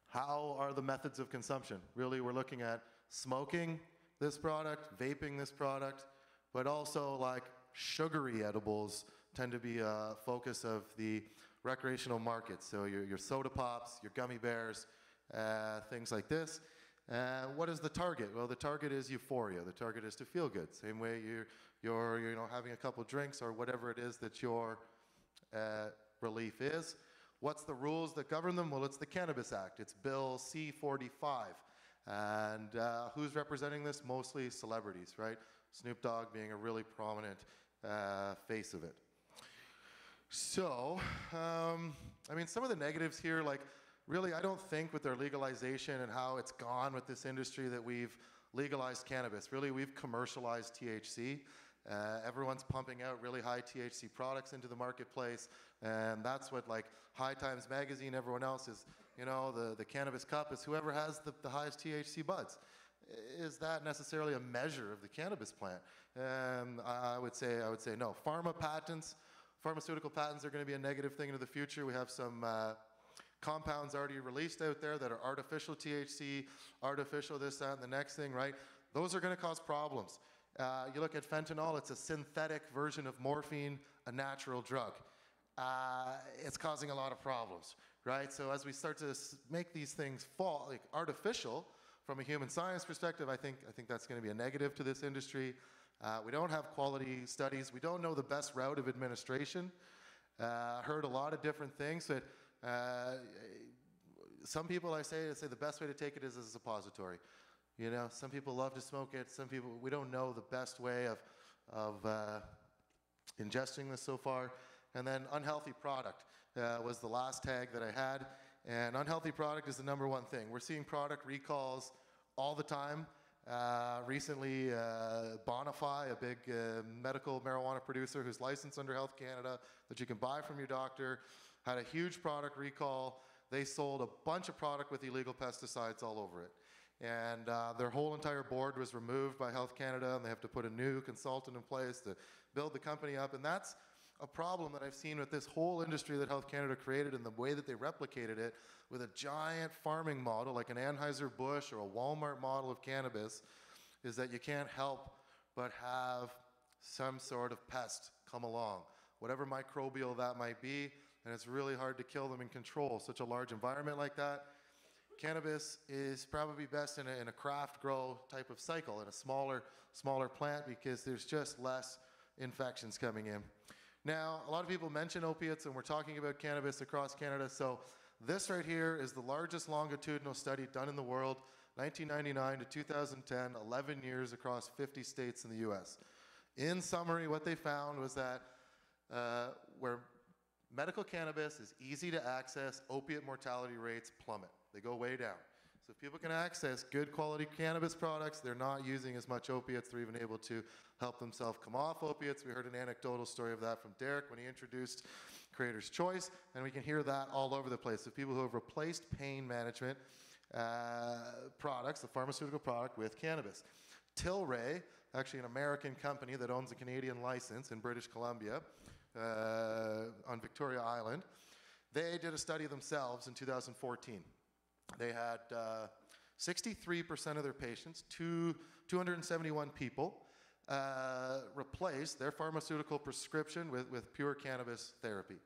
How are the methods of consumption? Really, we're looking at smoking this product, vaping this product, but also like sugary edibles tend to be a focus of the recreational market. So your soda pops, your gummy bears, things like this. What is the target? Well, the target is euphoria. The target is to feel good. Same way you're having a couple drinks or whatever it is that your relief is. What's the rules that govern them? Well, it's the Cannabis Act. It's Bill C-45. And who's representing this? Mostly celebrities, right? Snoop Dogg being a really prominent face of it. So, I mean, some of the negatives here, like, really, I don't think with their legalization and how it's gone with this industry that we've legalized cannabis. Really, we've commercialized THC. Everyone's pumping out really high THC products into the marketplace, and that's what, like, High Times Magazine, everyone else is, you know, the cannabis cup is whoever has the highest THC buds. is that necessarily a measure of the cannabis plant? I would say no. Pharmaceutical patents are going to be a negative thing into the future. We have some compounds already released out there that are artificial THC, artificial this, that, and the next thing, right? Those are going to cause problems. You look at fentanyl, it's a synthetic version of morphine, a natural drug. It's causing a lot of problems, right? So as we start to make these things fall, like artificial, from a human science perspective, I think that's going to be a negative to this industry. We don't have quality studies. We don't know the best route of administration. Heard a lot of different things. That some people I say the best way to take it is as a suppository. You know, some people love to smoke it. Some people, we don't know the best way of ingesting this so far. And then unhealthy product was the last tag that I had. And unhealthy product is the #1 thing. We're seeing product recalls all the time. Recently, Bonify, a big medical marijuana producer who's licensed under Health Canada that you can buy from your doctor, had a huge product recall. They sold a bunch of product with illegal pesticides all over it. And their whole entire board was removed by Health Canada, and they have to put a new consultant in place to build the company up. And that's a problem that I've seen with this whole industry that Health Canada created and the way that they replicated it with a giant farming model like an Anheuser-Busch or a Walmart model of cannabis, is that you can't help but have some sort of pest come along, whatever microbial that might be, and it's really hard to kill them and control such a large environment like that. Cannabis is probably best in a craft grow type of cycle, in a smaller plant, because there's just less infections coming in. Now, a lot of people mention opiates, and we're talking about cannabis across Canada. So this right here is the largest longitudinal study done in the world, 1999 to 2010, 11 years across 50 states in the US. In summary, what they found was that where medical cannabis is easy to access, opiate mortality rates plummet. They go way down. So if people can access good quality cannabis products, they're not using as much opiates, they're even able to help themselves come off opiates. We heard an anecdotal story of that from Derek when he introduced Creator's Choice, and we can hear that all over the place. So people who have replaced pain management products, the pharmaceutical product, with cannabis. Tilray, actually an American company that owns a Canadian license in British Columbia on Victoria Island, they did a study themselves in 2014. They had 63% of their patients, 271 people, replace their pharmaceutical prescription with pure cannabis therapy.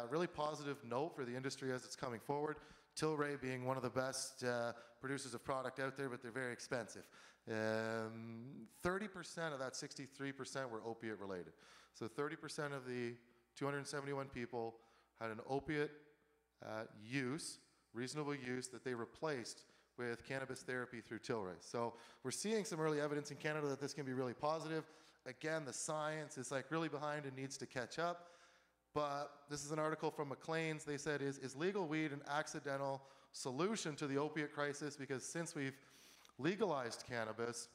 Really positive note for the industry as it's coming forward. Tilray being one of the best producers of product out there, but they're very expensive. 30% of that 63% were opiate related. So 30% of the 271 people had an opiate use, reasonable use, that they replaced with cannabis therapy through Tilray. So we're seeing some early evidence in Canada that this can be really positive. Again, the science is like really behind and needs to catch up. But this is an article from Maclean's. They said, is legal weed an accidental solution to the opiate crisis? Because since we've legalized cannabis,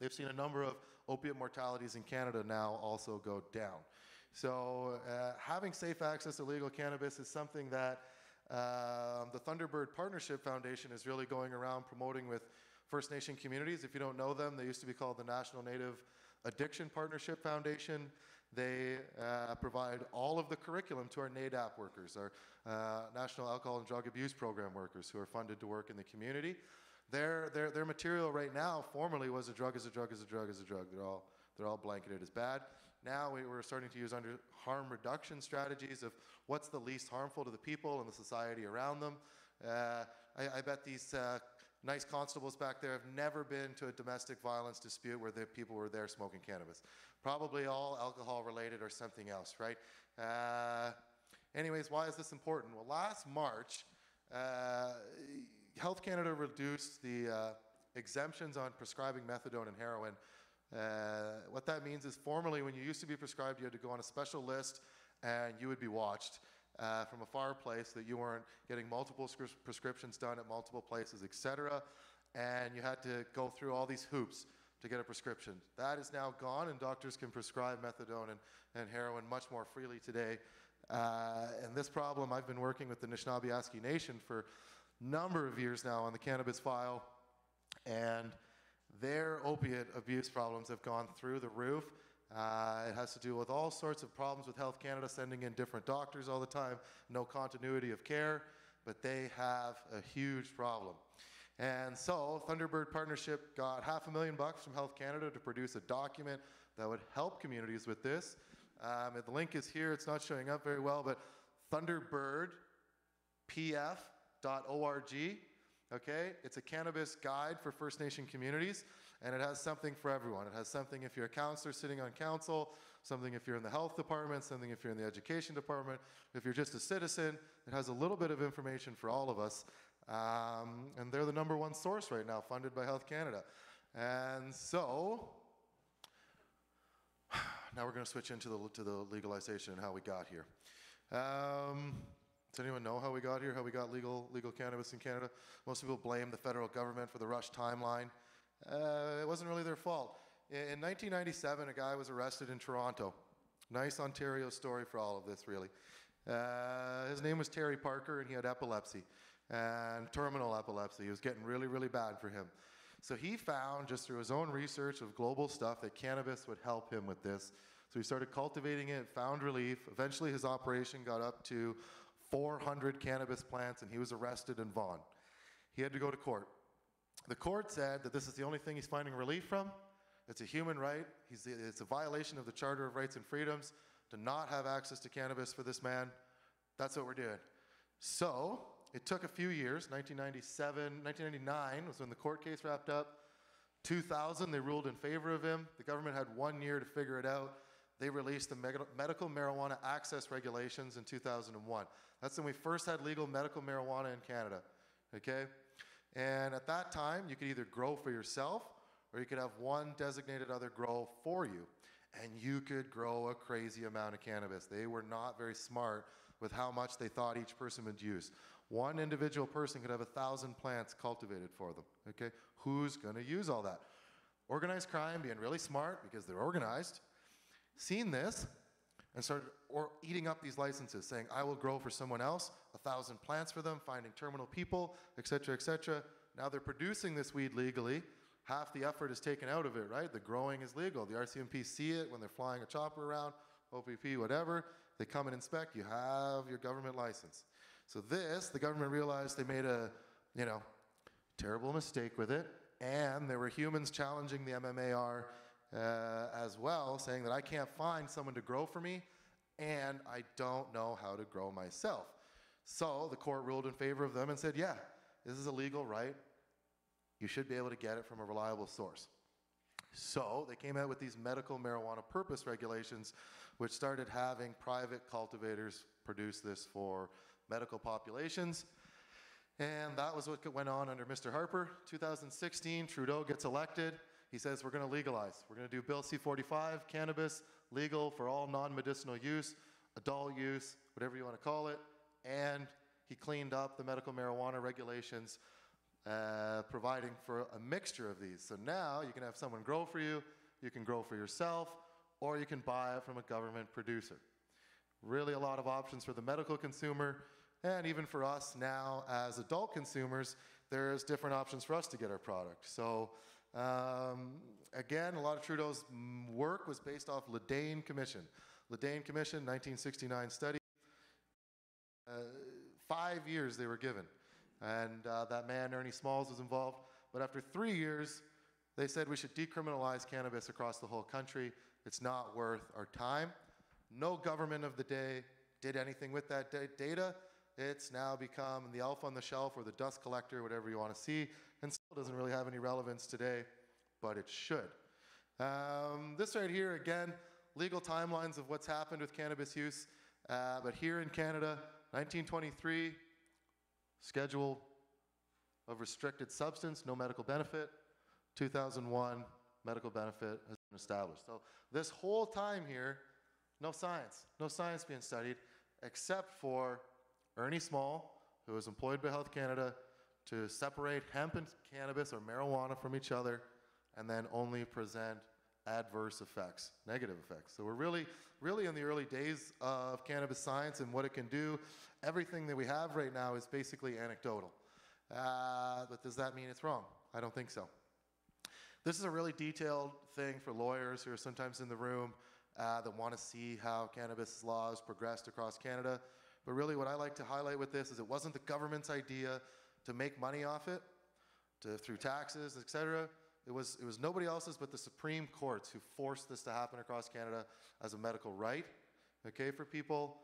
they've seen a number of opiate mortalities in Canada now also go down. So having safe access to legal cannabis is something that the Thunderbird Partnership Foundation is really going around promoting with First Nation communities. If you don't know them, they used to be called the National Native Addiction Partnership Foundation. They provide all of the curriculum to our NADAP workers, our National Alcohol and Drug Abuse Program workers who are funded to work in the community. Their material right now formerly was a drug is a drug is a drug is a drug. They're all blanketed as bad. Now we're starting to use under harm reduction strategies of what's the least harmful to the people and the society around them. I bet these nice constables back there have never been to a domestic violence dispute where the people were there smoking cannabis. Probably all alcohol related or something else, right? Anyways, why is this important? Well, last March, Health Canada reduced the exemptions on prescribing methadone and heroin. What that means is formerly when you used to be prescribed, you had to go on a special list and you would be watched from a far place, that you weren't getting multiple prescriptions done at multiple places, etc. And you had to go through all these hoops to get a prescription. That is now gone, and doctors can prescribe methadone and heroin much more freely today. And this problem, I've been working with the Anishinaabe Nation for a number of years now on the cannabis file. And their opiate abuse problems have gone through the roof. It has to do with all sorts of problems with Health Canada, sending in different doctors all the time, no continuity of care, but they have a huge problem. And so Thunderbird Partnership got $500,000 from Health Canada to produce a document that would help communities with this. The link is here. It's not showing up very well, but thunderbirdpf.org. Okay, it's a cannabis guide for First Nation communities, and it has something for everyone. It has something if you're a counselor sitting on council, something if you're in the health department, something if you're in the education department, if you're just a citizen. It has a little bit of information for all of us, and they're the #1 source right now, funded by Health Canada. And so, now we're going to switch into the legalization and how we got here. Does anyone know how we got here, how we got legal cannabis in Canada? Most people blame the federal government for the rush timeline. It wasn't really their fault. In 1997, a guy was arrested in Toronto. Nice Ontario story for all of this, really. His name was Terry Parker, and he had epilepsy, and terminal epilepsy. It was getting really, really bad for him. So he found, just through his own research of global stuff, that cannabis would help him with this. So he started cultivating it, found relief. Eventually his operation got up to 400 cannabis plants, and he was arrested in Vaughan. He had to go to court. The court said that this is the only thing he's finding relief from. It's a human right. It's a violation of the Charter of Rights and Freedoms to not have access to cannabis for this man. That's what we're doing. So it took a few years. 1999 was when the court case wrapped up. 2000, they ruled in favor of him. The government had 1 year to figure it out. They released the medical marijuana access regulations in 2001. That's when we first had legal medical marijuana in Canada, okay? And at that time, you could either grow for yourself, or you could have one designated other grow for you. And you could grow a crazy amount of cannabis. They were not very smart with how much they thought each person would use. One individual person could have 1,000 plants cultivated for them, okay? Who's gonna use all that? Organized crime, being really smart because they're organized, seen this and started eating up these licenses, saying, I will grow for someone else, 1,000 plants for them, finding terminal people, et cetera, et cetera. Now they're producing this weed legally. Half the effort is taken out of it, right? The growing is legal. The RCMP see it when they're flying a chopper around, OPP, whatever. They come and inspect, you have your government license. So this, the government realized they made a, terrible mistake with it, and there were humans challenging the MMAR as well, saying that I can't find someone to grow for me, and I don't know how to grow myself. So the court ruled in favor of them and said, yeah, this is a legal right. You should be able to get it from a reliable source. So they came out with these medical marijuana purpose regulations, which started having private cultivators produce this for medical populations. And that was what went on under Mr. Harper. 2016, Trudeau gets elected. He says, we're going to legalize. We're going to do Bill C-45, cannabis, legal for all non-medicinal use, adult use, whatever you want to call it. And he cleaned up the medical marijuana regulations, providing for a mixture of these. So now you can have someone grow for you, you can grow for yourself, or you can buy it from a government producer. Really a lot of options for the medical consumer, and even for us now as adult consumers, there's different options for us to get our product. So again, a lot of Trudeau's work was based off Ledane Commission. Ledane Commission, 1969 study. 5 years they were given. And that man, Ernie Smalls, was involved. But after 3 years, they said we should decriminalize cannabis across the whole country. It's not worth our time. No government of the day did anything with that data. It's now become the elf on the shelf or the dust collector, whatever you want to see, and still doesn't really have any relevance today, but it should. This right here, again, legal timelines of what's happened with cannabis use. But here in Canada, 1923, schedule of restricted substance, no medical benefit. 2001, medical benefit has been established. So this whole time here, no science being studied, except for Ernie Small, who was employed by Health Canada to separate hemp and cannabis or marijuana from each other, and then only present adverse effects, negative effects. So we're really in the early days of cannabis science and what it can do. Everything that we have right now is basically anecdotal. But does that mean it's wrong? I don't think so. This is a really detailed thing for lawyers who are sometimes in the room that want to see how cannabis laws progressed across Canada. But really what I like to highlight with this is it wasn't the government's idea to make money off it through taxes, etc. It was nobody else's but the Supreme Courts who forced this to happen across Canada as a medical right, okay, for people.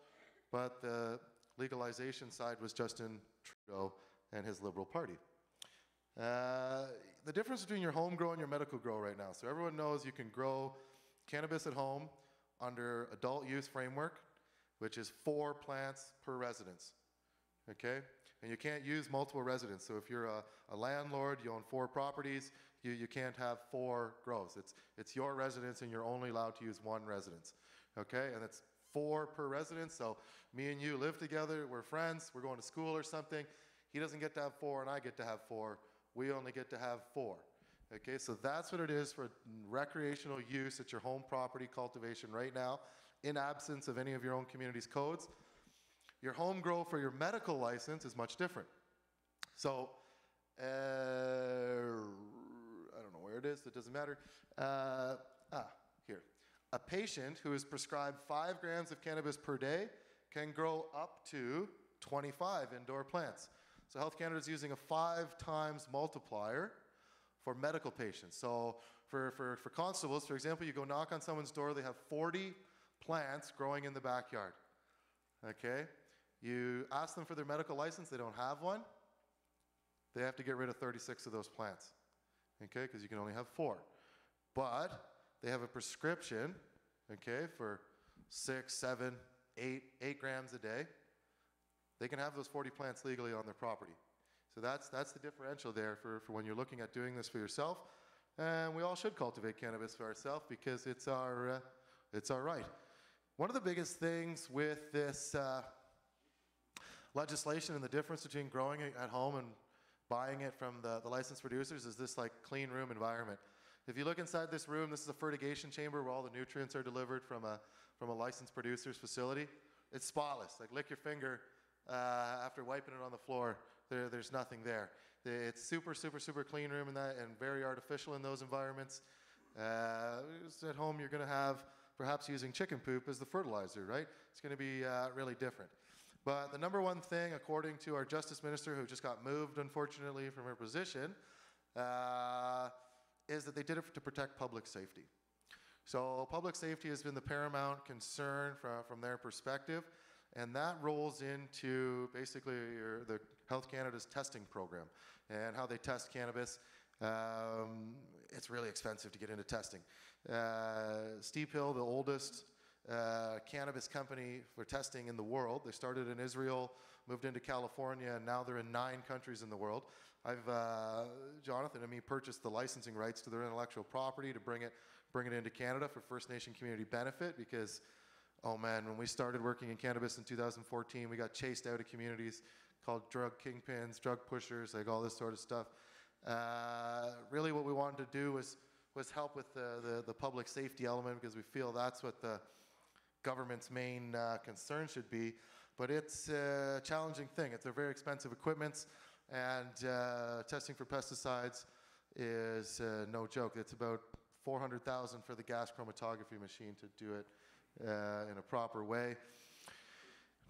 But the legalization side was Justin Trudeau and his Liberal Party. The difference between your home grow and your medical grow right now. So everyone knows you can grow cannabis at home under adult use framework, which is 4 plants per residence, okay? And you can't use multiple residents. So if you're a landlord, you own 4 properties, you can't have 4 grows. It's your residence and you're only allowed to use 1 residence, okay? And it's 4 per residence. So me and you live together, we're friends, we're going to school or something. He doesn't get to have 4 and I get to have 4. We only get to have 4. Okay, so that's what it is for recreational use at your home property cultivation right now, in absence of any of your own community's codes. Your home grow for your medical license is much different. So, I don't know where it is, it doesn't matter. Here. A patient who is prescribed 5 grams of cannabis per day can grow up to 25 indoor plants. So Health Canada is using a 5 times multiplier for medical patients. So for constables, for example, you go knock on someone's door, they have 40 plants growing in the backyard, okay? You ask them for their medical license, they don't have one, they have to get rid of 36 of those plants, okay, because you can only have 4. But they have a prescription, okay, for 6, 7, 8 grams a day. They can have those 40 plants legally on their property. So that's the differential there for when you're looking at doing this for yourself. And we all should cultivate cannabis for ourselves because it's our right. One of the biggest things with this legislation and the difference between growing it at home and buying it from the licensed producers is this like clean room environment. If you look inside this room, this is a fertigation chamber where all the nutrients are delivered from a licensed producer's facility. It's spotless, like lick your finger after wiping it on the floor, there's nothing there. It's super, super, super clean room and very artificial in those environments. At home, you're going to have perhaps using chicken poop as the fertilizer, right? It's going to be really different. But the number one thing, according to our Justice Minister, who just got moved, unfortunately, from her position, is that they did it to protect public safety. So public safety has been the paramount concern from their perspective. And that rolls into basically the Health Canada's testing program and how they test cannabis. It's really expensive to get into testing. Steep Hill, the oldest cannabis company for testing in the world. They started in Israel, moved into California, and now they're in 9 countries in the world. Jonathan and me purchased the licensing rights to their intellectual property to bring it into Canada for First Nation community benefit because, oh man, when we started working in cannabis in 2014, we got chased out of communities called drug kingpins, drug pushers, like all this sort of stuff. Really what we wanted to do was help with the public safety element because we feel that's what the government's main concern should be. But it's a challenging thing. It's a very expensive equipment, and testing for pesticides is no joke. It's about $400,000 for the gas chromatography machine to do it in a proper way.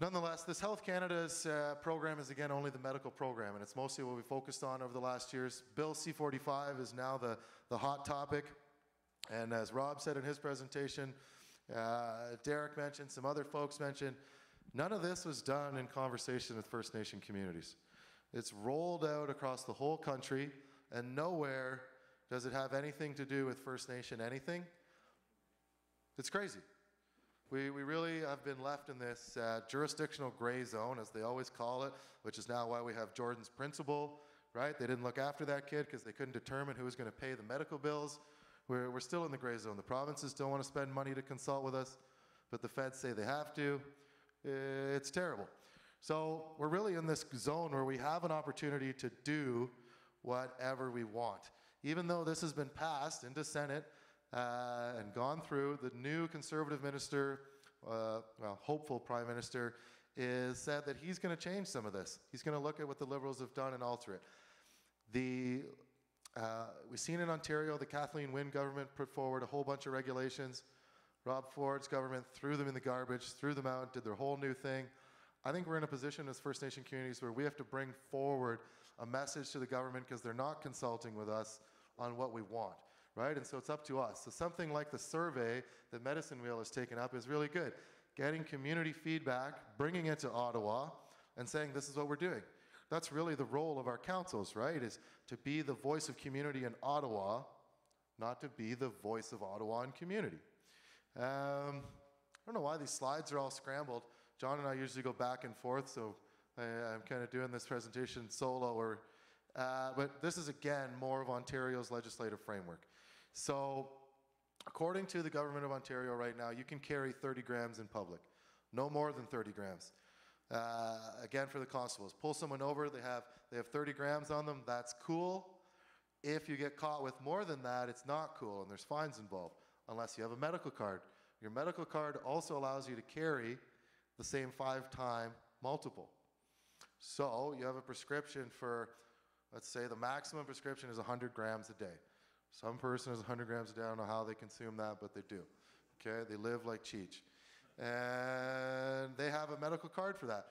Nonetheless, this Health Canada's program is again only the medical program, and it's mostly what we focused on over the last years. Bill C-45 is now the hot topic, and as Rob said in his presentation, Derek mentioned, some other folks mentioned, none of this was done in conversation with First Nation communities. It's rolled out across the whole country, and nowhere does it have anything to do with First Nation anything. It's crazy. We really have been left in this jurisdictional gray zone, as they always call it, which is now why we have Jordan's principle, right? They didn't look after that kid because they couldn't determine who was going to pay the medical bills. We're still in the gray zone. The provinces don't want to spend money to consult with us, but the feds say they have to. It's terrible. So we're really in this zone where we have an opportunity to do whatever we want. Even though this has been passed into Senate and gone through, the new Conservative minister, well, hopeful Prime Minister, is said that he's going to change some of this. He's going to look at what the Liberals have done and alter it. We've seen in Ontario, the Kathleen Wynne government put forward a whole bunch of regulations. Rob Ford's government threw them in the garbage, threw them out, did their whole new thing. I think we're in a position as First Nation communities where we have to bring forward a message to the government because they're not consulting with us on what we want, right? And so it's up to us. So something like the survey that Medicine Wheel has taken up is really good. Getting community feedback, bringing it to Ottawa, and saying this is what we're doing. That's really the role of our councils, right? Is to be the voice of community in Ottawa, not to be the voice of Ottawa and community. I don't know why these slides are all scrambled. John and I usually go back and forth, so I'm kind of doing this presentation solo. But this is, again, more of Ontario's legislative framework. So according to the Government of Ontario right now, you can carry 30 grams in public, no more than 30 grams. Again, for the constables, pull someone over, they have 30 grams on them, that's cool. If you get caught with more than that, it's not cool, and there's fines involved, unless you have a medical card. Your medical card also allows you to carry the same 5-time multiple. So you have a prescription for, let's say the maximum prescription is 100 grams a day. Some person is 100 grams a day, I don't know how they consume that, but they do. Okay, they live like Cheech. And they have a medical card for that.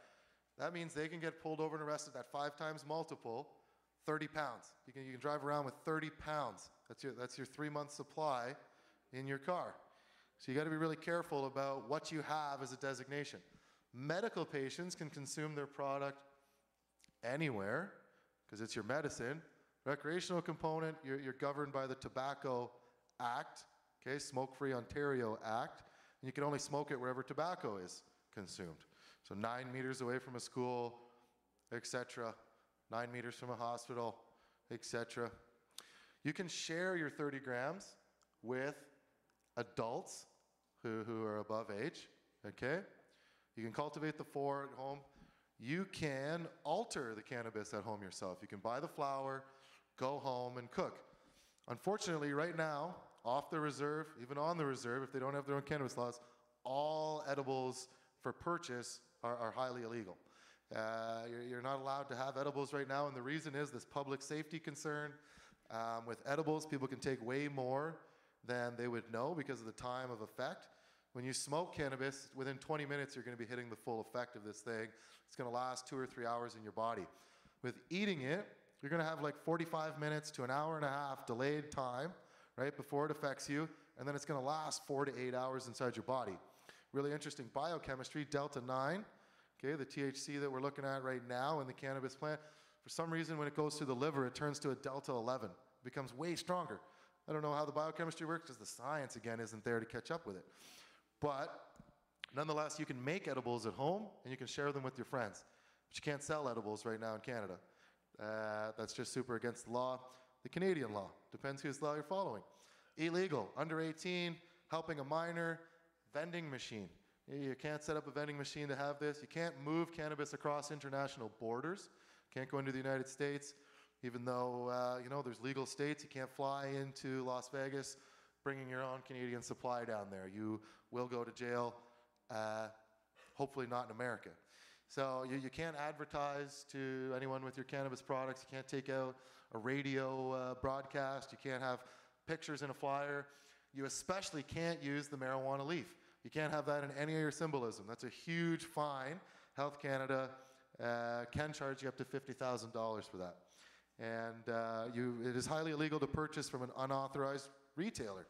That means they can get pulled over and arrested at 5 times multiple, 30 pounds. You can drive around with 30 pounds. That's your 3-month supply in your car. So you got to be really careful about what you have as a designation. Medical patients can consume their product anywhere because it's your medicine. Recreational component, you're governed by the Tobacco Act, okay, Smoke-Free Ontario Act, and you can only smoke it wherever tobacco is consumed. So 9 meters away from a school, etc., 9 meters from a hospital, etc. You can share your 30 grams with adults who are above age, okay? You can cultivate the 4 at home. You can alter the cannabis at home yourself. You can buy the flower, go home and cook. Unfortunately, right now, off the reserve, even on the reserve, if they don't have their own cannabis laws, all edibles for purchase are highly illegal. You're not allowed to have edibles right now, and the reason is this public safety concern. With edibles, people can take way more than they would know because of the time of effect. When you smoke cannabis, within 20 minutes, you're going to be hitting the full effect of this thing. It's going to last 2 or 3 hours in your body. With eating it, you're going to have like 45 minutes to an hour and a half delayed time, right, before it affects you, and then it's going to last 4 to 8 hours inside your body. Really interesting biochemistry, delta 9, okay, the THC that we're looking at right now in the cannabis plant. For some reason, when it goes through the liver, it turns to a delta 11. It becomes way stronger. I don't know how the biochemistry works because the science, again, isn't there to catch up with it. But nonetheless, you can make edibles at home and you can share them with your friends. But you can't sell edibles right now in Canada. That's just super against the law. The Canadian law, depends whose law you're following. Illegal, under 18, helping a minor, vending machine. You can't set up a vending machine to have this. You can't move cannabis across international borders. Can't go into the United States, even though, there's legal states. You can't fly into Las Vegas bringing your own Canadian supply down there. You will go to jail, hopefully not in America. So you can't advertise to anyone with your cannabis products. You can't take out a radio broadcast. You can't have pictures in a flyer. You especially can't use the marijuana leaf. You can't have that in any of your symbolism. That's a huge fine. Health Canada can charge you up to $50,000 for that. And it is highly illegal to purchase from an unauthorized retailer.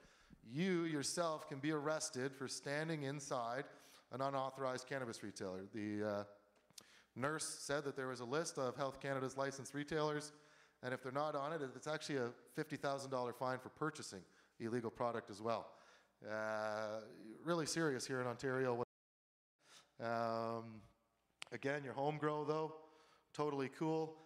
You yourself can be arrested for standing inside an unauthorized cannabis retailer. The nurse said that there was a list of Health Canada's licensed retailers, and if they're not on it, it's actually a $50,000 fine for purchasing illegal product as well. Really serious here in Ontario. Again, your home grow though, totally cool.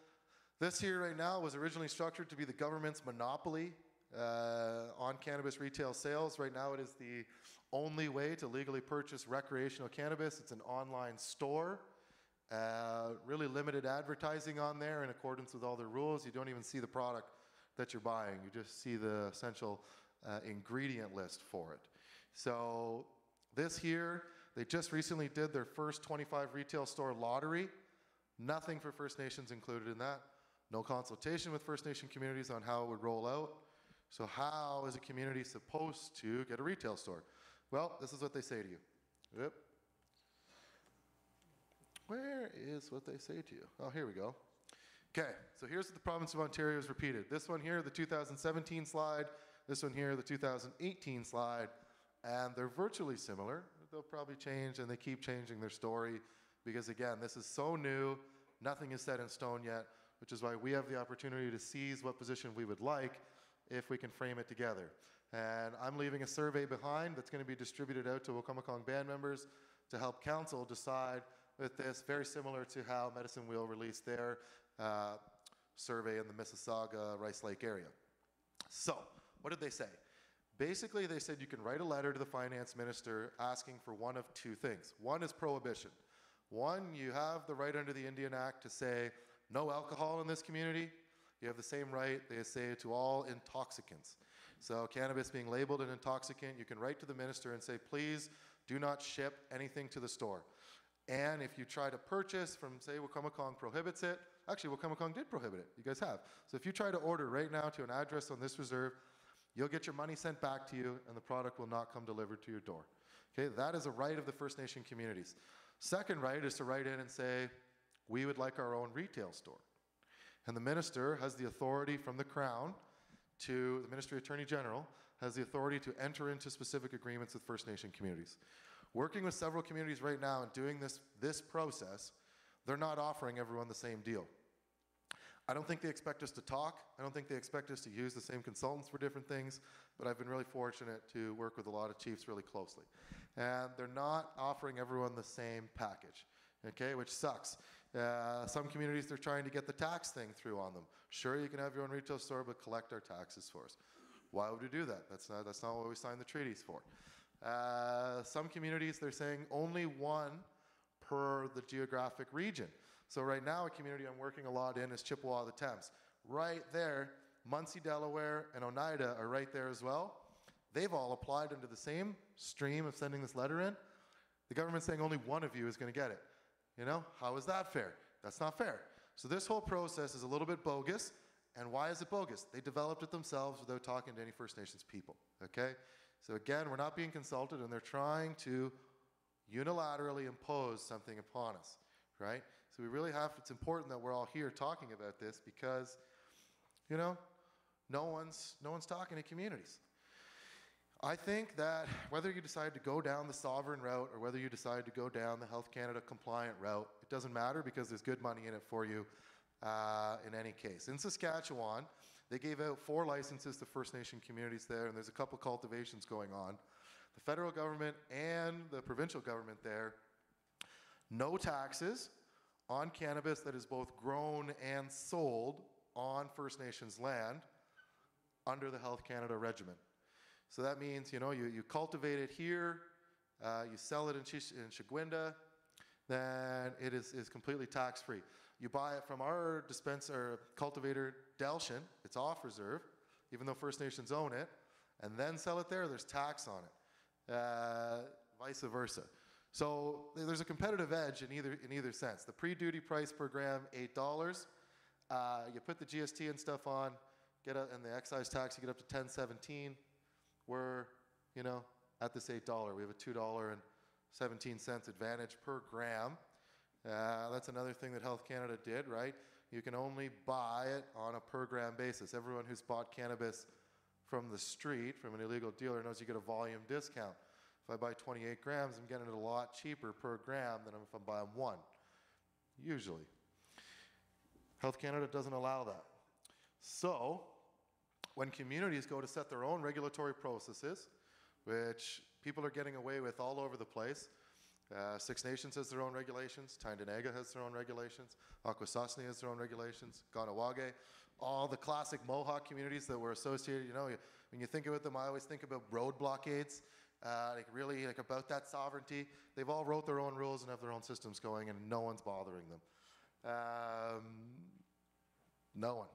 This here right now was originally structured to be the government's monopoly on cannabis retail sales. Right now it is the only way to legally purchase recreational cannabis. It's an online store. Really limited advertising on there in accordance with all the rules. You don't even see the product that you're buying. You just see the essential ingredient list for it. So this here, They just recently did their first 25 retail store lottery. Nothing for First Nations included in that. No consultation with First Nation communities on how it would roll out. So how is a community supposed to get a retail store? Well, this is what they say to you. Yep. Where is what they say to you? Oh, here we go. Okay, so here's what the province of Ontario has repeated. This one here, the 2017 slide. This one here, the 2018 slide. And they're virtually similar. They'll probably change, and they keep changing their story because, again, this is so new. Nothing is set in stone yet, which is why we have the opportunity to seize what position we would like if we can frame it together. And I'm leaving a survey behind that's going to be distributed out to Wacomico band members to help council decide with this, very similar to how Medicine Wheel released their survey in the Mississauga, Rice Lake area. So, what did they say? Basically, they said you can write a letter to the finance minister asking for one of two things. One is prohibition. One, you have the right under the Indian Act to say no alcohol in this community. You have the same right, they say, to all intoxicants. So cannabis being labeled an intoxicant, you can write to the minister and say, please do not ship anything to the store. And if you try to purchase from, say, Wacomico prohibits it, actually Wacomico did prohibit it, you guys have. So if you try to order right now to an address on this reserve, you'll get your money sent back to you and the product will not come delivered to your door. Okay, that is a right of the First Nation communities. Second right is to write in and say, we would like our own retail store. And the minister has the authority from the Crown to, the Ministry Attorney General, has the authority to enter into specific agreements with First Nation communities. Working with several communities right now and doing this process, they're not offering everyone the same deal. I don't think they expect us to talk. I don't think they expect us to use the same consultants for different things, but I've been really fortunate to work with a lot of chiefs really closely. And they're not offering everyone the same package, okay, which sucks. Some communities, they're trying to get the tax thing through on them. Sure, you can have your own retail store, but collect our taxes for us. Why would we do that? That's not what we signed the treaties for. Some communities, they're saying only one per the geographic region. So right now, a community I'm working a lot in is Chippewa-the-Thames. Right there, Muncie, Delaware, and Oneida are right there as well. They've all applied under the same stream of sending this letter in. The government's saying only one of you is going to get it. You know, how is that fair? That's not fair. So this whole process is a little bit bogus. And why is it bogus? They developed it themselves without talking to any First Nations people, okay? So again, we're not being consulted, and they're trying to unilaterally impose something upon us, right? So we really have, it's important that we're all here talking about this because, you know, no one's talking to communities. I think that whether you decide to go down the sovereign route or whether you decide to go down the Health Canada compliant route, it doesn't matter because there's good money in it for you in any case. In Saskatchewan, they gave out 4 licenses to First Nation communities there, and there's a couple cultivations going on. The federal government and the provincial government there, no taxes on cannabis that is both grown and sold on First Nations land under the Health Canada regimen. So that means, you know, you cultivate it here, you sell it in Shigwinda, then it is completely tax-free. You buy it from our dispenser cultivator, Delshin, it's off reserve, even though First Nations own it, and then sell it there, there's tax on it, vice versa. So there's a competitive edge in either sense. The pre-duty price per gram, $8. You put the GST and stuff on, and the excise tax, you get up to $10.17. We're, you know, at this $8. We have a $2.17 advantage per gram. That's another thing that Health Canada did, right? You can only buy it on a per gram basis. Everyone who's bought cannabis from the street, from an illegal dealer, knows you get a volume discount. If I buy 28 grams, I'm getting it a lot cheaper per gram than if I'm buying 1, usually. Health Canada doesn't allow that. So, when communities go to set their own regulatory processes, which people are getting away with all over the place, Six Nations has their own regulations, Tyendinaga has their own regulations, Akwesasne has their own regulations, Ganawage, all the classic Mohawk communities that were associated, you know, when you think about them, I always think about road blockades, really about that sovereignty. They've all wrote their own rules and have their own systems going, and no one's bothering them. No one.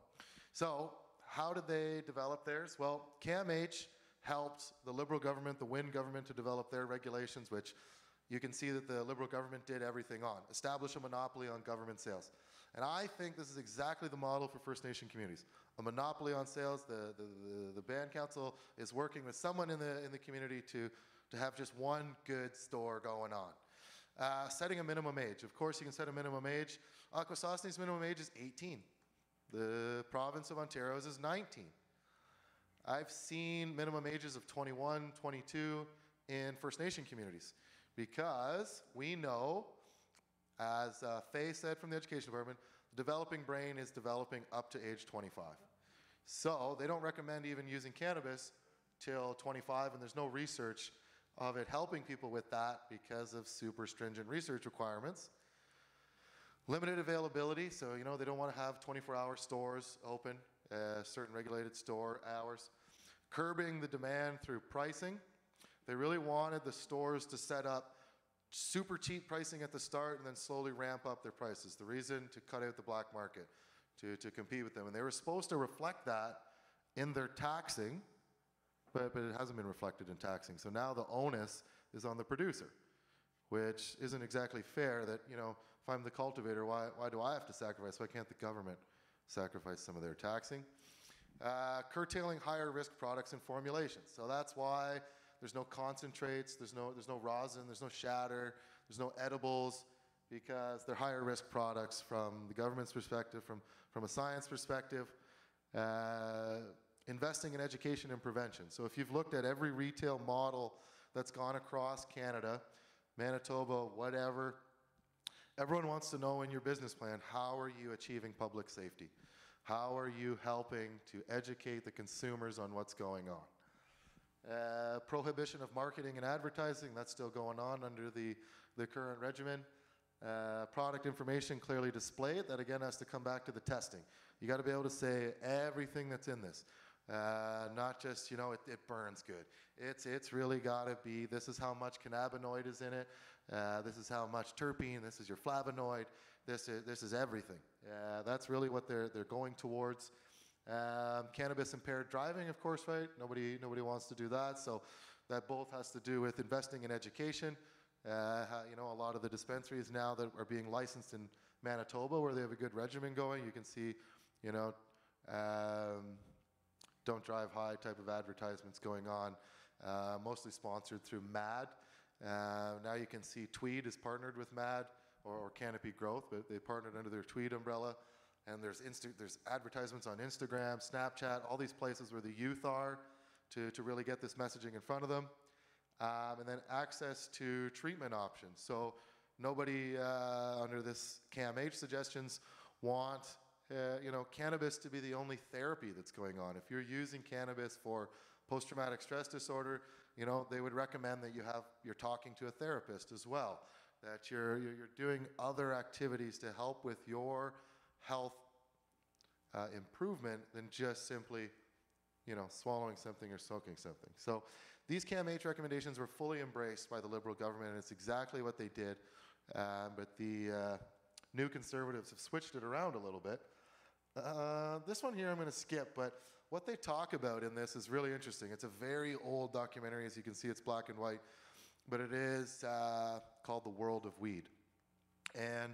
So, how did they develop theirs? Well, CAMH helped the Liberal government, the Wynne government, to develop their regulations, which you can see that the Liberal government did everything on. Establish a monopoly on government sales. And I think this is exactly the model for First Nation communities. A monopoly on sales. The Band Council is working with someone in the community to have just one good store going on. Setting a minimum age. Of course, you can set a minimum age. Akwesasne's minimum age is 18. The province of Ontario's is 19. I've seen minimum ages of 21, 22 in First Nation communities because we know, as Faye said from the Education Department, the developing brain is developing up to age 25. So they don't recommend even using cannabis till 25, and there's no research of it helping people with that because of super stringent research requirements. Limited availability, so they don't want to have 24-hour stores open, certain regulated store hours. Curbing the demand through pricing. They really wanted the stores to set up super cheap pricing at the start and then slowly ramp up their prices. The reason to cut out the black market, to compete with them. And they were supposed to reflect that in their taxing, but it hasn't been reflected in taxing. So now the onus is on the producer, which isn't exactly fair that, if I'm the cultivator, why do I have to sacrifice? Why can't the government sacrifice some of their taxing? Curtailing higher risk products and formulations. So that's why there's no concentrates, there's no rosin, there's no shatter, there's no edibles, because they're higher risk products from the government's perspective, from a science perspective. Investing in education and prevention. So if you've looked at every retail model that's gone across Canada, Manitoba, whatever, everyone wants to know in your business plan, how are you achieving public safety? How are you helping to educate the consumers on what's going on? Prohibition of marketing and advertising, that's still going on under the current regimen. Product information clearly displayed, that again has to come back to the testing. You got to be able to say everything that's in this. Not just, it burns good. It's really got to be, this is how much cannabinoid is in it, this is how much terpene, this is your flavonoid, this is everything. That's really what they're going towards. Cannabis impaired driving, of course, right? Nobody wants to do that. So that both has to do with investing in education. A lot of the dispensaries now that are being licensed in Manitoba, where they have a good regimen going, you can see, don't drive high type of advertisements going on, mostly sponsored through MAD. Now you can see Tweed is partnered with MAD or Canopy Growth, but they partnered under their Tweed umbrella. And there's advertisements on Instagram, Snapchat, all these places where the youth are to really get this messaging in front of them. And then access to treatment options. So nobody under this CAMH suggestions want cannabis to be the only therapy that's going on. If you're using cannabis for post-traumatic stress disorder, they would recommend that you're talking to a therapist as well, that you're doing other activities to help with your health improvement than just simply, swallowing something or smoking something. So these CAMH recommendations were fully embraced by the Liberal government, and it's exactly what they did. But the New Conservatives have switched it around a little bit. This one here I'm going to skip, but what they talk about in this is really interesting. It's a very old documentary. As you can see, it's black and white, but it is called The World of Weed. And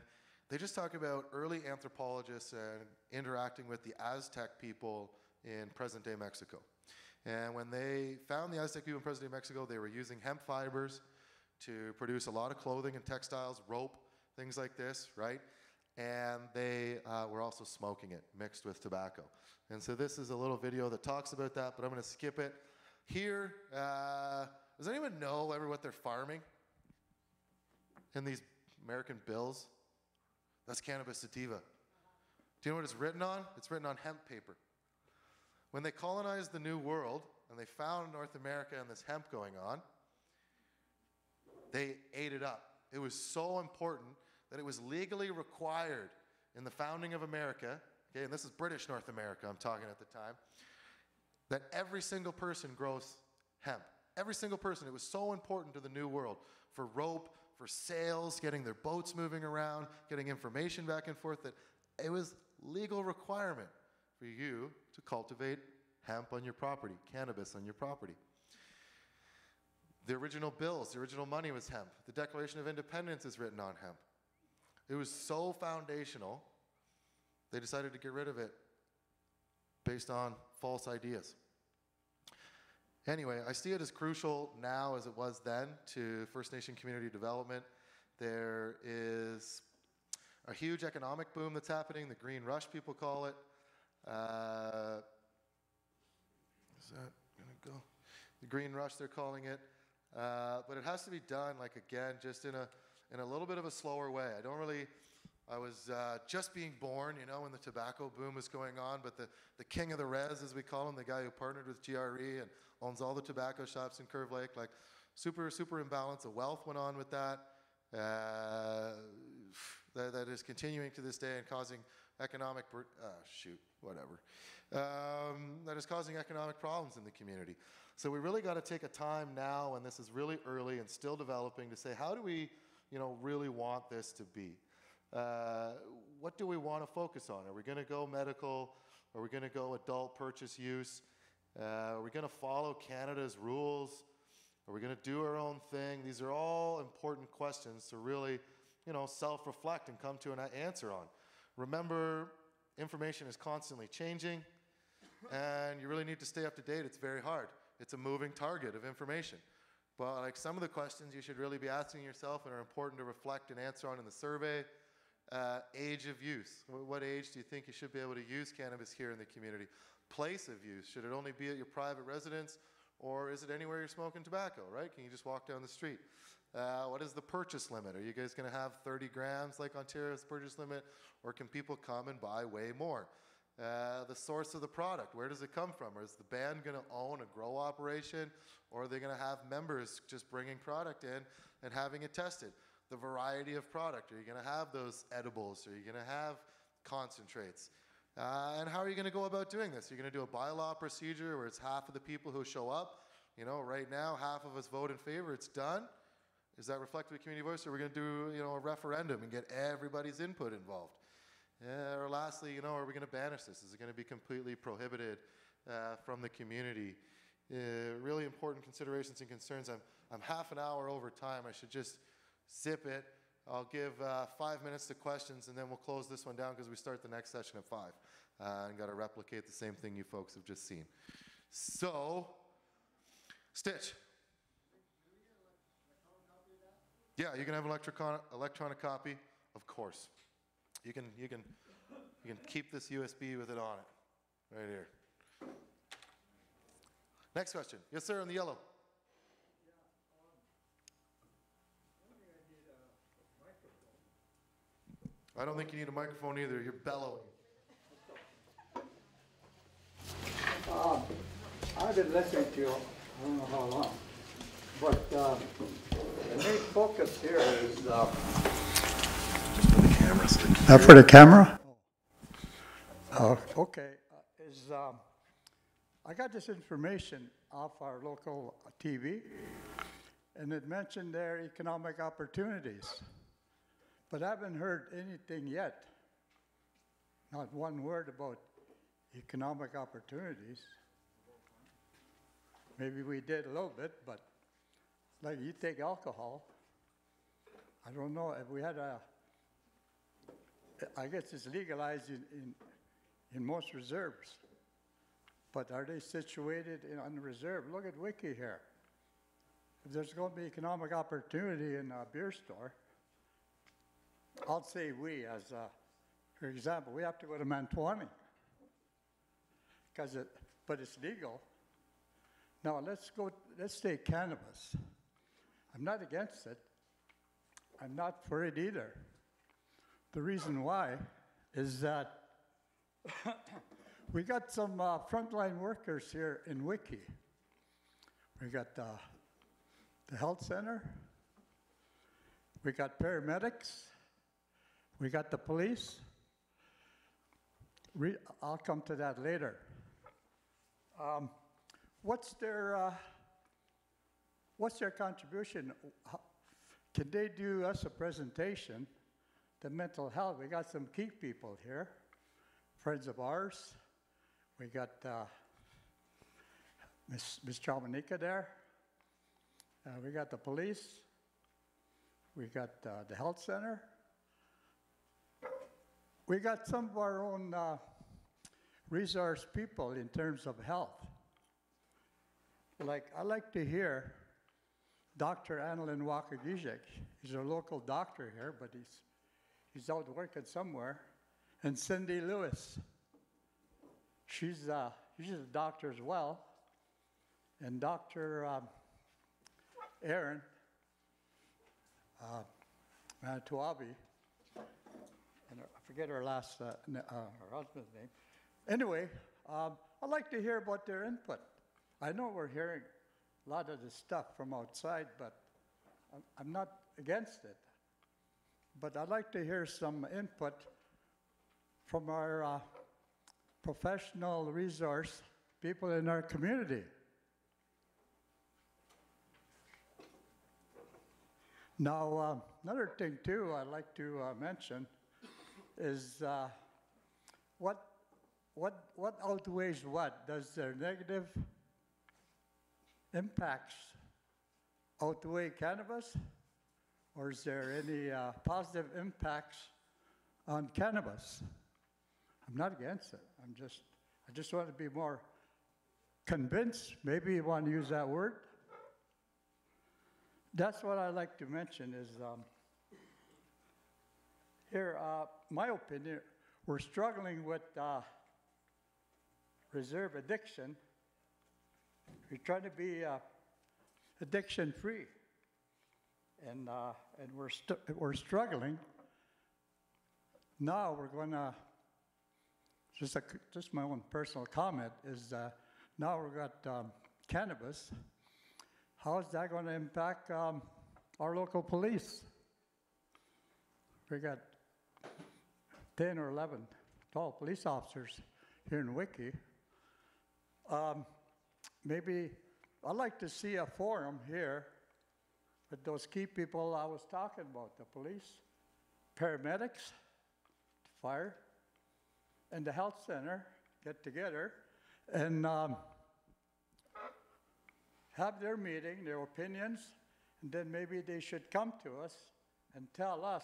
they just talk about early anthropologists and interacting with the Aztec people in present-day Mexico. And when they found the Aztec people in present-day Mexico, they were using hemp fibers to produce a lot of clothing and textiles, rope, things like this, right? And they were also smoking it, mixed with tobacco. And so this is a little video that talks about that, but I'm going to skip it. Here, does anyone know ever what they're farming in these American bills? That's cannabis sativa. Do you know what it's written on? It's written on hemp paper. When they colonized the New World and they found North America and this hemp going on, they ate it up. It was so important that it was legally required in the founding of America, okay, and this is British North America I'm talking at the time, that every single person grows hemp. Every single person. It was so important to the New World for rope, for sales, getting their boats moving around, getting information back and forth, that it was legal requirement for you to cultivate hemp on your property, cannabis on your property. The original bills, the original money was hemp. The Declaration of Independence is written on hemp. It was so foundational, they decided to get rid of it based on false ideas. Anyway, I see it as crucial now as it was then to First Nation community development. There is a huge economic boom that's happening, the green rush people call it. Is that gonna go? The green rush they're calling it. But it has to be done, like, again, just in a little bit of a slower way. I was just being born, you know, when the tobacco boom was going on, but the king of the res, as we call him, the guy who partnered with GRE and owns all the tobacco shops in Curve Lake, like, super imbalance of wealth went on with that. That is continuing to this day and causing economic, that is causing economic problems in the community. So we really got to take a time now, and this is really early and still developing, to say, how do we, you know, really want this to be? What do we want to focus on? Are we going to go medical? Are we going to go adult purchase use? Are we going to follow Canada's rules? Are we going to do our own thing? These are all important questions to really, you know, self-reflect and come to an answer on. Remember, information is constantly changing, and you really need to stay up to date. It's very hard. It's a moving target of information. But like some of the questions you should really be asking yourself and are important to reflect and answer on in the survey. Age of use. What age do you think you should be able to use cannabis here in the community? Place of use. Should it only be at your private residence, or is it anywhere you're smoking tobacco, right? Can you just walk down the street? What is the purchase limit? Are you guys going to have 30 grams like Ontario's purchase limit, or can people come and buy way more? The source of the product, where does it come from? Or is the band going to own a grow operation, or are they going to have members just bringing product in and having it tested? The variety of product, are you going to have those edibles? Are you going to have concentrates? And how are you going to go about doing this? Are you going to do a bylaw procedure where it's half of the people who show up? You know, right now, half of us vote in favor, it's done. Is that reflective of community voice? Or are we going to do, you know, a referendum and get everybody's input involved? Or lastly, you know, are we going to banish this? Is it going to be completely prohibited from the community? Really important considerations and concerns. I'm half an hour over time. I should just zip it. I'll give 5 minutes to questions, and then we'll close this one down because we start the next session at 5. And got to replicate the same thing you folks have just seen. So, Stitch. Yeah, you can have an electronic copy, of course. You can keep this USB with it on it, right here. Next question. Yes, sir, in the yellow. I don't think you need a microphone either. You're bellowing. I've been listening to you, I don't know how long, but the main focus here is... Just for the camera. For the camera? Okay. I got this information off our local TV, and it mentioned their economic opportunities. But I haven't heard anything yet, not one word about economic opportunities. Maybe we did a little bit, but like you take alcohol, I don't know if we had I guess it's legalized in most reserves, but are they situated on the reserve? Look at Wiki here. If there's going to be economic opportunity in a beer store, I'll say we, as for example, we have to go to Mantuani, but it's legal. Now let's take cannabis. I'm not against it. I'm not for it either. The reason why is that we got some frontline workers here in Wiki. We got the health center. We got paramedics. We got the police. I'll come to that later. What's their contribution? Can they do us a presentation to mental health? We got some key people here, friends of ours. We got Miss Chamanika there. We got the police. We got the health center. We got some of our own resource people in terms of health. Like, I like to hear Dr. Annalyn Wakagijek. He's a local doctor here, but he's out working somewhere. And Cindy Lewis. She's a doctor as well. And Dr. Aaron Mantuabi, and I forget her last, her husband's name. Anyway, I'd like to hear about their input. I know we're hearing a lot of this stuff from outside, but I'm not against it. But I'd like to hear some input from our professional resource people in our community. Now, another thing too I'd like to mention is what outweighs what? Does their negative impacts outweigh cannabis, or is there any positive impacts on cannabis? I'm not against it. I just want to be more convinced. Maybe you want to use that word. That's what I'd like to mention is here, my opinion, we're struggling with reserve addiction. We're trying to be addiction-free, and we're struggling. Now we're going to, just my own personal comment, is now we've got cannabis. How is that going to impact our local police? We got 10 or 11, 12 police officers here in Wiki. Maybe I'd like to see a forum here with those key people I was talking about, the police, paramedics, fire, and the health center get together and have their meeting, their opinions, and then maybe they should come to us and tell us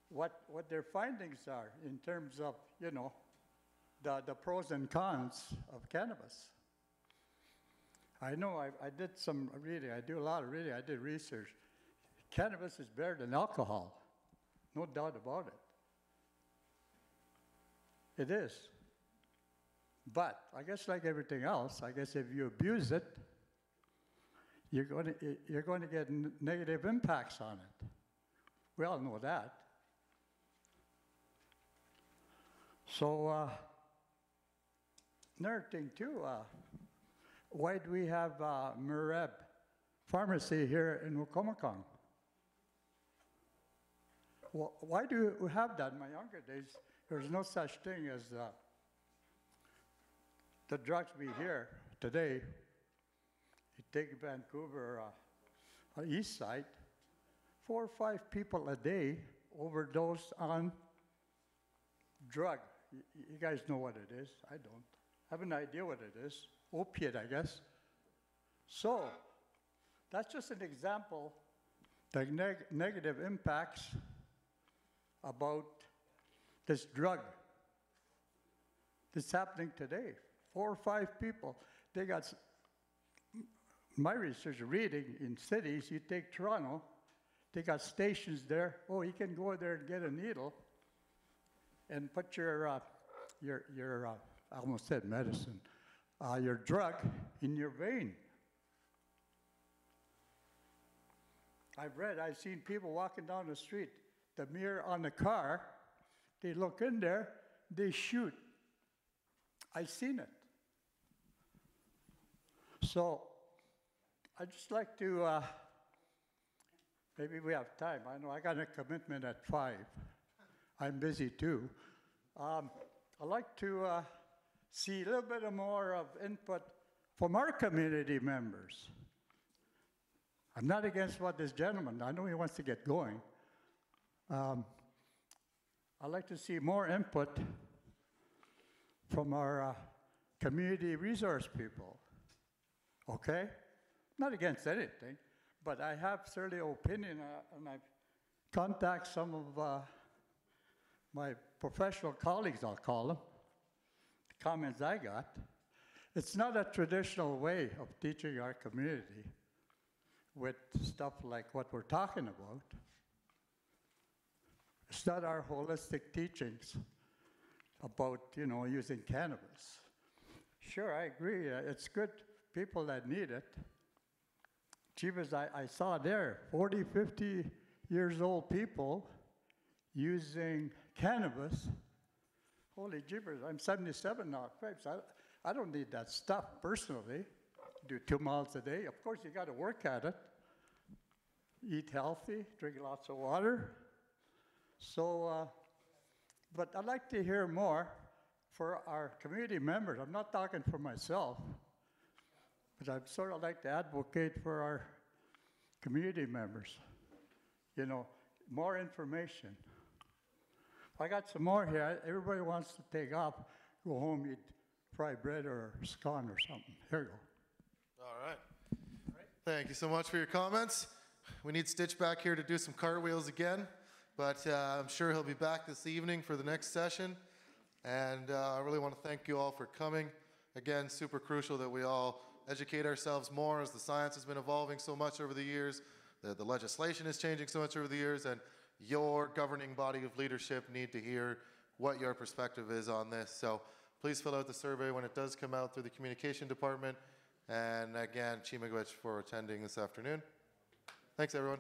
what their findings are in terms of, you know, the pros and cons of cannabis. I know I did some reading. I do a lot of reading. I did research. Cannabis is better than alcohol. No doubt about it. It is. But I guess like everything else, I guess if you abuse it, you're going to get negative impacts on it. We all know that. So another thing too, why do we have Mereb Pharmacy here in Wukomokong? Well, why do we have that? In my younger days, there was no such thing as the drugs we hear today. You take Vancouver east side, 4 or 5 people a day overdose on drug. You guys know what it is. I don't. I have an idea what it is. Opiate, I guess. So that's just an example, the negative impacts about this drug that's happening today. 4 or 5 people. They got, my research reading in cities, you take Toronto, they got stations there. Oh, you can go there and get a needle and put your I almost said medicine, your drug in your vein. I've seen people walking down the street, the mirror on the car, they look in there, they shoot. I've seen it. So I'd just like to, maybe we have time. I know I got a commitment at 5. I'm busy too. I'd like to see a little bit more of input from our community members. I'm not against what this gentleman, I know he wants to get going. I'd like to see more input from our community resource people, okay? not against anything, but I have certainly opinion, and I've contacted some of my professional colleagues, I'll call them, the comments I got. It's not a traditional way of teaching our community with stuff like what we're talking about. It's not our holistic teachings about, you know, using cannabis. Sure, I agree, it's good people that need it. Jeebus, I saw there, 40, 50 years old people using cannabis. Holy jeepers, I'm 77 now. I don't need that stuff personally. Do 2 miles a day. Of course, you got to work at it. Eat healthy, drink lots of water. So, but I'd like to hear more for our community members. I'm not talking for myself, but I'd sort of like to advocate for our community members. You know, more information. I got some more here. Everybody wants to take off, go home, eat fried bread or scone or something. Here you go. All right. Thank you so much for your comments. We need Stitch back here to do some cartwheels again, but I'm sure he'll be back this evening for the next session. And I really want to thank you all for coming. Again, super crucial that we all educate ourselves more as the science has been evolving so much over the years, the legislation is changing so much over the years, and your governing body of leadership need to hear what your perspective is on this. So please fill out the survey when it does come out through the communication department. And again, Chimagwich for attending this afternoon. Thanks, everyone.